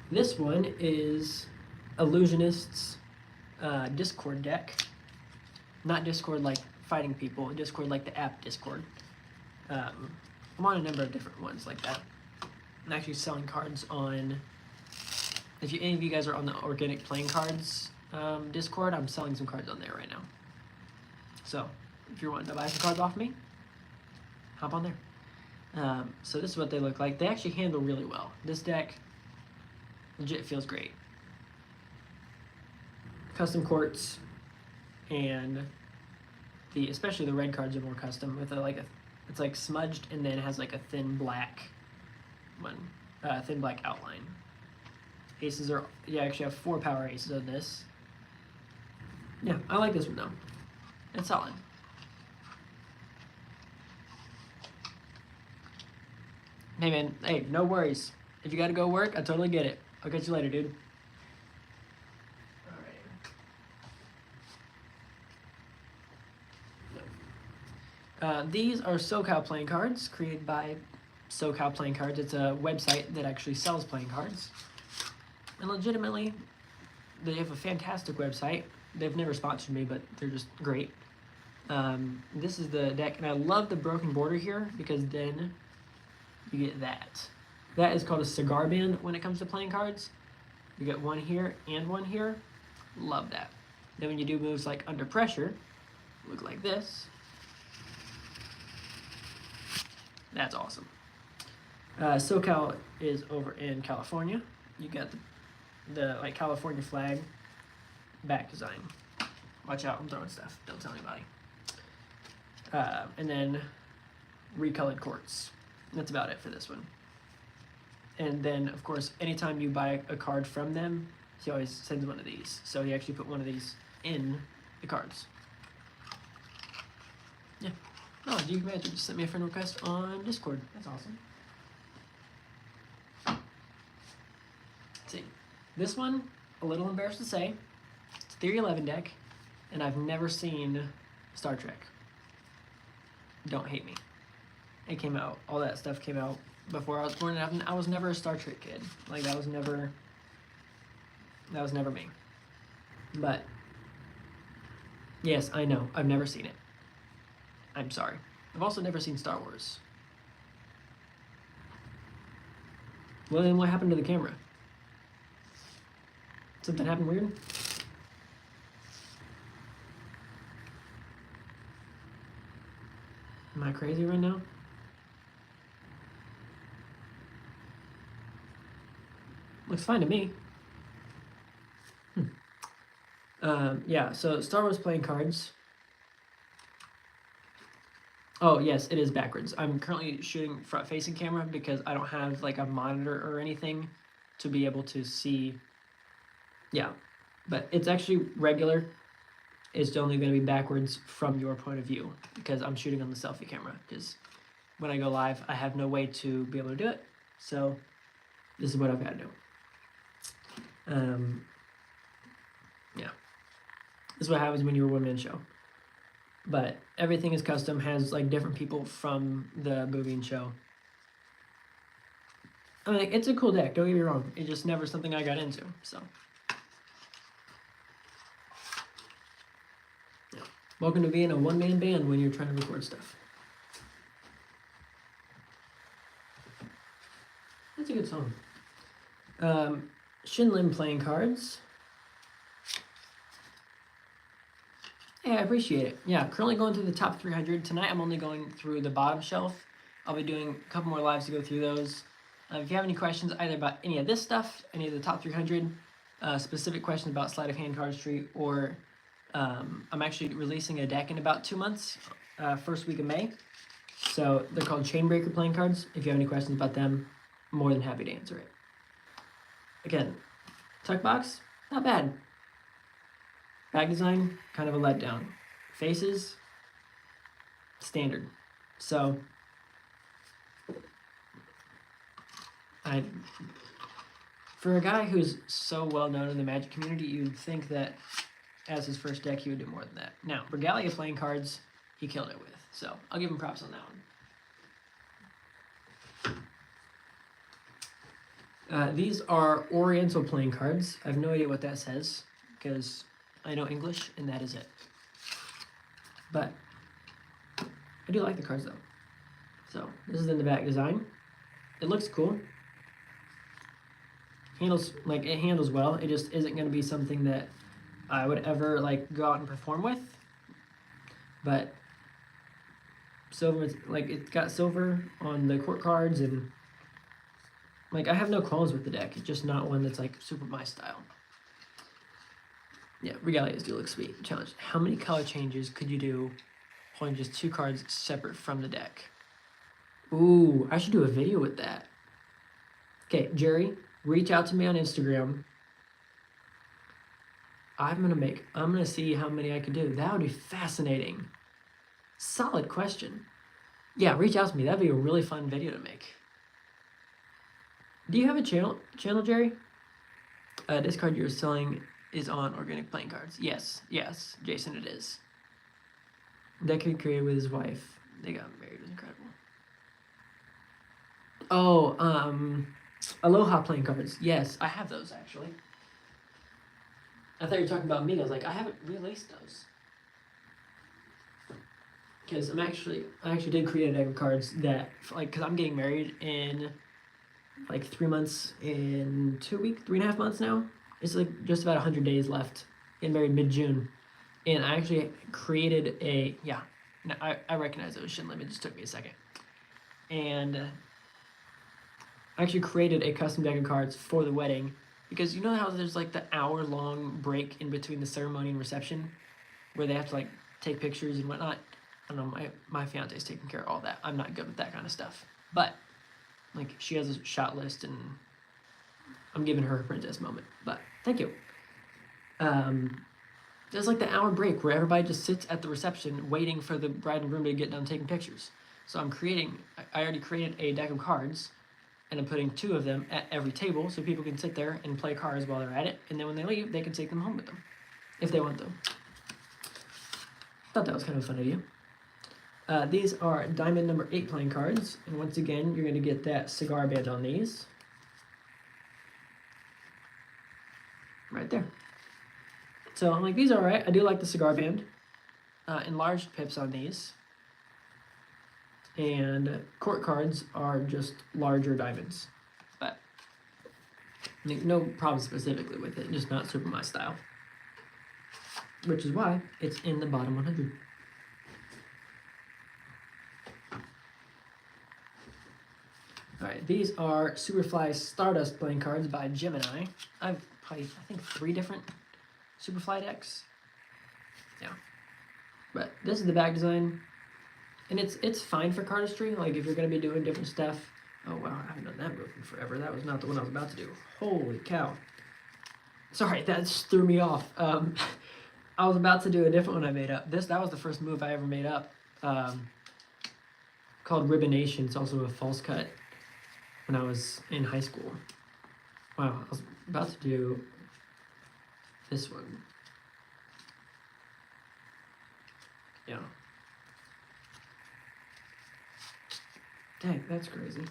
This one is Illusionist's Discord deck. Not Discord like fighting people, Discord like the app Discord. I'm on a number of different ones like that. I'm actually selling cards on, if any of you guys are on the Organic Playing Cards Discord, I'm selling some cards on there right now. So if you're wanting to buy some cards off me, hop on there. So this is what they look like. They actually handle really well. This deck legit feels great. Custom quartz, and especially the red cards are more custom with it's like smudged, and then it has like a thin black outline. Aces are, yeah, I actually have 4 power aces of this. Yeah, I like this one though. It's solid. Hey man, hey, no worries. If you gotta go work, I totally get it. I'll catch you later, dude. These are SoCal playing cards created by SoCal Playing Cards. It's a website that actually sells playing cards. And legitimately, they have a fantastic website. They've never sponsored me, but they're just great. This is the deck, and I love the broken border here because then you get that. That is called a cigar band when it comes to playing cards. You get one here and one here. Love that. Then when you do moves like Under Pressure, look like this. That's awesome. SoCal is over in California. You got the like California flag back design. Watch out, I'm throwing stuff. Don't tell anybody. and then recolored quartz. That's about it for this one. And then, of course, anytime you buy a card from them, he always sends one of these. So he actually put one of these in the cards. Yeah. Oh, Duke Magic just sent me a friend request on Discord. That's awesome. Let's see. This one, a little embarrassed to say, it's Theory 11 deck, and I've never seen Star Trek. Don't hate me. It came out, all that stuff came out before I was born, and I was never a Star Trek kid. Like, that was never me. But, yes, I know, I've never seen it. I'm sorry. I've also never seen Star Wars. Well, then what happened to the camera? Something happened weird? Am I crazy right now? Looks fine to me. Yeah, so Star Wars playing cards. Oh, yes, it is backwards. I'm currently shooting front-facing camera because I don't have, like, a monitor or anything to be able to see. Yeah, but it's actually regular. It's only going to be backwards from your point of view because I'm shooting on the selfie camera, because when I go live, I have no way to be able to do it. So this is what I've got to do. Yeah, this is what happens when you're a one-man show. But everything is custom, has like different people from the movie and show. I mean, it's a cool deck, don't get me wrong. It's just never something I got into, so. Yeah. Welcome to being a one-man band when you're trying to record stuff. That's a good song. Shinlim playing cards. Hey, I appreciate it. Yeah, currently going through the top 300. Tonight I'm only going through the bottom shelf. I'll be doing a couple more lives to go through those. If you have any questions either about any of this stuff, any of the top 300, specific questions about Sleight of Hand cardistry, or I'm actually releasing a deck in about 2 months, first week of May. So they're called Chainbreaker playing cards. If you have any questions about them, I'm more than happy to answer it. Again, tuck box, not bad. Bag design, kind of a letdown. Faces, standard. So, for a guy who's so well known in the Magic community, you'd think that as his first deck, he would do more than that. Now, Regalia playing cards, he killed it with. So, I'll give him props on that one. These are Oriental playing cards. I have no idea what that says, because I know English, and that is it. But I do like the cards, though. So this is in the back design. It looks cool. It handles well. It just isn't going to be something that I would ever like go out and perform with. But silver, it's got silver on the court cards, and like I have no qualms with the deck. It's just not one that's like super my style. Yeah, Regalias do look sweet. Challenge. How many color changes could you do holding just 2 cards separate from the deck? Ooh, I should do a video with that. Okay, Jerry, reach out to me on Instagram. I'm gonna see how many I can do. That would be fascinating. Solid question. Yeah, reach out to me. That'd be a really fun video to make. Do you have a channel, Jerry? This card you're selling is on organic playing cards. Yes, Jason, it is. That kid created with his wife. They got married. It was incredible. Oh, Aloha playing cards. Yes, I have those actually. I thought you were talking about me. I was like, I haven't released those. Because I actually did create a deck of cards that, like, because I'm getting married in like 3 months, in 3.5 months now. It's like just about 100 days left. Getting married mid-June. And I actually created I recognize it was Shinlim. It just took me a second. And I actually created a custom deck of cards for the wedding, because you know how there's like the hour-long break in between the ceremony and reception where they have to like take pictures and whatnot? I don't know, my fiance's taking care of all that. I'm not good with that kind of stuff. But, like, she has a shot list, and I'm giving her a princess moment. But, thank you. There's like the hour break where everybody just sits at the reception waiting for the bride and groom to get done taking pictures. So I already created a deck of cards, and I'm putting 2 of them at every table so people can sit there and play cards while they're at it, and then when they leave, they can take them home with them, if they want them. Thought that was kind of a fun idea. These are diamond number 8 playing cards, and once again, you're going to get that cigar band on these. Right there. So I'm like, these are alright. I do like the cigar band. Enlarged pips on these. And court cards are just larger diamonds. But no problem specifically with it, just not super my style. Which is why it's in the bottom 100. Alright, these are Superfly Stardust playing cards by Gemini. I've played, I think, 3 different Superfly decks. Yeah. But this is the back design. And it's fine for cardistry, like if you're going to be doing different stuff. Oh wow, I haven't done that move in forever. That was not the one I was about to do. Holy cow. Sorry, that just threw me off. I was about to do a different one I made up. That was the first move I ever made up. Called Ribbonation. It's also a false cut when I was in high school. Wow, I was about to do this one. Yeah. Dang, that's crazy.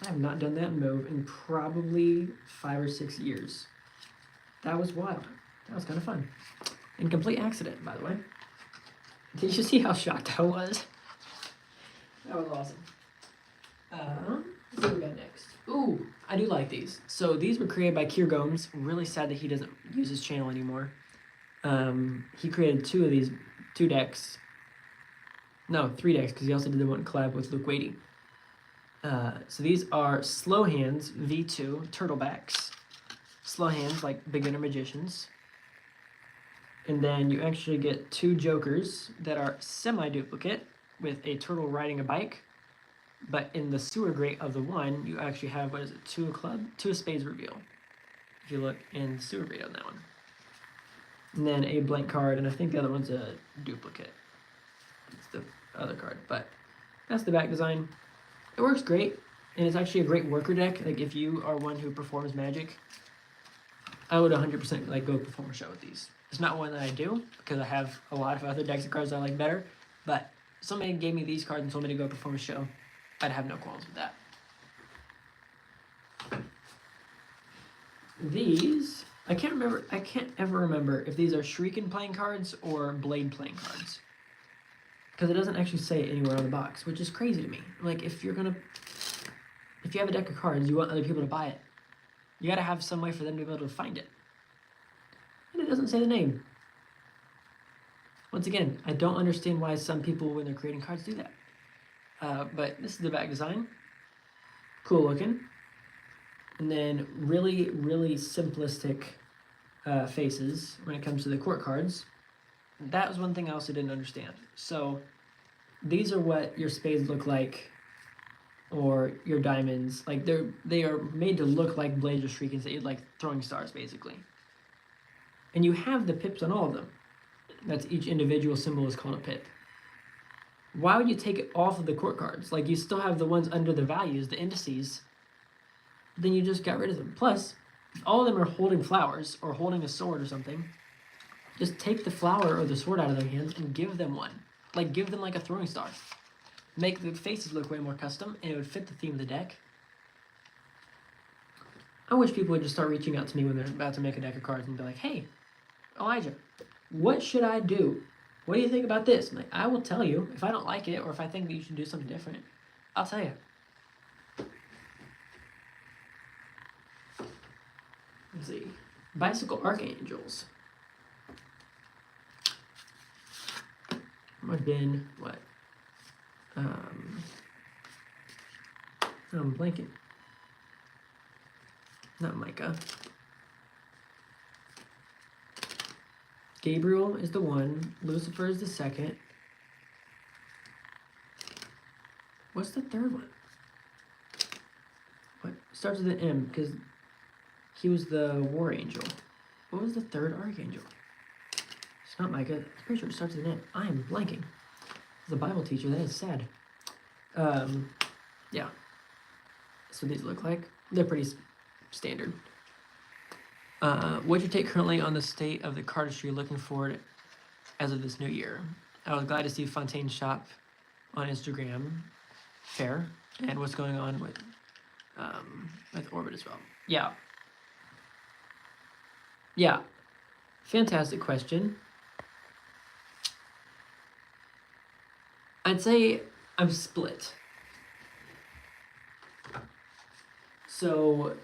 I have not done that move in probably 5 or 6 years. That was wild. That was kind of fun. And complete accident, by the way. Did you see how shocked I was? That was awesome. Let's see what we got next. Ooh, I do like these. So these were created by Kier Gomes. Really sad that he doesn't use his channel anymore. He created 2 of these, 2 decks. No, 3 decks, because he also did the one collab with Luke Wadey. So these are Slow Hands V2 Turtlebacks. Slow Hands, like beginner magicians. And then you actually get 2 jokers that are semi-duplicate with a turtle riding a bike. But in the sewer grate of the one, you actually have, what is it, 2 of spades reveal. If you look in the sewer grate on that one. And then a blank card, and I think the other one's a duplicate. It's the other card, but that's the back design. It works great, and it's actually a great worker deck. Like if you are one who performs Magic, I would 100% like go perform a show with these. It's not one that I do because I have a lot of other decks of cards I like better. But if somebody gave me these cards and told me to go perform a show, I'd have no qualms with that. These, I can't ever remember if these are Shuriken playing cards or Blade playing cards. Because it doesn't actually say it anywhere on the box, which is crazy to me. Like, if you have a deck of cards, you want other people to buy it, you gotta have some way for them to be able to find it. And it doesn't say the name. Once again, I don't understand why some people, when they're creating cards, do that. But this is the back design. Cool looking. And then really, really simplistic faces when it comes to the court cards. That was one thing I also didn't understand. So these are what your spades look like, or your diamonds. Like they are made to look like blades or shriekings, that you'd like throwing stars basically. And you have the pips on all of them. That's each individual symbol is called a pip. Why would you take it off of the court cards? Like you still have the ones under the values, the indices. Then you just got rid of them. Plus, if all of them are holding flowers or holding a sword or something, just take the flower or the sword out of their hands and give them one. Like, give them like a throwing star. Make the faces look way more custom, and it would fit the theme of the deck. I wish people would just start reaching out to me when they're about to make a deck of cards and be like, hey, Elijah, what should I do? What do you think about this? I'm like, I will tell you. If I don't like it, or if I think that you should do something different, I'll tell you. Let's see. Bicycle Archangels. Might have been, what? I'm blanking. Not Micah. Gabriel is the one. Lucifer is the second. What's the third one? What starts with an M? Because he was the war angel. What was the third archangel? It's not Micah. I'm pretty sure it starts with an M. I am blanking. As a Bible teacher, that is sad. Yeah. That's what these look like. They're pretty standard. What's your take currently on the state of the cardistry looking forward as of this new year? I was glad to see Fontaine Shop on Instagram. Fair. And what's going on with Orbit as well. Yeah. Yeah. Fantastic question. I'd say I'm split. So,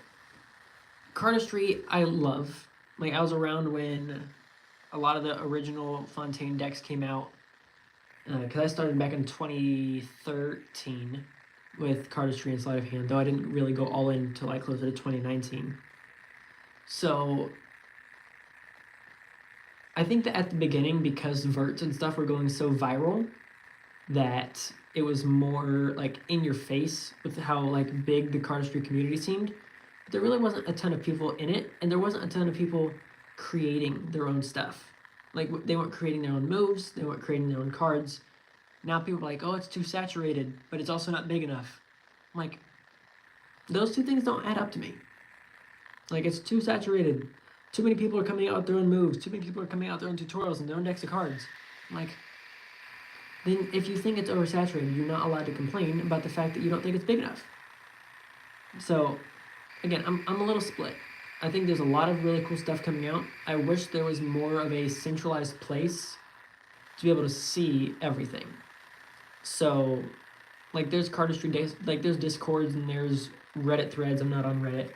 cardistry I love. Like, I was around when a lot of the original Fontaine decks came out. Because I started back in 2013 with cardistry and sleight of hand, though I didn't really go all in until like closer to 2019. So, I think that at the beginning, because verts and stuff were going so viral, that it was more like in your face with how like big the cardistry community seemed. But there really wasn't a ton of people in it, and there wasn't a ton of people creating their own stuff. Like, they weren't creating their own moves, they weren't creating their own cards. Now people are like, oh, it's too saturated, but it's also not big enough. I'm like, those two things don't add up to me. Like, it's too saturated. Too many people are coming out with their own moves. Too many people are coming out with their own tutorials and their own decks of cards. I'm like, then if you think it's oversaturated, you're not allowed to complain about the fact that you don't think it's big enough. So, again, I'm a little split. I think there's a lot of really cool stuff coming out. I wish there was more of a centralized place to be able to see everything. So, like, there's cardistry days, like, there's Discords and there's Reddit threads. I'm not on Reddit,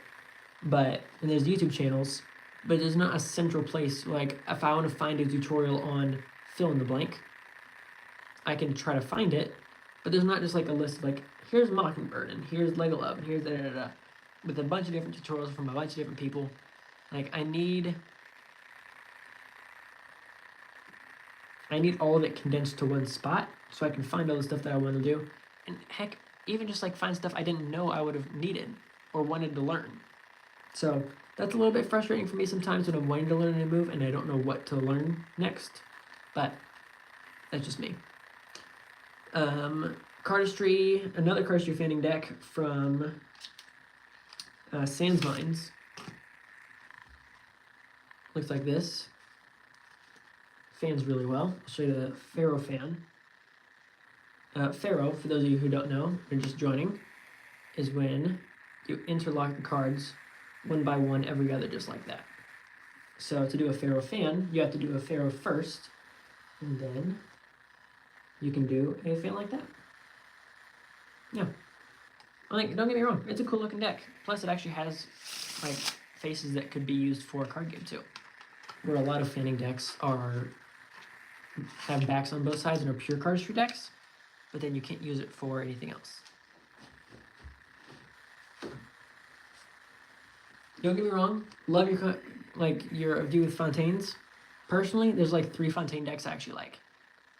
and there's YouTube channels, but there's not a central place. Like, if I want to find a tutorial on fill in the blank, I can try to find it, but there's not just like a list of like, here's Mockingbird and here's Legolas and here's da-da-da-da, with a bunch of different tutorials from a bunch of different people. Like, I need all of it condensed to one spot so I can find all the stuff that I want to do. And heck, even just like find stuff I didn't know I would have needed or wanted to learn. So that's a little bit frustrating for me sometimes when I'm wanting to learn a new move and I don't know what to learn next. But that's just me. Cardistry, another cardistry fanning deck from Sans Mines. Looks like this. Fans really well. I'll show you the Pharaoh fan. Pharaoh, for those of you who don't know, or just joining, is when you interlock the cards one by one every other, just like that. So to do a Pharaoh fan, you have to do a Pharaoh first, and then you can do a fan like that. Yeah. Like, don't get me wrong, it's a cool looking deck. Plus, it actually has like faces that could be used for a card game too. Where a lot of fanning decks have backs on both sides and are pure cardistry decks, but then you can't use it for anything else. Don't get me wrong, love your view with Fontaines. Personally, there's like 3 Fontaine decks I actually like.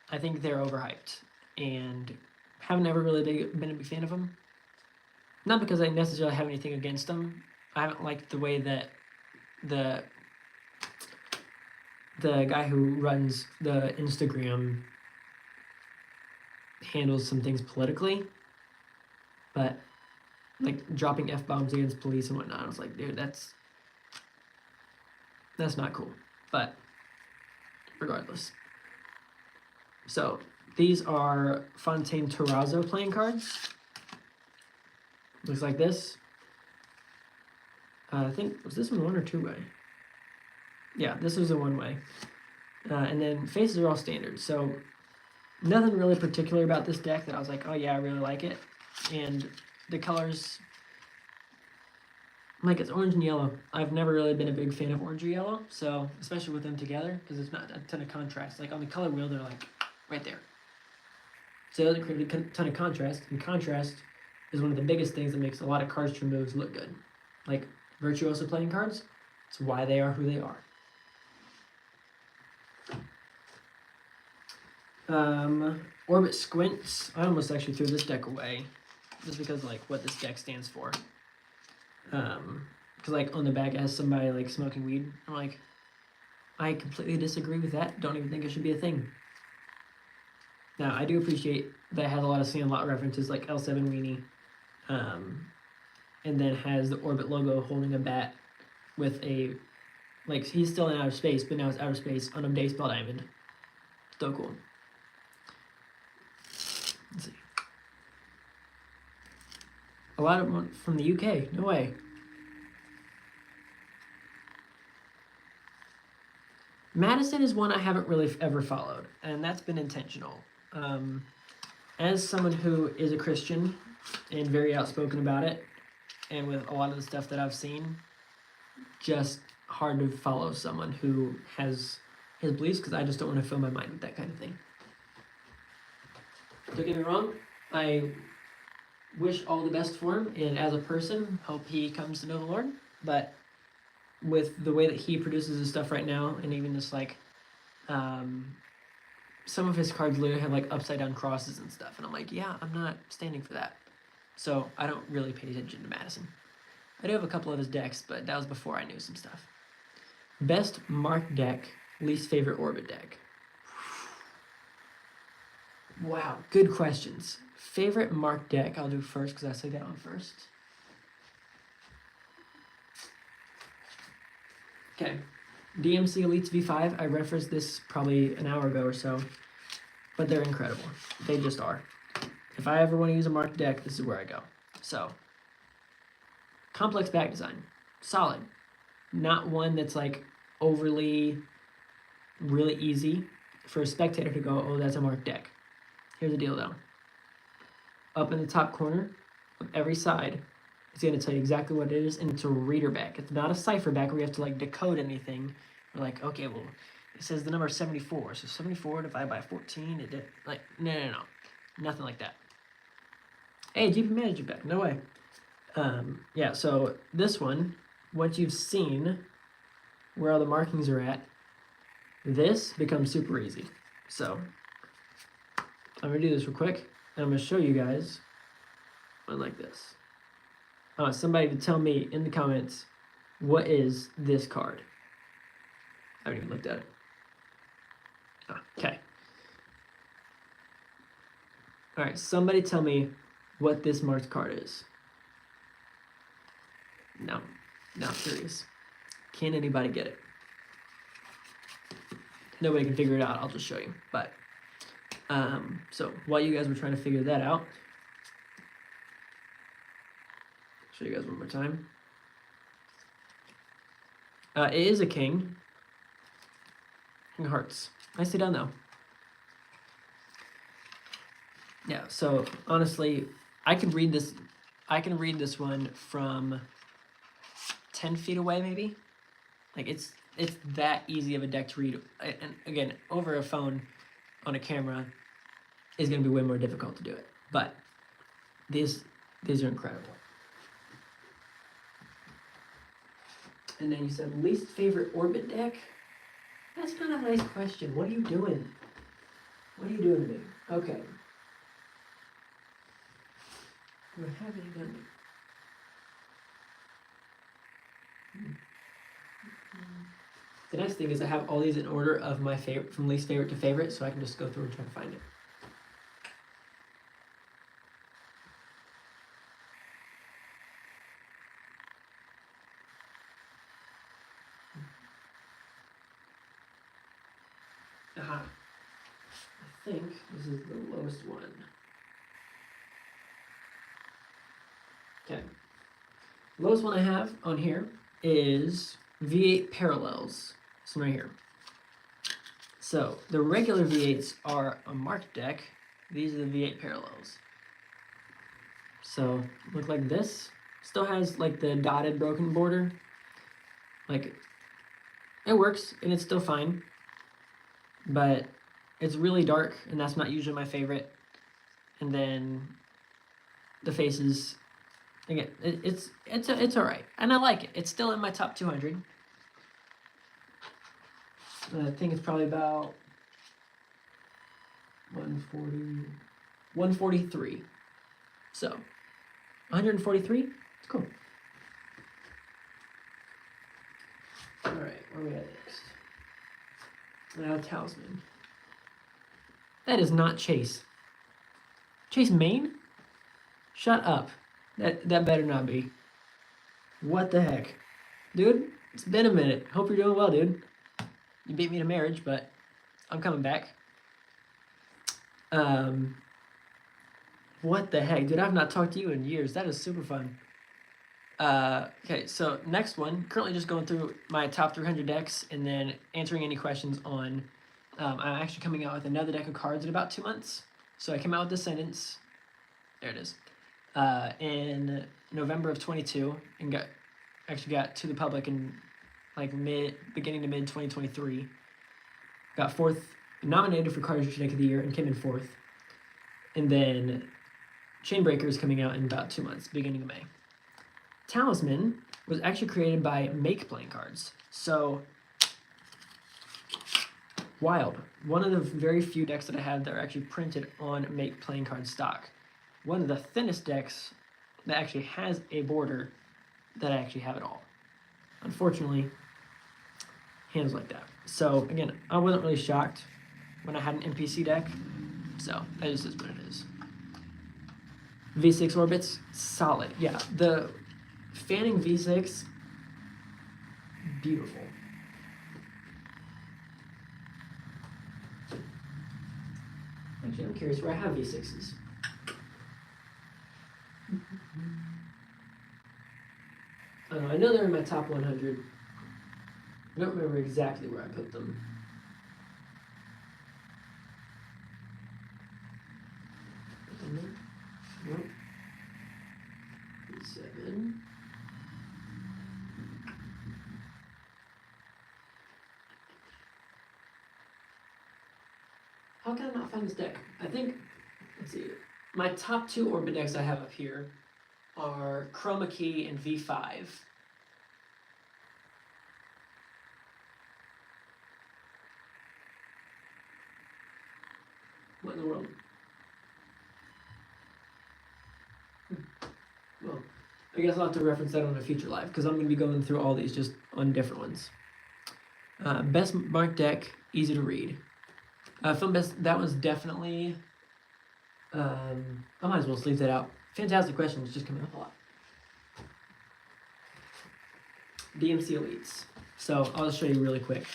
I think they're overhyped, and haven't ever really been a big fan of them. Not because I necessarily have anything against them. I haven't liked the way that the guy who runs the Instagram handles some things politically, but like dropping F-bombs against police and whatnot, I was like, dude, that's not cool. But regardless. So these are Fontaine Terrazzo playing cards. Looks like this. I think, was this one 1 or 2-way? Yeah, this was a 1-way. And then faces are all standard. So nothing really particular about this deck that I was like, oh yeah, I really like it. And the colors, like, it's orange and yellow. I've never really been a big fan of orange or yellow, so especially with them together, because there's not a ton of contrast. Like on the color wheel, they're like right there. So it doesn't create a ton of contrast, and contrast is one of the biggest things that makes a lot of cardistry moves look good. Like Virtuoso playing cards, it's why they are who they are. Orbit Squints. I almost actually threw this deck away, just because like what this deck stands for. Because like on the back it has somebody like smoking weed. I'm like, I completely disagree with that. Don't even think it should be a thing. Now I do appreciate that it has a lot of Sandlot references, like L7 Weenie, and then has the Orbit logo holding a bat with a, like, he's still in outer space, but now it's outer space on a baseball diamond. So cool. Let's see. A lot of them from the UK. No way. Madison is one I haven't really ever followed, and that's been intentional. As someone who is a Christian and very outspoken about it, and with a lot of the stuff that I've seen, just hard to follow someone who has his beliefs, because I just don't want to fill my mind with that kind of thing. Don't get me wrong, I wish all the best for him, and as a person, hope he comes to know the Lord, but with the way that he produces his stuff right now, and even just like, some of his cards literally have like upside down crosses and stuff, and I'm like, yeah, I'm not standing for that. So I don't really pay attention to Madison. I do have a couple of his decks, but that was before I knew some stuff. Best Mark deck, least favorite Orbit deck. Wow, good questions. Favorite Mark deck, I'll do first because I say that on first. Okay, DMC Elites V5, I referenced this probably an hour ago or so, but they're incredible. They just are. If I ever want to use a Mark deck, this is where I go. So, complex back design, solid. Not one that's like overly, really easy for a spectator to go, oh, that's a Mark deck. Here's the deal though. Up in the top corner of every side, it's going to tell you exactly what it is, and it's a reader back. It's not a cipher back where you have to like decode anything. We're like, okay, well, it says the number 74, so 74 divided by 14, it did, like, no. Nothing like that. Hey, GP Manager back, no way. Yeah, so this one, once you've seen where all the markings are at, this becomes super easy. So, I'm going to do this real quick, and I'm going to show you guys one like this. I want somebody to tell me in the comments, what is this card? I haven't even looked at it. Okay. All right, somebody tell me what this marked card is. No, not curious. Can anybody get it? Nobody can figure it out. I'll just show you. But so while you guys were trying to figure that out, show you guys one more time. It is a king. King of Hearts. Nicely done though. Yeah, so honestly, I can read this one from 10 feet away maybe. Like it's that easy of a deck to read. And again, over a phone on a camera is gonna be way more difficult to do it. But these are incredible. And then you said least favorite Orbit deck? That's not a nice question. What are you doing? What are you doing to me? Okay. Do I have any done? The nice thing is I have all these in order of my favorite, from least favorite to favorite, so I can just go through and try to find it. Aha. I think this is the lowest one. Okay. Lowest one I have on here is V8 Parallels. This one right here. So the regular V8s are a marked deck. These are the V8 Parallels. So look like this. Still has like the dotted broken border. Like it works and it's still fine. But it's really dark and that's not usually my favorite. And then the faces, again, it's all right, and I like it. It's still in my top 200. I think it's probably about 140, 143. So, 143? It's cool. Alright, where are we at next? Now, Talisman. That is not Chase. Chase Main? Shut up. That better not be. What the heck? Dude, it's been a minute. Hope you're doing well, dude. You beat me to marriage, but I'm coming back. What the heck? Dude, I've not talked to you in years. That is super fun. Okay, so next one. Currently just going through my top 300 decks and then answering any questions on... I'm actually coming out with another deck of cards in about 2 months. So I came out with Descendants. There it is. In November of 22 and got to the public in like beginning to mid 2023. Got fourth, nominated for Cartridge Deck of the Year and came in fourth. And then Chainbreaker is coming out in about 2 months, beginning of May. Talisman was actually created by Make playing cards. So wild. One of the very few decks that I have that are actually printed on Make playing card stock. One of the thinnest decks that actually has a border that I actually have at all. Unfortunately, hands like that. So again, I wasn't really shocked when I had an NPC deck. So that just is what it is. V6 orbits, solid. Yeah, the fanning V6, beautiful. Actually, I'm curious where I have V6s. I know they're in my top 100. I don't remember exactly where I put them. Nope. 7. How can I not find this deck? I think, let's see, my top 2 orbit decks I have up here are Chroma Key and V5. What in the world? Well, I guess I'll have to reference that on a future live because I'm going to be going through all these just on different ones. Best marked deck, easy to read. Film best, that was definitely, I might as well just leave that out. Fantastic questions, just coming up a lot. DMC Elites. So I'll just show you really quick.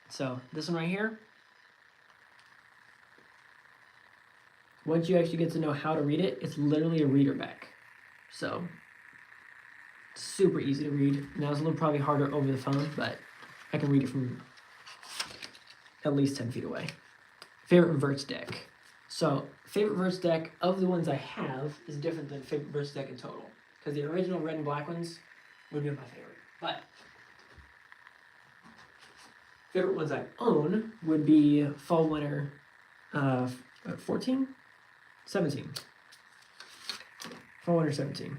So this one right here. Once you actually get to know how to read it, it's literally a reader back. So super easy to read. Now it's a little probably harder over the phone, but I can read it from at least 10 feet away. Favorite Verts deck. So favorite Verts deck of the ones I have is different than favorite Verts deck in total. Because the original red and black ones would be my favorite. But favorite ones I own would be Fall Winter 14? 17. Fall Winter 17.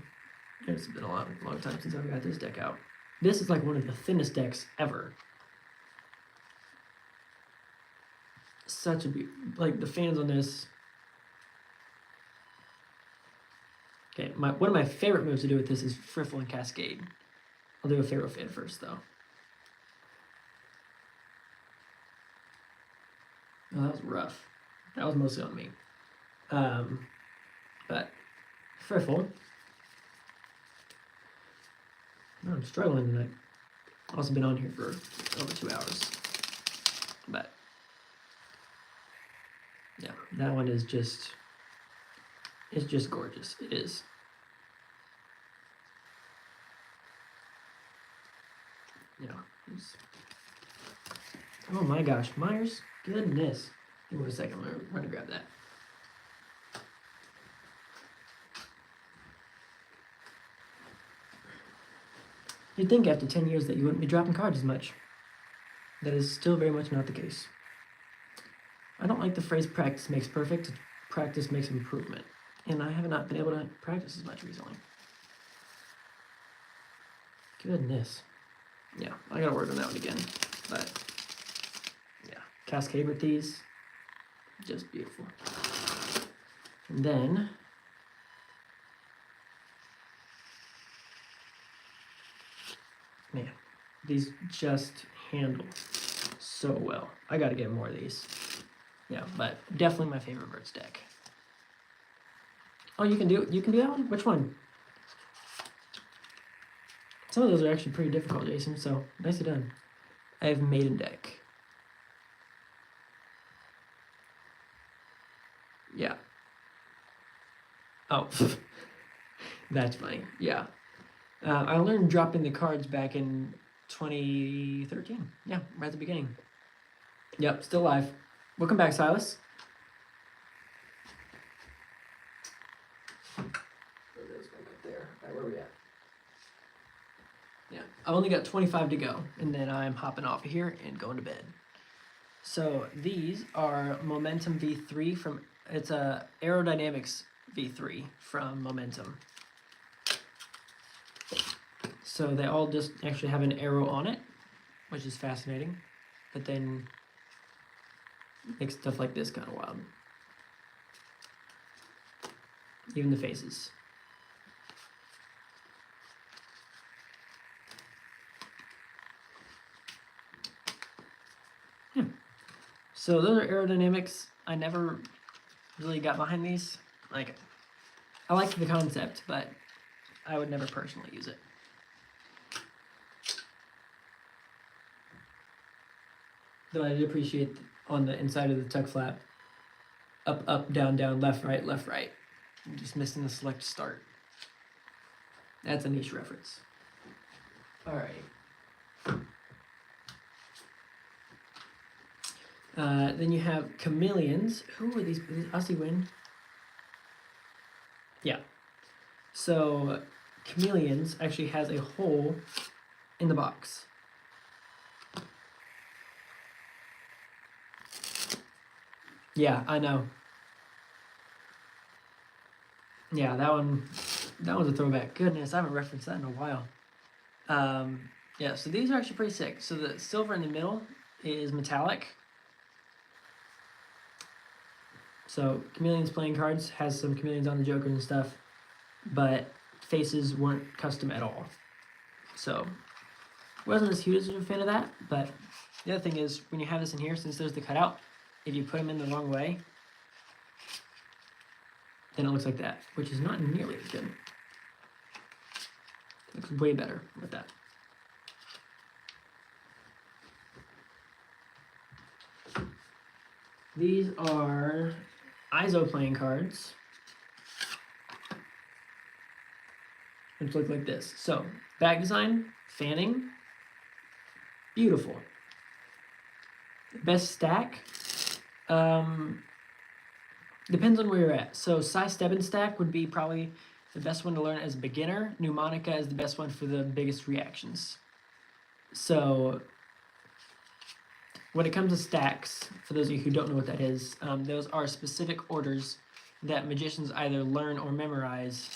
It's been a long time since I've got this deck out. This is like one of the thinnest decks ever. Such a like the fans on this. Okay, one of my favorite moves to do with this is Friffle and Cascade. I'll do a Pharaoh Fan first though. Oh, that was rough. That was mostly on me. But Friffle. Oh, I'm struggling tonight. Also been on here for over 2 hours. But yeah, that one is just, it's just gorgeous. It is. Yeah. Oh my gosh, Myers, goodness. Give me a second, I'm going to grab that. You'd think after 10 years that you wouldn't be dropping cards as much. That is still very much not the case. I don't like the phrase practice makes perfect, practice makes improvement. And I have not been able to practice as much recently. Goodness. Yeah, I gotta work on that one again. But yeah, Cascade with these. Just beautiful. And then man, these just handle so well. I gotta get more of these. Yeah, but definitely my favorite Verts deck. Oh, you can do that one? Which one? Some of those are actually pretty difficult, Jason, so nicely done. I have Maiden deck. Yeah. Oh, that's funny. Yeah. I learned dropping the cards back in 2013. Yeah, right at the beginning. Yep, still live. Welcome back, Silas. There. Right, where are we at? Yeah, I've only got 25 to go, and then I'm hopping off of here and going to bed. So these are Momentum V3 from, it's a Aerodynamics V3 from Momentum. So they all just actually have an arrow on it, which is fascinating, but then makes stuff like this kind of wild. Even the faces. Yeah. So those are Aerodynamics. I never really got behind these. Like, I liked the concept, but I would never personally use it. Though I did appreciate on the inside of the tuck flap, up, up, down, down, left, right, left, right. I'm just missing the select start. That's a niche reference. All right. Then you have Chameleons. Who are these? Aussie Wind? Yeah. So Chameleons actually has a hole in the box. Yeah, I know. Yeah, that was a throwback. Goodness, I haven't referenced that in a while. Yeah, so these are actually pretty sick. So the silver in the middle is metallic. So Chameleons playing cards has some Chameleons on the Jokers and stuff, but faces weren't custom at all. So wasn't as huge as a fan of that, but the other thing is when you have this in here, since there's the cutout, if you put them in the wrong way, then it looks like that, which is not nearly as good. It looks way better with that. These are ISO playing cards, which look like this. So, back design, fanning, beautiful. Best stack, depends on where you're at. So, Cy Stebbins stack would be probably the best one to learn as a beginner. Mnemonica is the best one for the biggest reactions. So, when it comes to stacks, for those of you who don't know what that is, those are specific orders that magicians either learn or memorize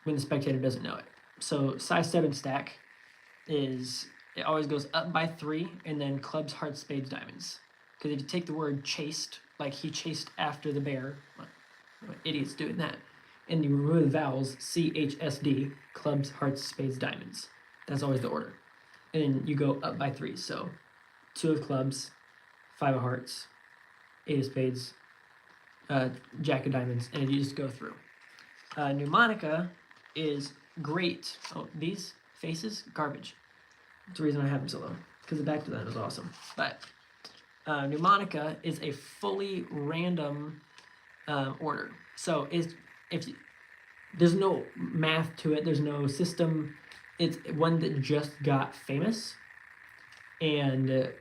when the spectator doesn't know it. So Cy Stebbins stack is, it always goes up by 3 and then clubs, hearts, spades, diamonds. Because if you take the word chased, like he chased after the bear, what idiots doing that, and you remove the vowels, CHSD, clubs, hearts, spades, diamonds. That's always the order. And then you go up by 3. So 2 of clubs, 5 of hearts, 8 of spades, jack of diamonds, and you just go through. Mnemonica is great. Oh, these faces, garbage. That's the reason I have them so low, because the back to that is awesome. But Mnemonica is a fully random order. So there's no math to it. There's no system. It's one that just got famous, and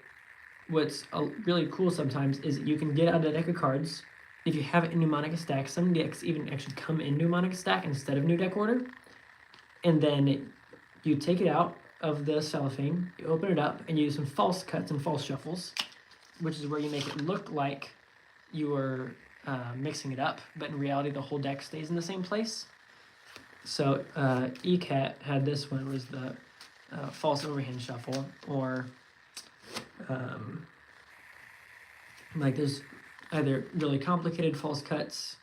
what's really cool sometimes is you can get out a deck of cards. If you have it in Mnemonica stack, some decks even actually come in Mnemonica stack instead of new deck order, and then you take it out of the cellophane, you open it up, and you do some false cuts and false shuffles, which is where you make it look like you are mixing it up, but in reality the whole deck stays in the same place. So ECAT had this one, was the false overhand shuffle, or Like there's either really complicated false cuts,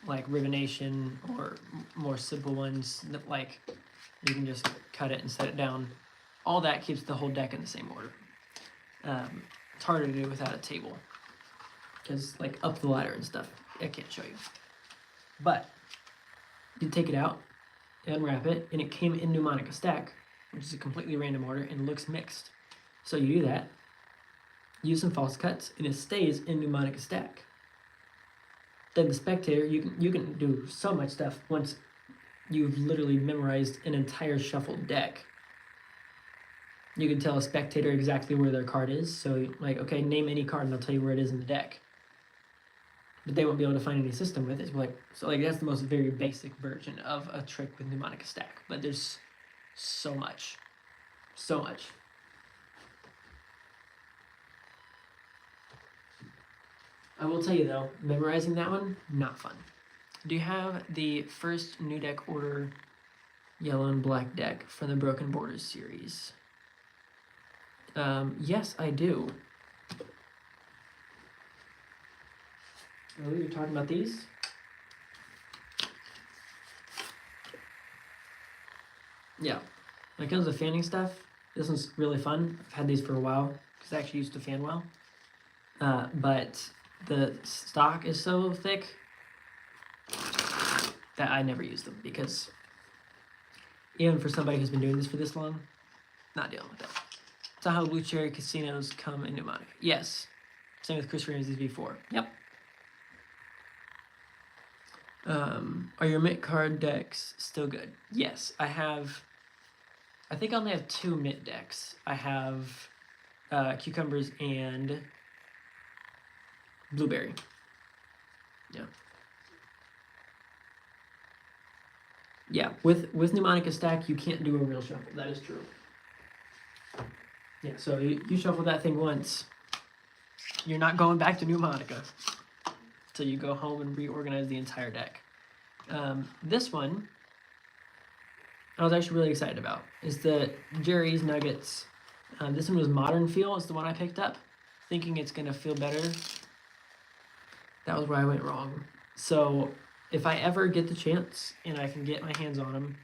like Rivenation, or more simple ones that like you can just cut it and set it down. All that keeps the whole deck in the same order. It's harder to do without a table, because like up the ladder and stuff, I can't show you. But you take it out, unwrap it, and it came in Mnemonica Stack, which is a completely random order and looks mixed. So you do that, use some false cuts, and it stays in Mnemonica Stack. Then the Spectator, you can do so much stuff once you've literally memorized an entire shuffled deck. You can tell a spectator exactly where their card is. So like, okay, name any card and I'll tell you where it is in the deck. But they won't be able to find any system with it. So that's the most very basic version of a trick with Mnemonica Stack. But there's so much. So much. I will tell you though, memorizing that one, not fun. Do you have the first New Deck Order yellow and black deck from the Broken Borders series? Yes, I do. Oh, you're talking about these? Yeah. When it comes to fanning stuff, this one's really fun. I've had these for a while because I actually used to fan well. But the stock is so thick that I never use them, because even for somebody who's been doing this for this long, not dealing with that. Tahoe Blue Cherry Casinos come in Mnemonica. Yes. Same with Chris Ramsey's V4. Yep. Are your mint card decks still good? Yes. I think I only have 2 mint decks. I have Cucumbers and Blueberry. Yeah. Yeah, with Mnemonica Stack, you can't do a real shuffle. That is true. Yeah, so you shuffle that thing once, you're not going back to Mnemonica. So you go home and reorganize the entire deck. This one, I was actually really excited about, is the Jerry's Nuggets. This one was Modern Feel, is the one I picked up, thinking it's going to feel better. That was where I went wrong. So if I ever get the chance and I can get my hands on them,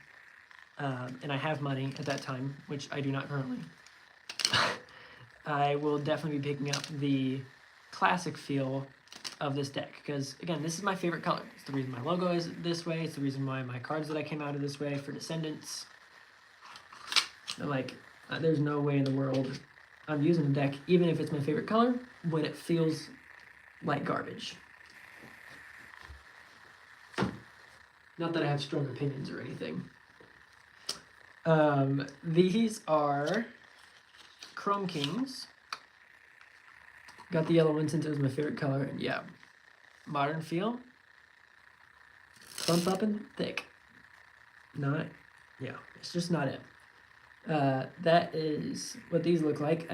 and I have money at that time, which I do not currently, I will definitely be picking up the classic feel of this deck, because again, this is my favorite color. It's the reason my logo is this way. It's the reason why my cards that I came out of this way for Descendants. Like, there's no way in the world I'm using a deck, even if it's my favorite color, when it feels like garbage. Not that I have strong opinions or anything. These are Chrome Kings. Got the yellow one since it was my favorite color, and yeah, Modern Feel. Plump up and thick. It's just not it. That is what these look like.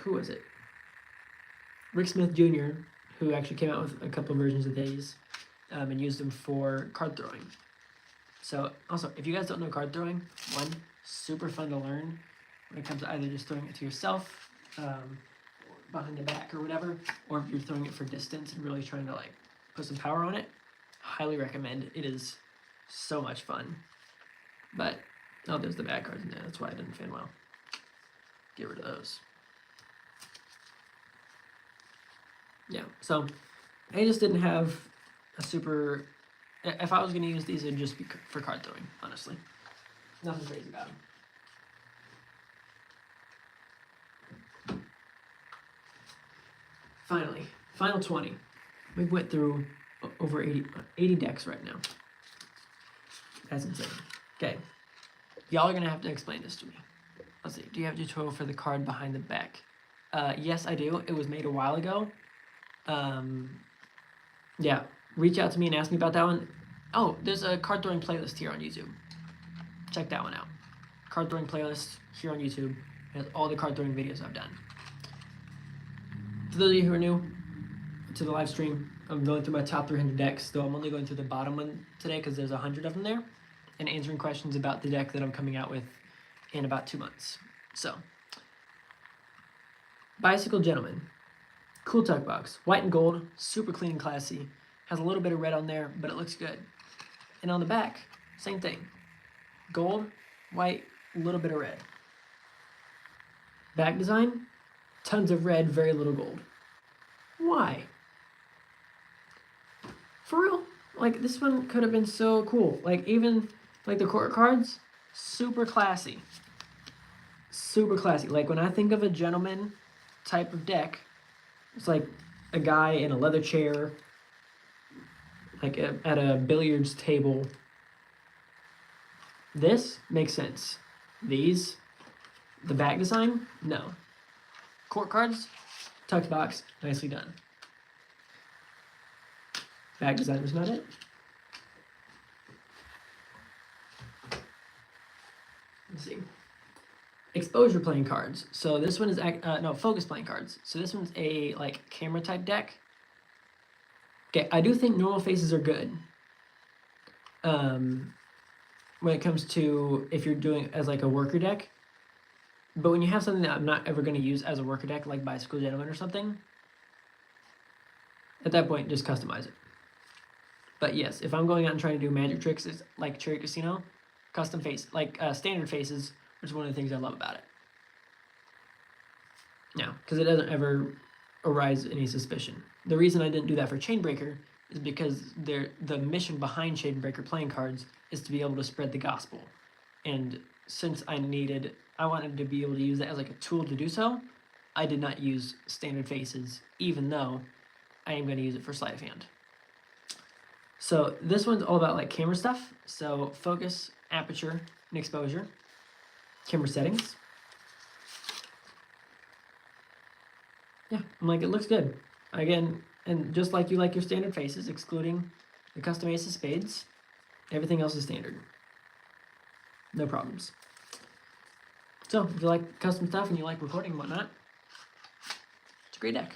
Who was it? Rick Smith Jr., who actually came out with a couple of versions of these, and used them for card throwing. So, also, if you guys don't know card throwing, one, super fun to learn when it comes to either just throwing it to yourself, behind the back or whatever, or if you're throwing it for distance and really trying to like put some power on it. Highly recommend. It is so much fun. But oh, there's the bad cards in there. That's why I didn't fan well. Get rid of those. Yeah, so I just didn't have a super. If I was going to use these, it'd just be for card throwing, honestly. Nothing crazy about them. Finally, final 20. We went through over 80 decks right now. That's insane. Okay, y'all are going to have to explain this to me. Let's see, do you have a tutorial for the card behind the back? Yes, I do. It was made a while ago. Yeah, reach out to me and ask me about that one. Oh, there's a card throwing playlist here on YouTube. Check that one out. Card throwing playlist here on YouTube. It has all the card throwing videos I've done. For those of you who are new to the live stream, I'm going through my top 300 decks, though I'm only going through the bottom one today because there's 100 of them there, and answering questions about the deck that I'm coming out with in about 2 months. So, Bicycle Gentleman. Cool tuck box, white and gold, super clean and classy. Has a little bit of red on there, but it looks good. And on the back, same thing. Gold, white, a little bit of red. Back design, tons of red, very little gold. Why? For real? Like, this one could have been so cool. Like, even, like, the court cards, super classy. Super classy. Like, when I think of a gentleman type of deck, it's like a guy in a leather chair, like at a billiards table. This makes sense. These, the back design, no. Court cards, tucked box, nicely done. Back design was not it. Let's see. Exposure playing cards. So this one is no, focus playing cards. So this one's a like camera type deck. Okay, I do think normal faces are good. When it comes to if you're doing as like a worker deck. But when you have something that I'm not ever going to use as a worker deck, like Bicycle Gentleman or something, at that point, just customize it. But yes, if I'm going out and trying to do magic tricks, it's like Cherry Casino, custom face, like standard faces, which is one of the things I love about it. Now, because it doesn't ever arise any suspicion. The reason I didn't do that for Chainbreaker is because the mission behind Chainbreaker playing cards is to be able to spread the gospel. And since I wanted to be able to use that as like a tool to do so, I did not use standard faces, even though I am going to use it for sleight of hand. So this one's all about like camera stuff. So focus, aperture, and exposure. Camera settings. Yeah, I'm like, it looks good. Again, and just like you like your standard faces, excluding the custom ace of spades, everything else is standard. No problems. So if you like custom stuff and you like recording and whatnot, it's a great deck.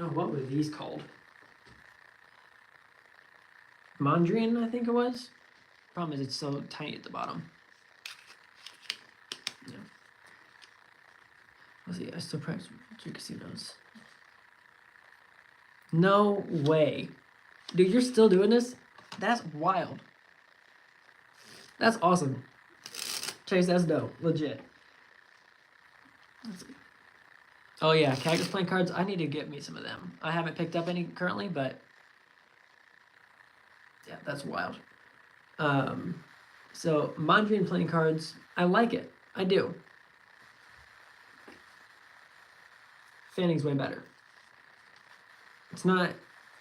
Oh, what were these called? Mondrian, I think it was. Problem is it's so tiny at the bottom. Yeah. Let's see, I still practice two casinos. No way. Dude, you're still doing this? That's wild. That's awesome. Chase, that's dope. Legit. Let's see. Oh yeah, Cactus playing cards. I need to get me some of them. I haven't picked up any currently, but yeah, that's wild. So Mondrian playing cards, I like it. I do. Fanning's way better. It's not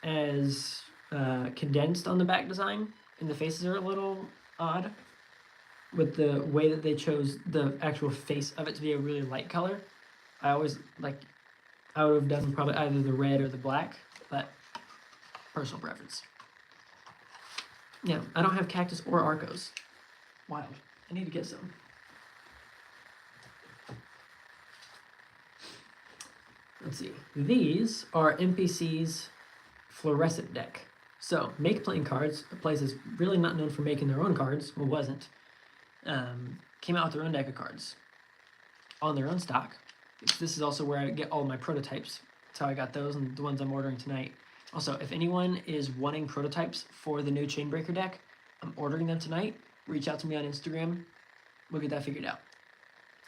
as condensed on the back design, and the faces are a little odd with the way that they chose the actual face of it to be a really light color. I would have done probably either the red or the black, but personal preference. Yeah, I don't have Cactus or Arcos. Wild. I need to get some. Let's see. These are MPC's fluorescent deck. So, Make Playing Cards, a place that's really not known for making their own cards, well, wasn't, came out with their own deck of cards on their own stock. This is also where I get all my prototypes. That's how I got those and the ones I'm ordering tonight. Also, if anyone is wanting prototypes for the new Chainbreaker deck, I'm ordering them tonight. Reach out to me on Instagram. We'll get that figured out.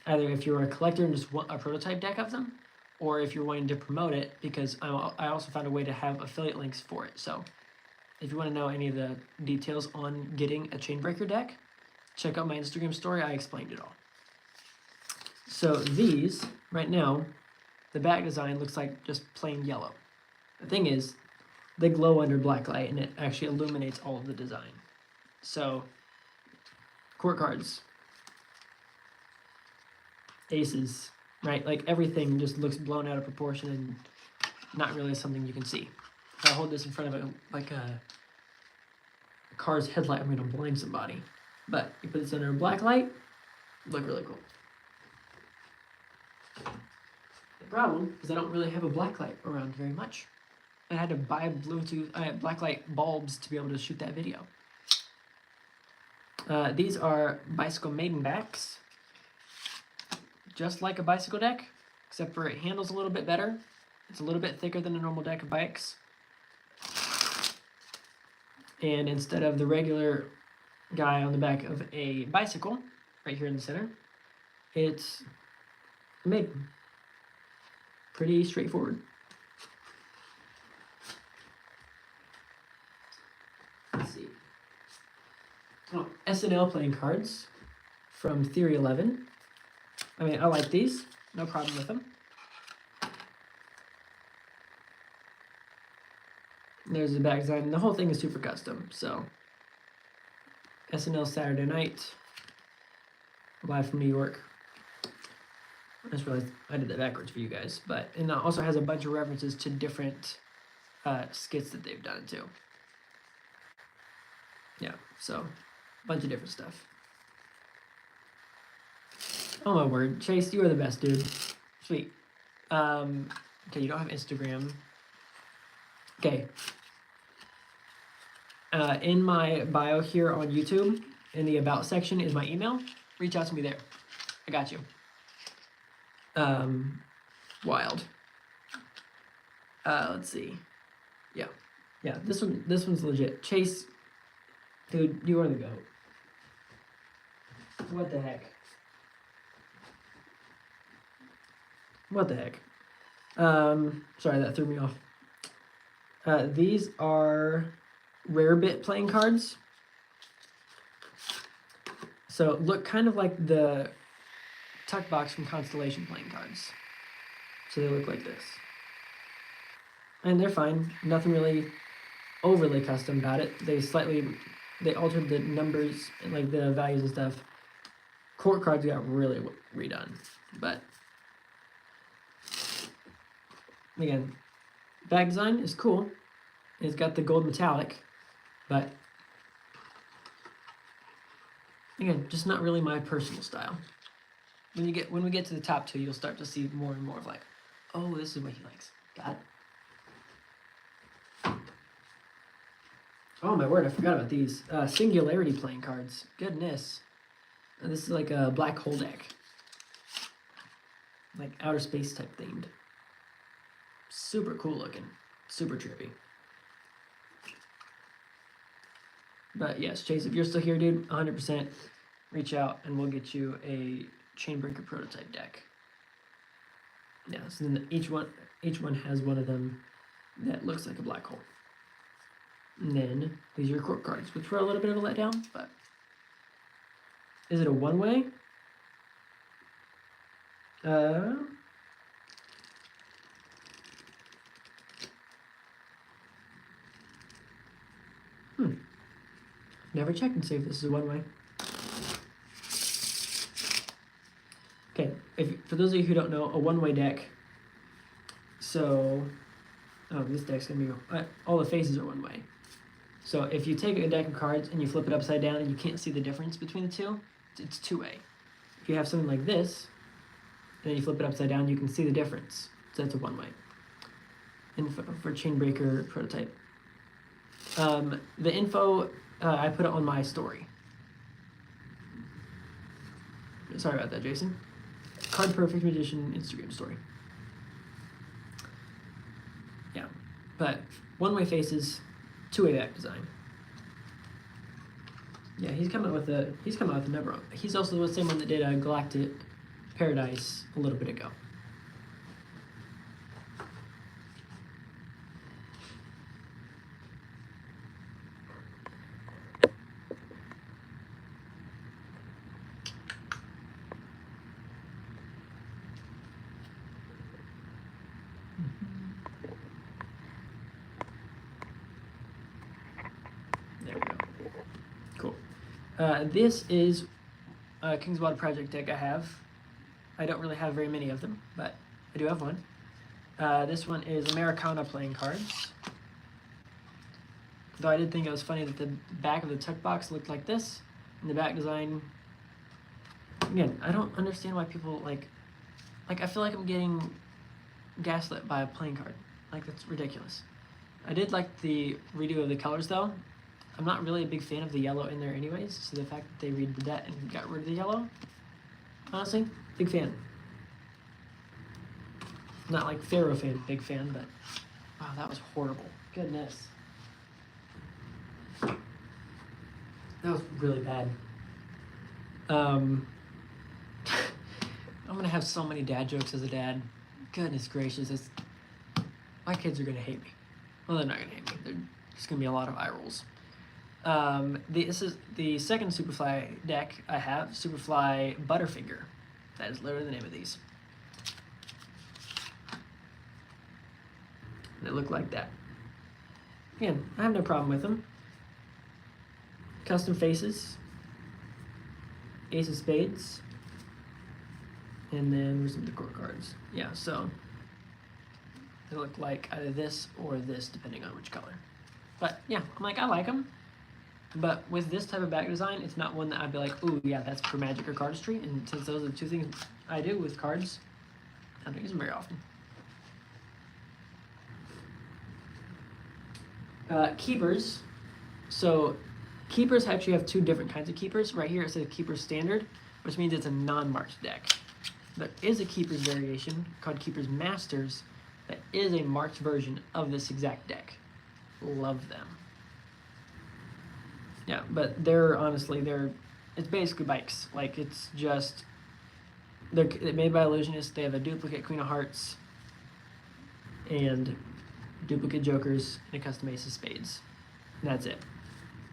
Either if you're a collector and just want a prototype deck of them, or if you're wanting to promote it, because I also found a way to have affiliate links for it. So if you want to know any of the details on getting a Chainbreaker deck, check out my Instagram story. I explained it all. So these, right now, the back design looks like just plain yellow. The thing is, they glow under black light and it actually illuminates all of the design. So, court cards, aces, right? Like everything just looks blown out of proportion and not really something you can see. If I hold this in front of a car's headlight, I'm going to blind somebody. But you put this under a black light, look really cool. The problem is I don't really have a black light around very much. I had to buy blacklight bulbs to be able to shoot that video. These are Bicycle Maiden backs. just like a bicycle deck, except for it handles a little bit better. It's a little bit thicker than a normal deck of bikes. And instead of the regular guy on the back of a bicycle, right here in the center, it's made pretty straightforward. Let's see. Oh, SNL playing cards from Theory 11. I mean, I like these. No problem with them. There's the back design. The whole thing is super custom. So, SNL Saturday Night, live from New York. I just realized I did that backwards for you guys. But and it also has a bunch of references to different skits that they've done too. Yeah, so a bunch of different stuff. Oh my word, Chase, you are the best, dude. Sweet. Okay, you don't have Instagram. Okay. In my bio here on YouTube, in the About section is my email. Reach out to me there. I got you. Wild. Let's see. Yeah. Yeah, this one's legit. Chase, dude, you are the GOAT. What the heck? What the heck? Sorry, that threw me off. These are Rarebit playing cards. So look kind of like the tuck box from Constellation playing cards. So they look like this. And they're fine. Nothing really overly custom about it. They altered the numbers and like the values and stuff. Court cards got really redone. But again, back design is cool. It's got the gold metallic, but again, just not really my personal style. When we get to the top two, you'll start to see more and more of like, oh, this is what he likes. Got it. Oh my word, I forgot about these. Singularity playing cards. Goodness. This is like a black hole deck. Like outer space type themed. Super cool looking. Super trippy. But yes, Chase, if you're still here, dude, 100% reach out and we'll get you a Chainbreaker prototype deck. Yeah, so then each one has one of them that looks like a black hole. And then these are your court cards, which were a little bit of a letdown, but is it a one-way? Never checked and see if this is a one-way. Okay, for those of you who don't know, a one-way deck. So, this deck's gonna be all the faces are one-way. So if you take a deck of cards and you flip it upside down and you can't see the difference between the two, it's two-way. If you have something like this, and then you flip it upside down, you can see the difference. So that's a one-way. And for Chainbreaker prototype. The info, I put it on my story. Sorry about that, Jason. Card Perfect Magician Instagram story. Yeah, but one-way faces, two-way back design. Yeah, he's coming out with a number on. He's also the same one that did Galactic Paradise a little bit ago. There we go. Cool. This is a Kingswater Project deck I have. I don't really have very many of them, but I do have one. This one is Americana playing cards. Though I did think it was funny that the back of the tuck box looked like this, and the back design. Again, I don't understand why people like I feel like I'm getting gaslit by a playing card. Like, that's ridiculous. I did like the redo of the colors though. I'm not really a big fan of the yellow in there anyways, so the fact that they redid that and got rid of the yellow, honestly, big fan. Not like Pharaoh fan, big fan, but wow, that was horrible. Goodness. That was really bad. I'm gonna have so many dad jokes as a dad. Goodness gracious, my kids are gonna hate me. Well, they're not gonna hate me. There's just gonna be a lot of eye rolls. This is the second Superfly deck I have, Superfly Butterfinger. That is literally the name of these. They look like that. Again, I have no problem with them. Custom faces, Ace of Spades, and then here's some of the core cards. Yeah, so they look like either this or this, depending on which color. But yeah, I'm like, I like them. But with this type of back design, it's not one that I'd be like, ooh, yeah, that's for Magic or Cardistry. And since those are the two things I do with cards, I don't use them very often. Keepers. So keepers actually have two different kinds of keepers. Right here it says Keeper Standard, which means it's a non-marked deck. There is a Keepers variation called Keepers Masters that is a marked version of this exact deck. Love them. Yeah, but they're it's basically bikes. Like, it's just, they're made by Illusionists. They have a duplicate Queen of Hearts and duplicate Jokers and a custom Ace of Spades. And that's it.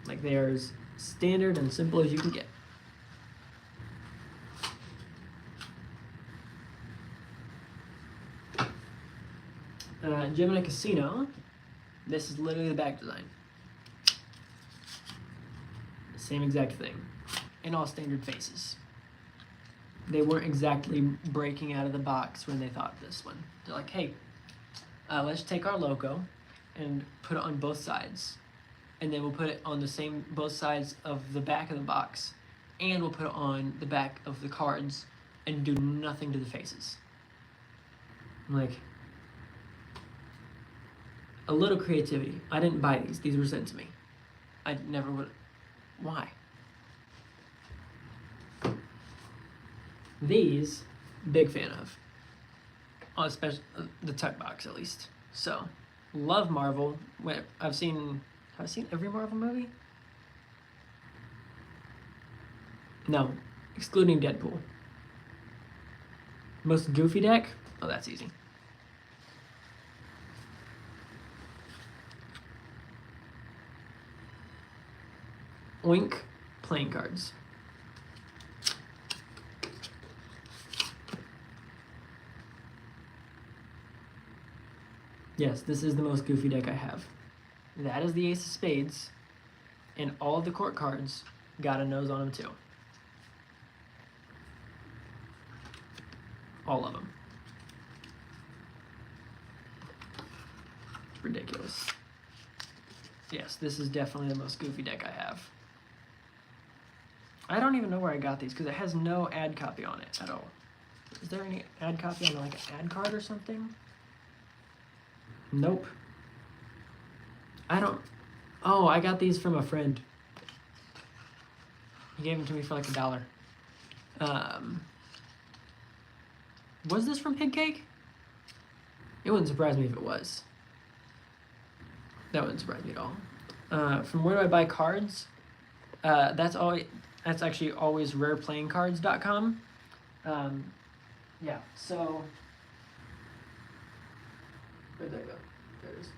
Like, they're as standard and simple as you can get. Gemini Casino. This is literally the back design. Same exact thing. And all standard faces. They weren't exactly breaking out of the box when they thought of this one. They're like, hey, let's take our logo and put it on both sides. And then we'll put it on the same, both sides of the back of the box. And we'll put it on the back of the cards and do nothing to the faces. I'm like, a little creativity. I didn't buy these. These were sent to me. I never would. Why? These, big fan of. Especially the Tuck box, at least. So, love Marvel. Have I seen every Marvel movie? No, excluding Deadpool. Most goofy deck? Oh, that's easy. Oink playing cards. Yes, this is the most goofy deck I have. That is the Ace of Spades, and all of the court cards got a nose on them too. All of them. It's ridiculous. Yes, this is definitely the most goofy deck I have. I don't even know where I got these because it has no ad copy on it at all. Is there any ad copy on like an ad card or something? Nope. I don't. Oh, I got these from a friend. He gave them to me for like $1. Was this from Pig Cake? It wouldn't surprise me if it was. That wouldn't surprise me at all. From where do I buy cards? That's actually always rareplayingcards.com. Yeah, so where'd that go? There it is.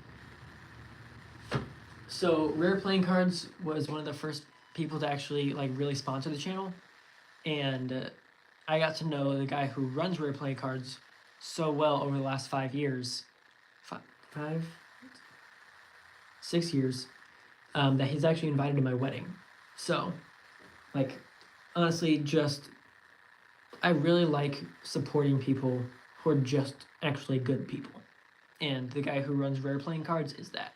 So Rare Playing Cards was one of the first people to actually like really sponsor the channel, and I got to know the guy who runs Rare Playing Cards so well over the last 5 years. 6 years, that he's actually invited to my wedding. So, like, honestly, I really like supporting people who are just actually good people. And the guy who runs Rare Playing Cards is that.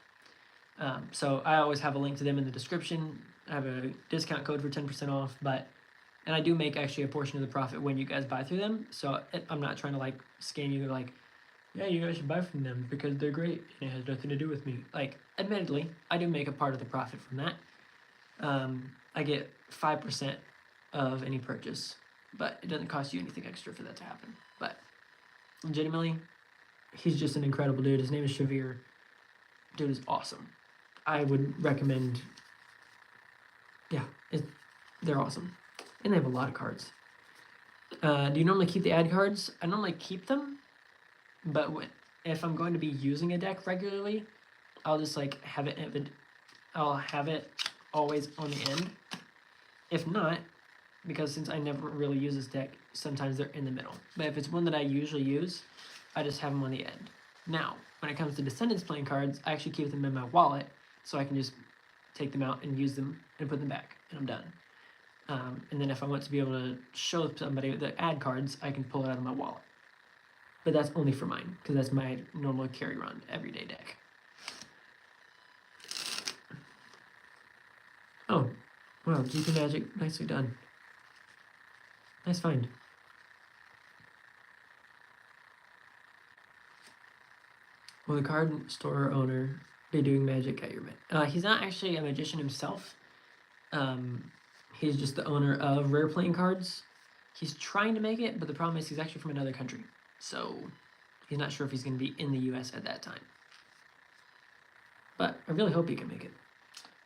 So I always have a link to them in the description. I have a discount code for 10% off, and I do make actually a portion of the profit when you guys buy through them. So I'm not trying to like scam you like, yeah, you guys should buy from them because they're great and it has nothing to do with me. Like, admittedly, I do make a part of the profit from that. I get 5% of any purchase, but it doesn't cost you anything extra for that to happen. But legitimately, he's just an incredible dude. His name is Shavir. Dude is awesome. I would recommend. Yeah, they're awesome, and they have a lot of cards. Do you normally keep the ad cards? I normally keep them, but if I'm going to be using a deck regularly, I'll just like have it. I'll have it always on the end. If not, because since I never really use this deck, sometimes they're in the middle. But if it's one that I usually use, I just have them on the end. Now, when it comes to Descendants playing cards, I actually keep them in my wallet, so I can just take them out and use them and put them back, and I'm done. And then if I want to be able to show somebody the ad cards, I can pull it out of my wallet. But that's only for mine, because that's my normal carry around everyday deck. Oh, wow, GP Magic, nicely done. Nice find. Will the card store owner be doing magic at your event? He's not actually a magician himself. He's just the owner of Rare Playing Cards. He's trying to make it, but the problem is he's actually from another country. So he's not sure if he's going to be in the US at that time. But I really hope he can make it.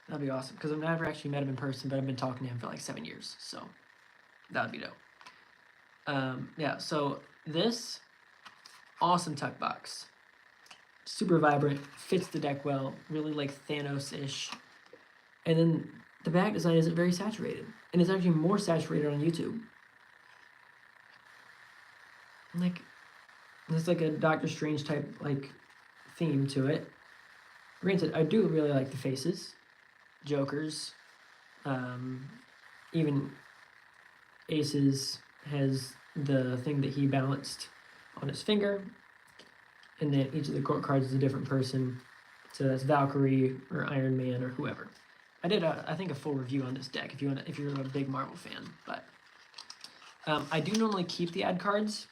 That'd be awesome, because I've never actually met him in person, but I've been talking to him for like 7 years. So that would be dope. Yeah, so this awesome tuck box. Super vibrant, fits the deck well, really like Thanos-ish. And then the back design isn't very saturated. And it's actually more saturated on YouTube. Like, there's like a Doctor Strange type like theme to it. Granted, I do really like the faces. Jokers. Even Aces has the thing that he balanced on his finger. And then each of the court cards is a different person. So that's Valkyrie or Iron Man or whoever. I did, I think, a full review on this deck if you're a big Marvel fan. But I do normally keep the ad cards.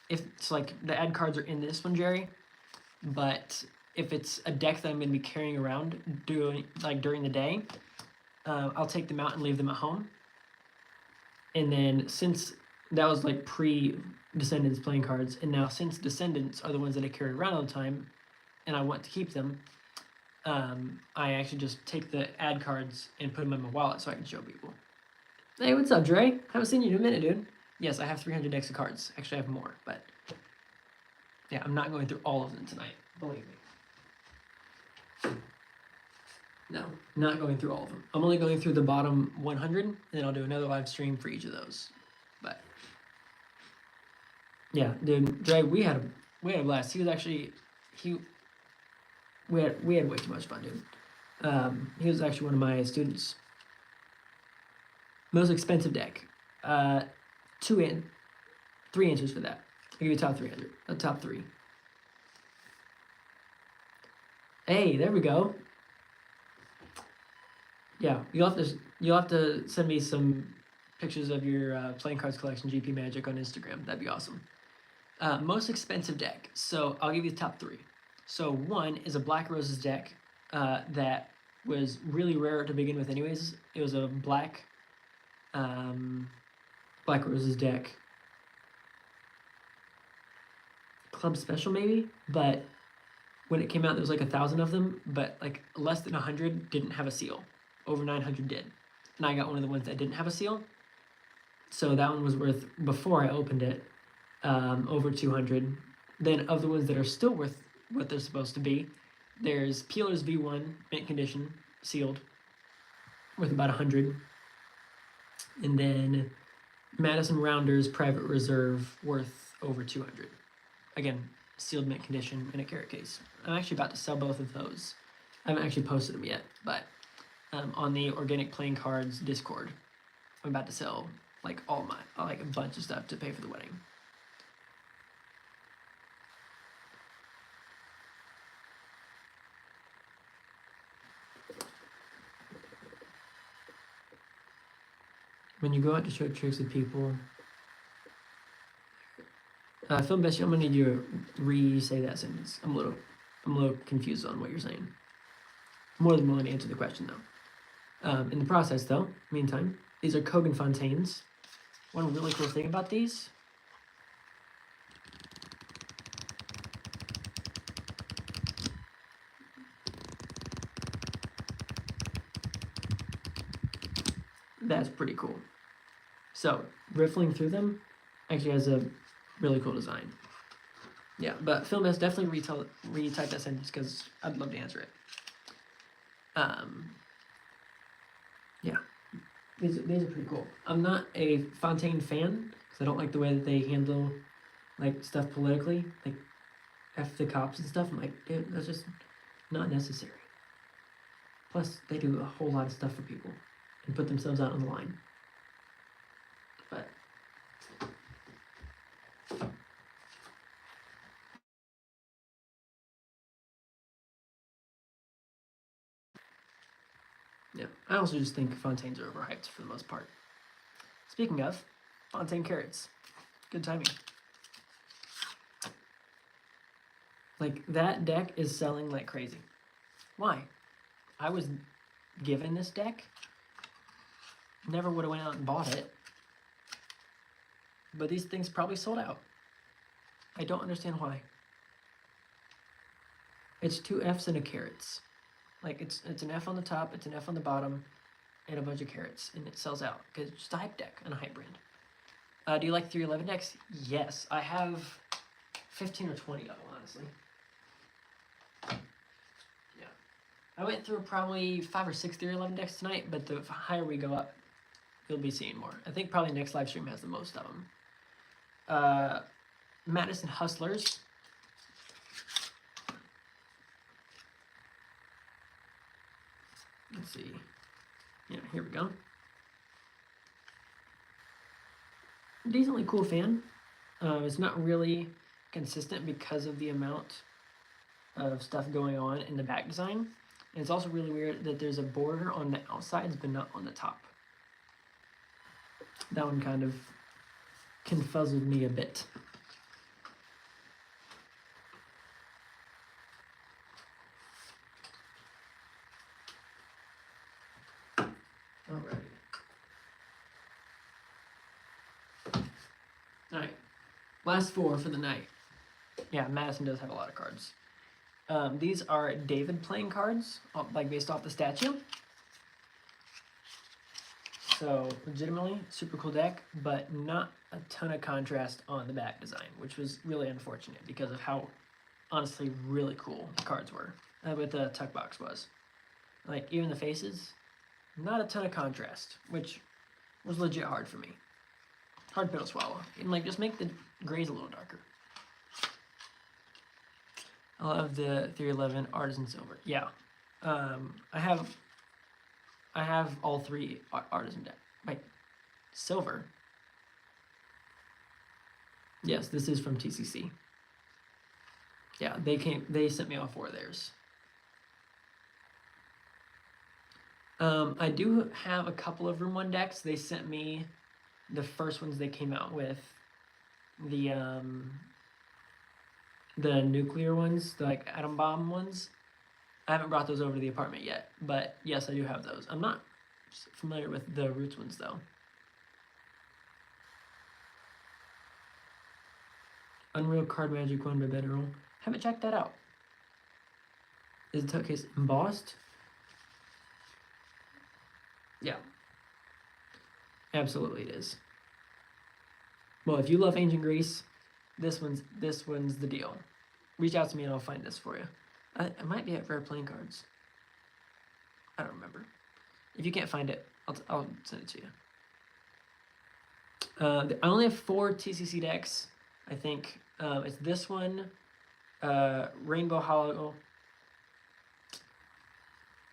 If it's like the ad cards are in this one, Jerry. But if it's a deck that I'm going to be carrying around during the day, I'll take them out and leave them at home. And then since that was like pre-Descendants playing cards, and now since Descendants are the ones that I carry around all the time, and I want to keep them, I actually just take the ad cards and put them in my wallet so I can show people. Hey, what's up, Dre? Haven't seen you in a minute, dude. Yes, I have 300 decks of cards. Actually, I have more, but yeah, I'm not going through all of them tonight. Believe me. No, not going through all of them. I'm only going through the bottom 100, and then I'll do another live stream for each of those. But yeah, dude, Dre, we had a blast. He was actually we had way too much fun, dude. He was actually one of my students. Most expensive deck. 3 answers for that. I'll give you top 300. Top 3. Hey, there we go. Yeah, you'll have to send me some pictures of your playing cards collection, GP Magic, on Instagram. That'd be awesome. Most expensive deck. So I'll give you the top 3. So 1 is a Black Roses deck that was really rare to begin with anyways. It was a Black Roses deck. Club Special maybe, but when it came out there was like 1,000 of them, but like less than 100 didn't have a seal. Over 900 did. And I got one of the ones that didn't have a seal. So that one was worth, before I opened it, over 200. Then of the ones that are still worth what they're supposed to be, there's Peeler's V1, mint condition, sealed, worth about 100. And then Madison Rounders Private Reserve, worth over 200. Again, sealed mint condition in a carrot case. I'm actually about to sell both of those. I haven't actually posted them yet, but on the Organic Playing Cards Discord, I'm about to sell like a bunch of stuff to pay for the wedding. When you go out to show tricks to people, Film Bestie, I'm gonna need you to re-say that sentence. I'm a little confused on what you're saying. More than willing to answer the question though. In the process though, meantime, these are Kogan Fontaines. One really cool thing about these That's pretty cool. So, riffling through them actually has a really cool design. Yeah, but Phil Miss, definitely retype that sentence because I'd love to answer it. Yeah, these are pretty cool. I'm not a Fontaine fan because I don't like the way that they handle like stuff politically, like F the cops and stuff. I'm like, dude, that's just not necessary. Plus, they do a whole lot of stuff for people and put themselves out on the line. But yeah, I also just think Fontaines are overhyped for the most part. Speaking of, Fontaine carrots. Good timing. Like, that deck is selling like crazy. Why? I was given this deck. Never would have went out and bought it. But these things probably sold out. I don't understand why. It's 2 Fs and a carrots. Like, it's an F on the top, it's an F on the bottom, and a bunch of carrots, and it sells out because it's just a hype deck and a hype brand. Do you like 311 decks? Yes, I have 15 or 20 of them, honestly. Yeah, I went through probably 5 or 6 311 decks tonight, but the higher we go up, you'll be seeing more. I think probably next live stream has the most of them. Madison Hustlers. Let's see. Yeah, here we go. Decently cool fan. It's not really consistent because of the amount of stuff going on in the back design. And it's also really weird that there's a border on the outsides but not on the top. That one kind of confuzzled me a bit. Alright. Alright. Last 4 for the night. Yeah, Madison does have a lot of cards. These are David playing cards, like based off the statue. So, legitimately, super cool deck, but not a ton of contrast on the back design, which was really unfortunate because of how, honestly, really cool the cards were. What the tuck box was. Like, even the faces, not a ton of contrast, which was legit hard for me. Hard pill to swallow. And, like, just make the grays a little darker. I love the 311 Artisan Silver. Yeah. I have all 3 Artisan deck. Wait, silver? Yes, this is from TCC. Yeah, they sent me all 4 of theirs. I do have a couple of Room 1 decks. They sent me the first ones they came out with. The nuclear ones, the like atom bomb ones. I haven't brought those over to the apartment yet, but yes, I do have those. I'm not familiar with the Roots ones though. Unreal Card Magic 1 by Ben Earl. Haven't checked that out. Is the tuck case embossed? Yeah. Absolutely it is. Well, if you love Ancient Greece, this one's the deal. Reach out to me and I'll find this for you. It might be at Rare Playing Cards. I don't remember. If you can't find it, I'll send it to you. I only have 4 TCC decks, I think. It's this one, Rainbow Hollow.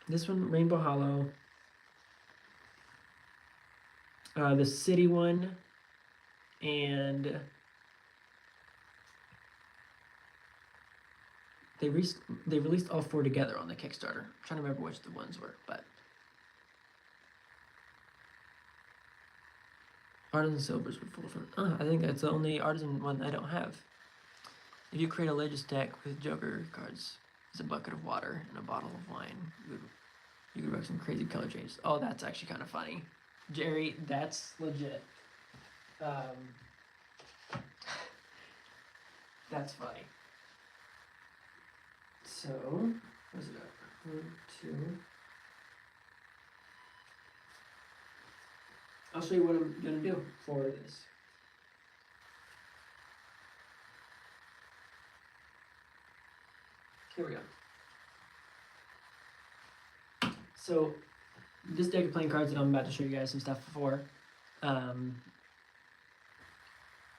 This one, Rainbow Hollow. The City one, and they released all 4 together on the Kickstarter. I'm trying to remember which the ones were, but Artisan Silvers were full from. I think that's the only Artisan one I don't have. If you create a Legis deck with Joker cards, it's a bucket of water and a bottle of wine. You could work some crazy color changes. Oh, that's actually kind of funny. Jerry, that's legit. That's funny. So, what's it up? 1, 2. I'll show you what I'm gonna do for this. Here we go. So this deck of playing cards that I'm about to show you guys some stuff for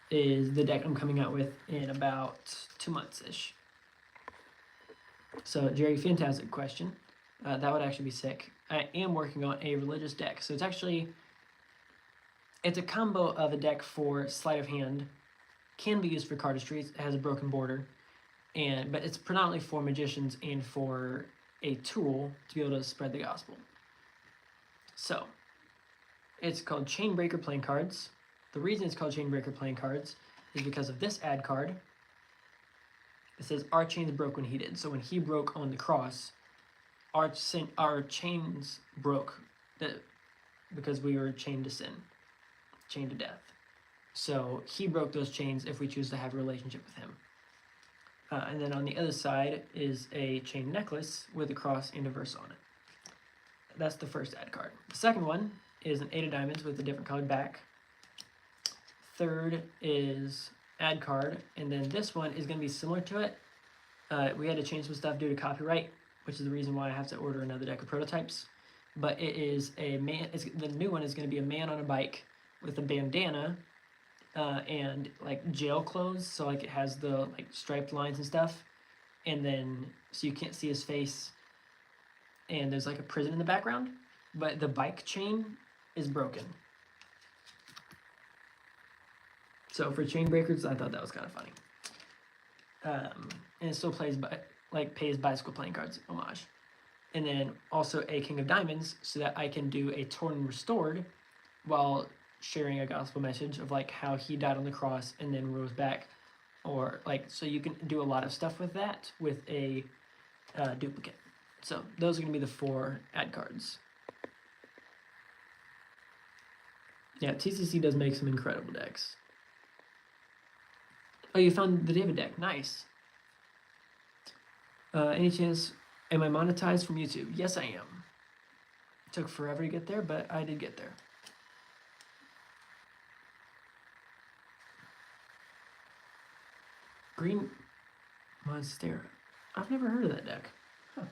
is the deck I'm coming out with in about 2 months-ish. So Jerry, fantastic question. That would actually be sick. I am working on a religious deck. So it's a combo of a deck for sleight of hand, can be used for cardistry. It has a broken border, but it's predominantly for magicians and for a tool to be able to spread the gospel. So it's called Chainbreaker playing cards. The reason it's called Chainbreaker playing cards is because of this ad card. It says our chains broke when he did. So when he broke on the cross, our chains broke because we were chained to sin, chained to death. So he broke those chains if we choose to have a relationship with him. And then on the other side is a chain necklace with a cross and a verse on it. That's the first ad card. The second one is an 8 of diamonds with a different colored back. Third is ad card, and then this one is going to be similar to it. We had to change some stuff due to copyright, which is the reason why I have to order another deck of prototypes. But it is a man. The new one is going to be a man on a bike with a bandana and like jail clothes, so like it has the like striped lines and stuff, and then so you can't see his face. And there's like a prison in the background, but the bike chain is broken. So for chain breakers, I thought that was kind of funny. And it still pays bicycle playing cards homage. And then also a King of Diamonds so that I can do a Torn and Restored while sharing a gospel message of like how he died on the cross and then rose back, or like, so you can do a lot of stuff with that with a duplicate. So those are going to be the 4 ad cards. Yeah, TCC does make some incredible decks. Oh, you found the David deck. Nice. Any chance, am I monetized from YouTube? Yes, I am. It took forever to get there, but I did get there. Green Monstera. I've never heard of that deck. Huh.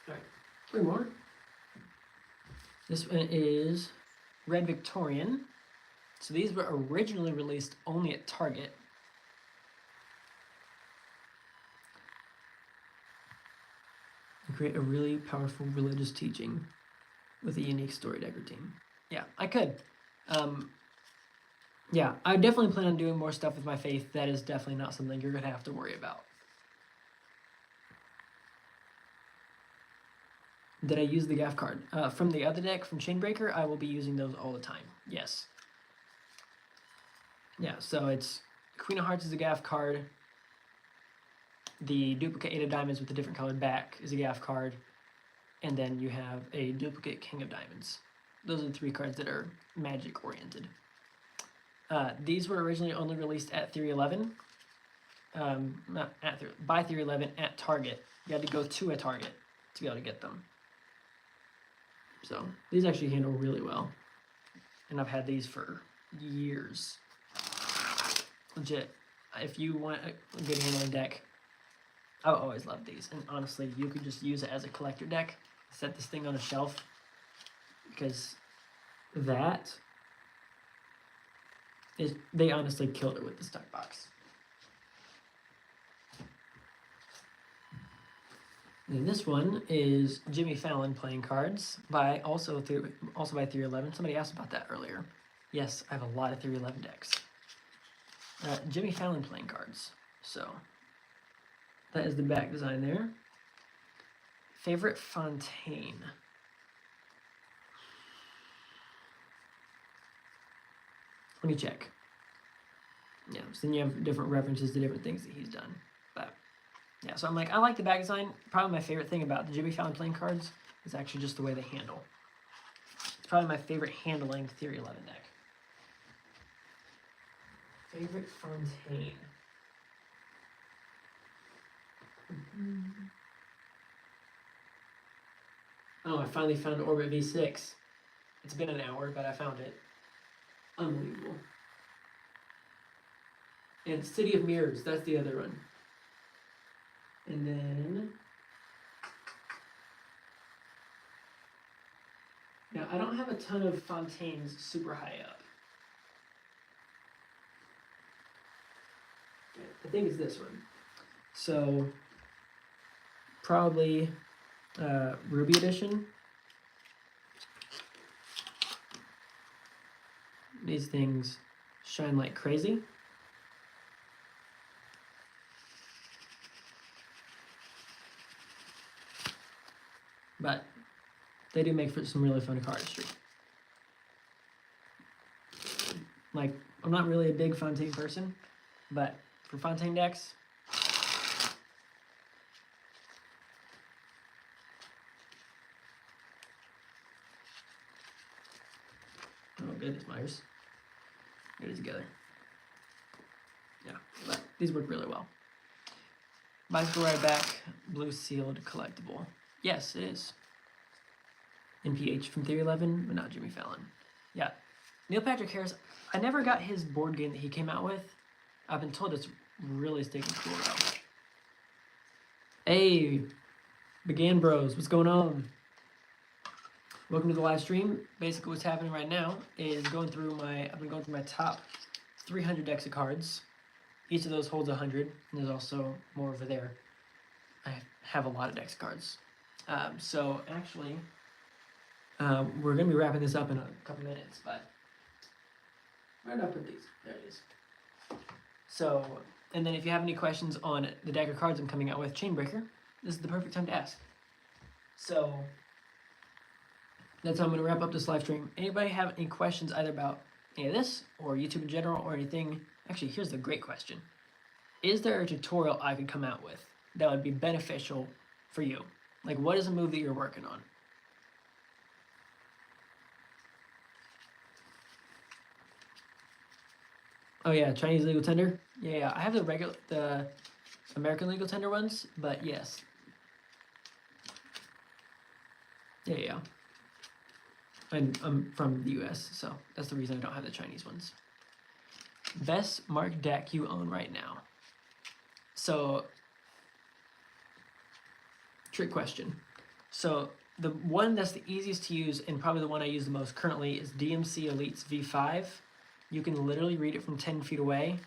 Alright, 3 more. This one is Red Victorian. So these were originally released only at Target. You create a really powerful religious teaching with a unique story deck routine. Yeah, I could. Yeah, I definitely plan on doing more stuff with my faith. That is definitely not something you're going to have to worry about. Did I use the gaff card? From the other deck, from Chainbreaker, I will be using those all the time. Yes. Yeah, so it's Queen of Hearts is a gaff card. The duplicate 8 of Diamonds with a different colored back is a gaff card. And then you have a duplicate King of Diamonds. Those are the 3 cards that are magic oriented. These were originally only released at Theory 11. Not at by Theory 11 at Target. You had to go to a Target to be able to get them. So these actually handle really well. And I've had these for years. Legit. If you want a good handling deck, I've always loved these. And honestly, you could just use it as a collector deck. Set this thing on a shelf. Because they honestly killed it with the stock box. And this one is Jimmy Fallon playing cards by also by Theory 11. Somebody asked about that earlier. Yes, I have a lot of Theory 11 decks. Jimmy Fallon playing cards. So that is the back design there. Favorite Fontaine. Let me check. Yeah, so then you have different references to different things that he's done. But yeah, so I'm like, I like the back design. Probably my favorite thing about the Jimmy Fallon playing cards is actually just the way they handle. It's probably my favorite handling Theory 11 deck. Favorite Fontaine. Oh, I finally found Orbit V6. It's been an hour, but I found it. Unbelievable. And City of Mirrors, that's the other one. And then... Now, I don't have a ton of Fontaines super high up. I think it's this one. So, probably Ruby Edition. These things shine like crazy. But they do make for some really fun cardistry. Like, I'm not really a big Fontaine person, but for Fontaine decks, oh goodness, Myers. Get it together. Yeah, but these work really well. Bicycle Ride Back, blue sealed collectible. Yes, it is. NPH from Theory 11, but not Jimmy Fallon. Yeah, Neil Patrick Harris. I never got his board game that he came out with. I've been told it's really stinking cool though. Hey, Began Bros, what's going on? Welcome to the live stream. Basically, what's happening right now is I've been going through my top 300 decks of cards. Each of those holds 100, and there's also more over there. I have a lot of decks of cards. So actually, we're gonna be wrapping this up in a couple minutes, but where did I put these? There it is. So, and then if you have any questions on the deck of cards I'm coming out with, Chainbreaker, this is the perfect time to ask. So, that's how I'm going to wrap up this live stream. Anybody have any questions either about any of this, or YouTube in general, or anything? Actually, here's the great question. Is there a tutorial I could come out with that would be beneficial for you? Like, what is a move that you're working on? Oh yeah, Chinese legal tender. Yeah, I have the American legal tender ones, but yes. Yeah. And I'm from the U.S., so that's the reason I don't have the Chinese ones. Best marked deck you own right now. So, trick question. So the one that's the easiest to use, and probably the one I use the most currently, is DMC Elites V5. You can literally read it from 10 feet away.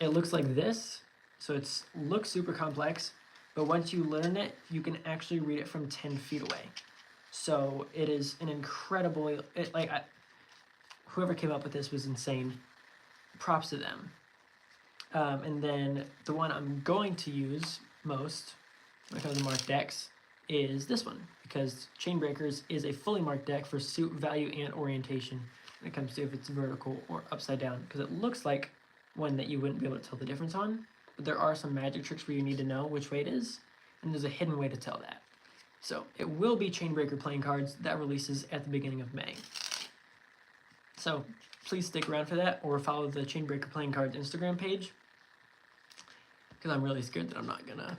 It looks like this, so it looks super complex, but once you learn it, you can actually read it from 10 feet away. So it is an incredible, whoever came up with this was insane. Props to them. And then the one I'm going to use most when it comes to marked decks is this one, because Chainbreakers is a fully marked deck for suit, value, and orientation when it comes to if it's vertical or upside down, because it looks like one that you wouldn't be able to tell the difference on, but there are some magic tricks where you need to know which way it is, and there's a hidden way to tell that. So it will be Chainbreaker playing cards that releases at the beginning of May. So please stick around for that, or follow the Chainbreaker playing cards Instagram page, because I'm really scared that I'm not gonna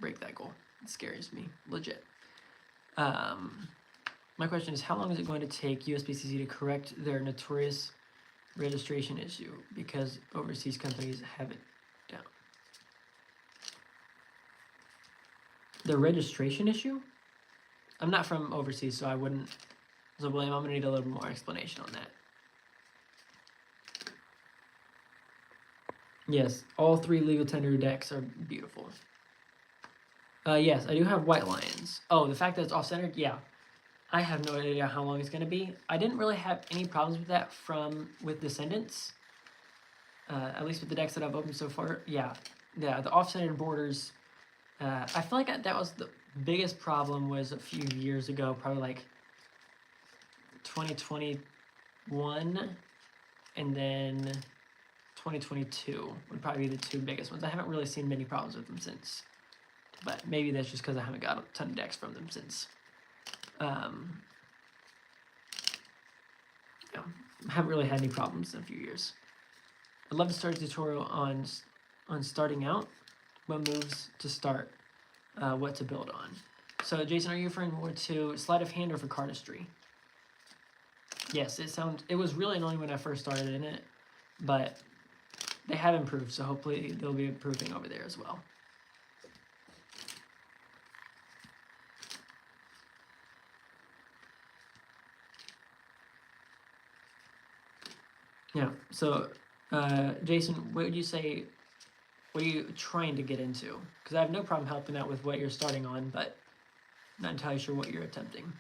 break that goal. It scares me, legit. My question is, how long is it going to take USPCC to correct their notorious registration issue, because overseas companies have it down? The registration issue? I'm not from overseas, so I wouldn't. So William, I'm gonna need a little more explanation on that. Yes, all 3 legal tender decks are beautiful. Yes, I do have White Lions. Oh, the fact that it's off-centered? Yeah. I have no idea how long it's going to be. I didn't really have any problems with that with Descendants. At least with the decks that I've opened so far. Yeah, the off-centered borders. I feel like that was the biggest problem was a few years ago, probably like 2021, and then 2022 would probably be the 2 biggest ones. I haven't really seen many problems with them since. But maybe that's just because I haven't got a ton of decks from them since. Yeah, I haven't really had any problems in a few years. I'd love to start a tutorial on starting out, what moves to start. what to build on. So Jason, are you referring more to sleight of hand or for cardistry? Yes, it was really annoying when I first started in it, but they have improved, so hopefully they'll be improving over there as well. Yeah, so Jason, what would you say, what are you trying to get into? Because I have no problem helping out with what you're starting on, but not entirely sure what you're attempting.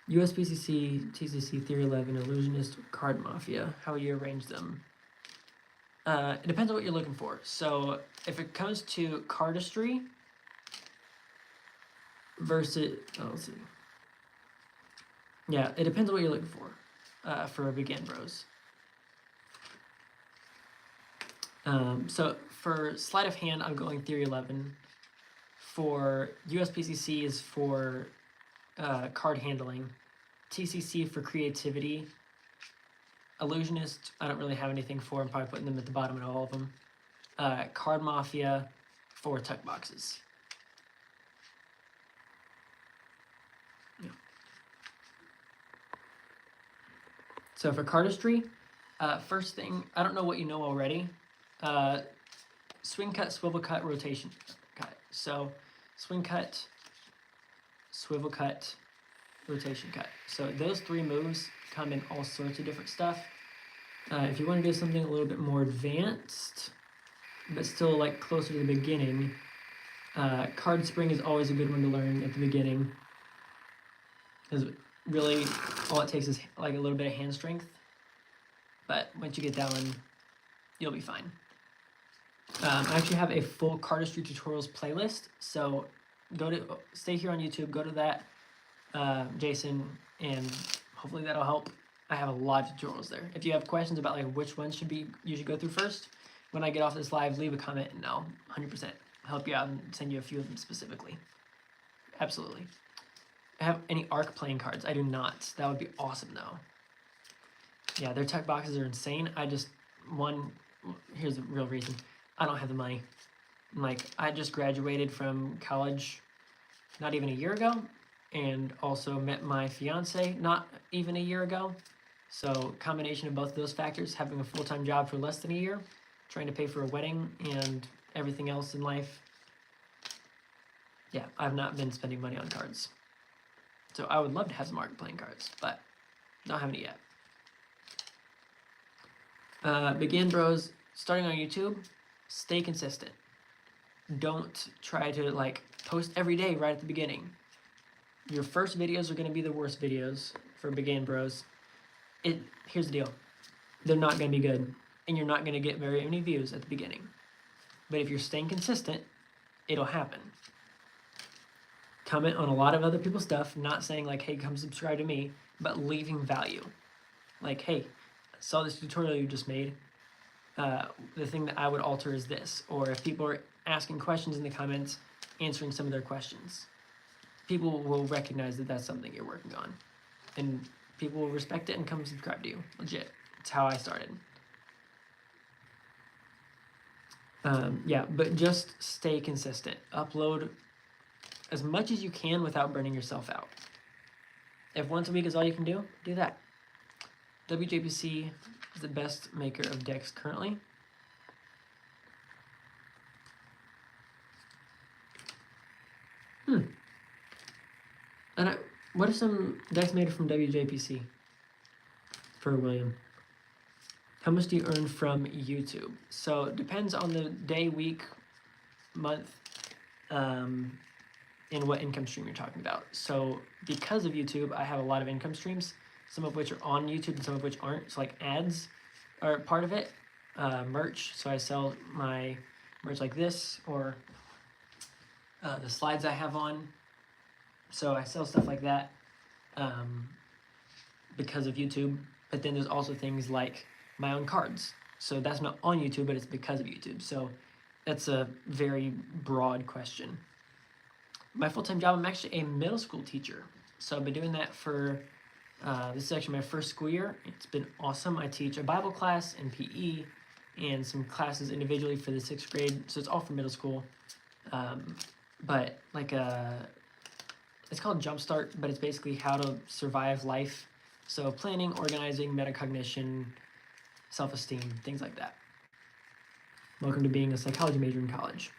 USPCC, TCC, Theory 11, Illusionist, Card Mafia. How will you arrange them? It depends on what you're looking for. So if it comes to cardistry versus, let's see. Yeah, it depends on what you're looking for Begin Bros. So for sleight of hand, I'm going Theory 11. For USPCC is for card handling. TCC for creativity. Illusionist, I don't really have anything for. I'm probably putting them at the bottom of all of them. Card Mafia for tuck boxes. Yeah. So for cardistry, first thing, I don't know what you know already. Swing cut, swivel cut, rotation cut. So swing cut, swivel cut, rotation cut. So those three moves come in all sorts of different stuff. If you want to do something a little bit more advanced, but still like closer to the beginning, card spring is always a good one to learn at the beginning. Because really all it takes is like a little bit of hand strength. But once you get that one, you'll be fine. I actually have a full cardistry tutorials playlist, so stay here on YouTube, go to that, Jason, and hopefully that'll help. I have a lot of tutorials there. If you have questions about like which ones you should go through first, when I get off this live, leave a comment and I'll 100% help you out and send you a few of them specifically. Absolutely. I have any ARC playing cards? I do not. That would be awesome though. Yeah, their tech boxes are insane. Here's the real reason. I don't have the money. Like, I just graduated from college not even a year ago, and also met my fiance not even a year ago. So combination of both of those factors, having a full-time job for less than a year, trying to pay for a wedding and everything else in life. Yeah, I've not been spending money on cards. So I would love to have some ARC playing cards, but not having it yet. Begin Bros, starting on YouTube, stay consistent. Don't try to like post every day right at the beginning. Your first videos are going to be the worst videos for Begin Bros. Here's the deal. They're not going to be good, and you're not going to get very many views at the beginning. But if you're staying consistent, it'll happen. Comment on a lot of other people's stuff, not saying like, hey, come subscribe to me, but leaving value. Like, hey, I saw this tutorial you just made. The thing that I would alter is this. Or if people are asking questions in the comments, answering some of their questions. People will recognize that that's something you're working on. And people will respect it and come subscribe to you. Legit. It's how I started. Yeah, but just stay consistent. Upload as much as you can without burning yourself out. If once a week is all you can do that. WJPC is the best maker of decks currently. And what are some decks made from WJPC for William? How much do you earn from YouTube? So it depends on the day, week, month, and what income stream you're talking about. So because of YouTube, I have a lot of income streams, some of which are on YouTube and some of which aren't. So like ads are part of it. Merch, so I sell my merch like this, or the slides I have on. So I sell stuff like that because of YouTube. But then there's also things like my own cards. So that's not on YouTube, but it's because of YouTube. So that's a very broad question. My full-time job, I'm actually a middle school teacher. So I've been doing that for, this is actually my first school year. It's been awesome. I teach a Bible class and PE and some classes individually for the 6th grade. So it's all for middle school. but like it's called Jumpstart, but it's basically how to survive life. So planning, organizing, metacognition, self-esteem, things like that. Welcome to being a psychology major in college.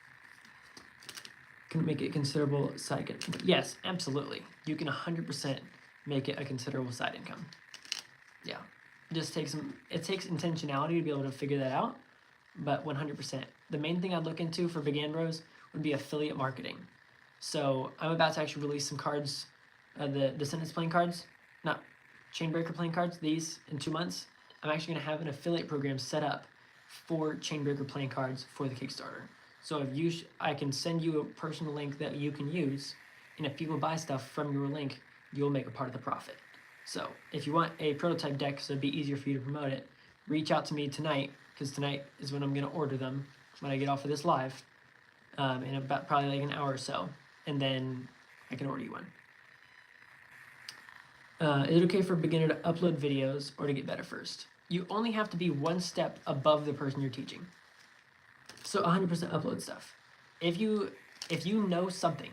Can make it a considerable side income. Yes, absolutely. You can 100% make it a considerable side income. Yeah, just takes it takes intentionality to be able to figure that out, but 100%. The main thing I'd look into for Began Bros would be affiliate marketing. So I'm about to actually release some cards, the Descendants playing cards, not Chainbreaker playing cards, these in 2 months. I'm actually going to have an affiliate program set up for Chainbreaker playing cards for the Kickstarter. So if you, I can send you a personal link that you can use, and if people buy stuff from your link, you'll make a part of the profit. So if you want a prototype deck so it'd be easier for you to promote it, reach out to me tonight, because tonight is when I'm going to order them when I get off of this live, in about probably like an hour or so, and then I can order you one. Is it okay for a beginner to upload videos or to get better first? You only have to be one step above the person you're teaching. So 100% upload stuff. If you know something,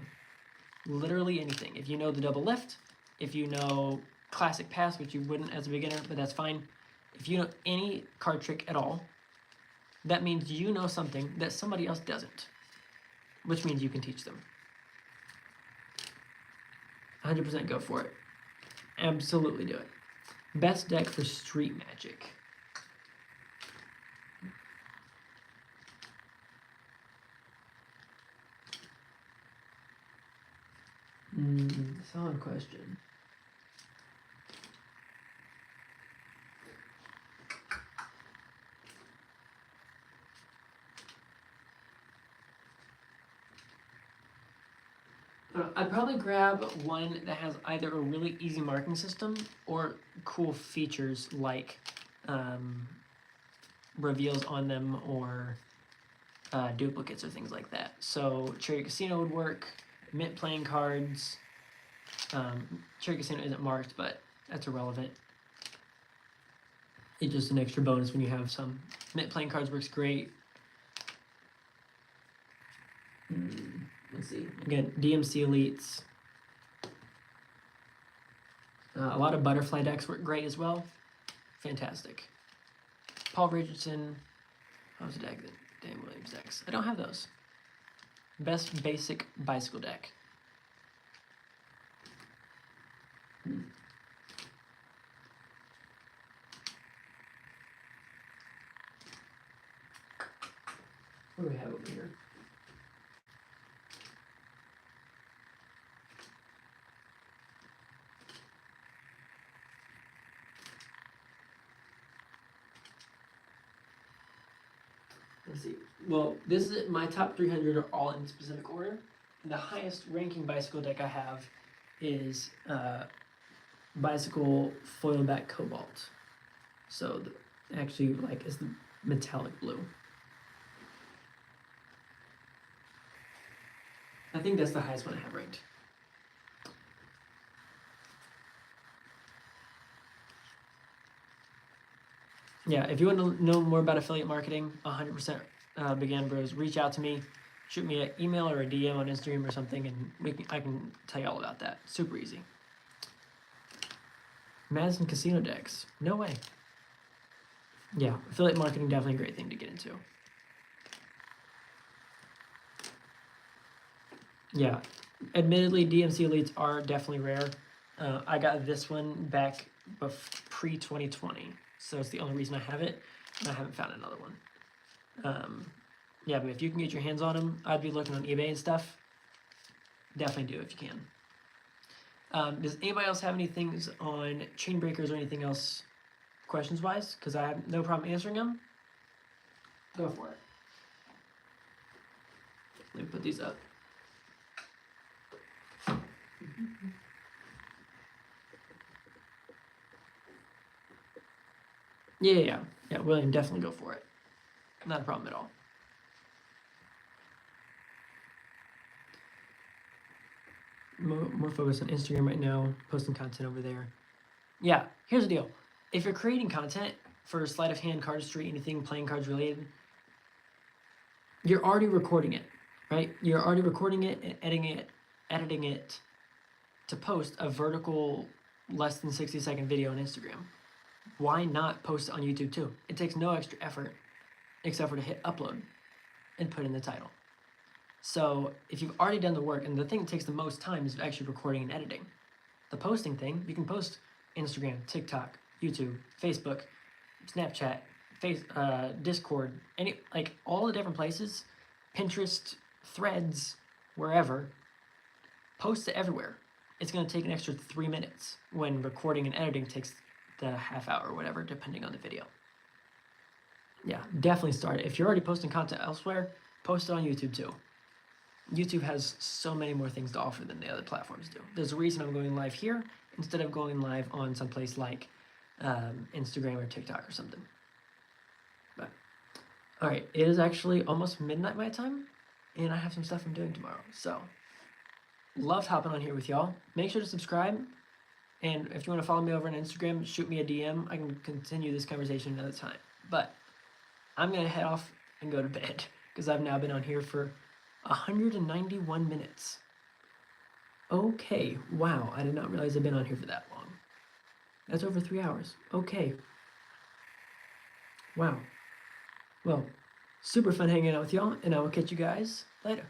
literally anything, if you know the double lift, if you know classic pass, which you wouldn't as a beginner, but that's fine. If you know any card trick at all, that means you know something that somebody else doesn't, which means you can teach them. 100% go for it. Absolutely do it. Best deck for Street Magic. Solid question. I'd probably grab one that has either a really easy marking system or cool features like reveals on them or duplicates or things like that. So Cherry Casino would work, mint playing cards. Cherry Casino isn't marked, but that's irrelevant. It's just an extra bonus when you have some. Mint playing cards works great. Let's see. Again, DMC Elites. A lot of butterfly decks work great as well. Fantastic. Paul Richardson. How's the deck? Dan Williams decks. I don't have those. Best basic bicycle deck. What do we have over here? Let's see. Well, this is my top 300 are all in specific order. The highest ranking bicycle deck I have is Bicycle Foilback Cobalt. So actually, like, it's the metallic blue. I think that's the highest one I have ranked. Yeah, if you want to know more about affiliate marketing, 100% Began Bros, reach out to me. Shoot me an email or a DM on Instagram or something, and I can tell you all about that. Super easy. Madison Casino decks. No way. Yeah, affiliate marketing, definitely a great thing to get into. Yeah, admittedly, DMC Elites are definitely rare. I got this one back pre-2020, so it's the only reason I have it, and I haven't found another one. Yeah, but if you can get your hands on them, I'd be looking on eBay and stuff. Definitely do if you can. Does anybody else have any things on chain breakers or anything else questions-wise? Because I have no problem answering them. Go for it. Let me put these up. Yeah, William, definitely go for it. Not a problem at all. More focused on Instagram right now, posting content over there. Yeah, here's the deal. If you're creating content for sleight of hand, cardistry, anything playing cards related, you're already recording it. right? You're already recording it and editing it to post a vertical less than 60-second video on Instagram. Why not post it on YouTube too? It takes no extra effort except for to hit upload and put in the title. So if you've already done the work, and the thing that takes the most time is actually recording and editing. The posting thing, you can post Instagram, TikTok, YouTube, Facebook, Snapchat, Discord, all the different places, Pinterest, Threads, wherever. Post it everywhere. It's going to take an extra 3 minutes when recording and editing takes the half hour or whatever, depending on the video. Yeah, definitely start it. If you're already posting content elsewhere, post it on YouTube too. YouTube has so many more things to offer than the other platforms do. There's a reason I'm going live here instead of going live on someplace like Instagram or TikTok or something. But all right, it is actually almost midnight my time, and I have some stuff I'm doing tomorrow. So loved hopping on here with y'all. Make sure to subscribe, and if you want to follow me over on Instagram, shoot me a DM. I can continue this conversation another time. But I'm gonna head off and go to bed because I've now been on here for 191 minutes. Okay, wow, I did not realize I've been on here for that long. That's over 3 hours. Okay. Wow. Well, super fun hanging out with y'all, and I will catch you guys later.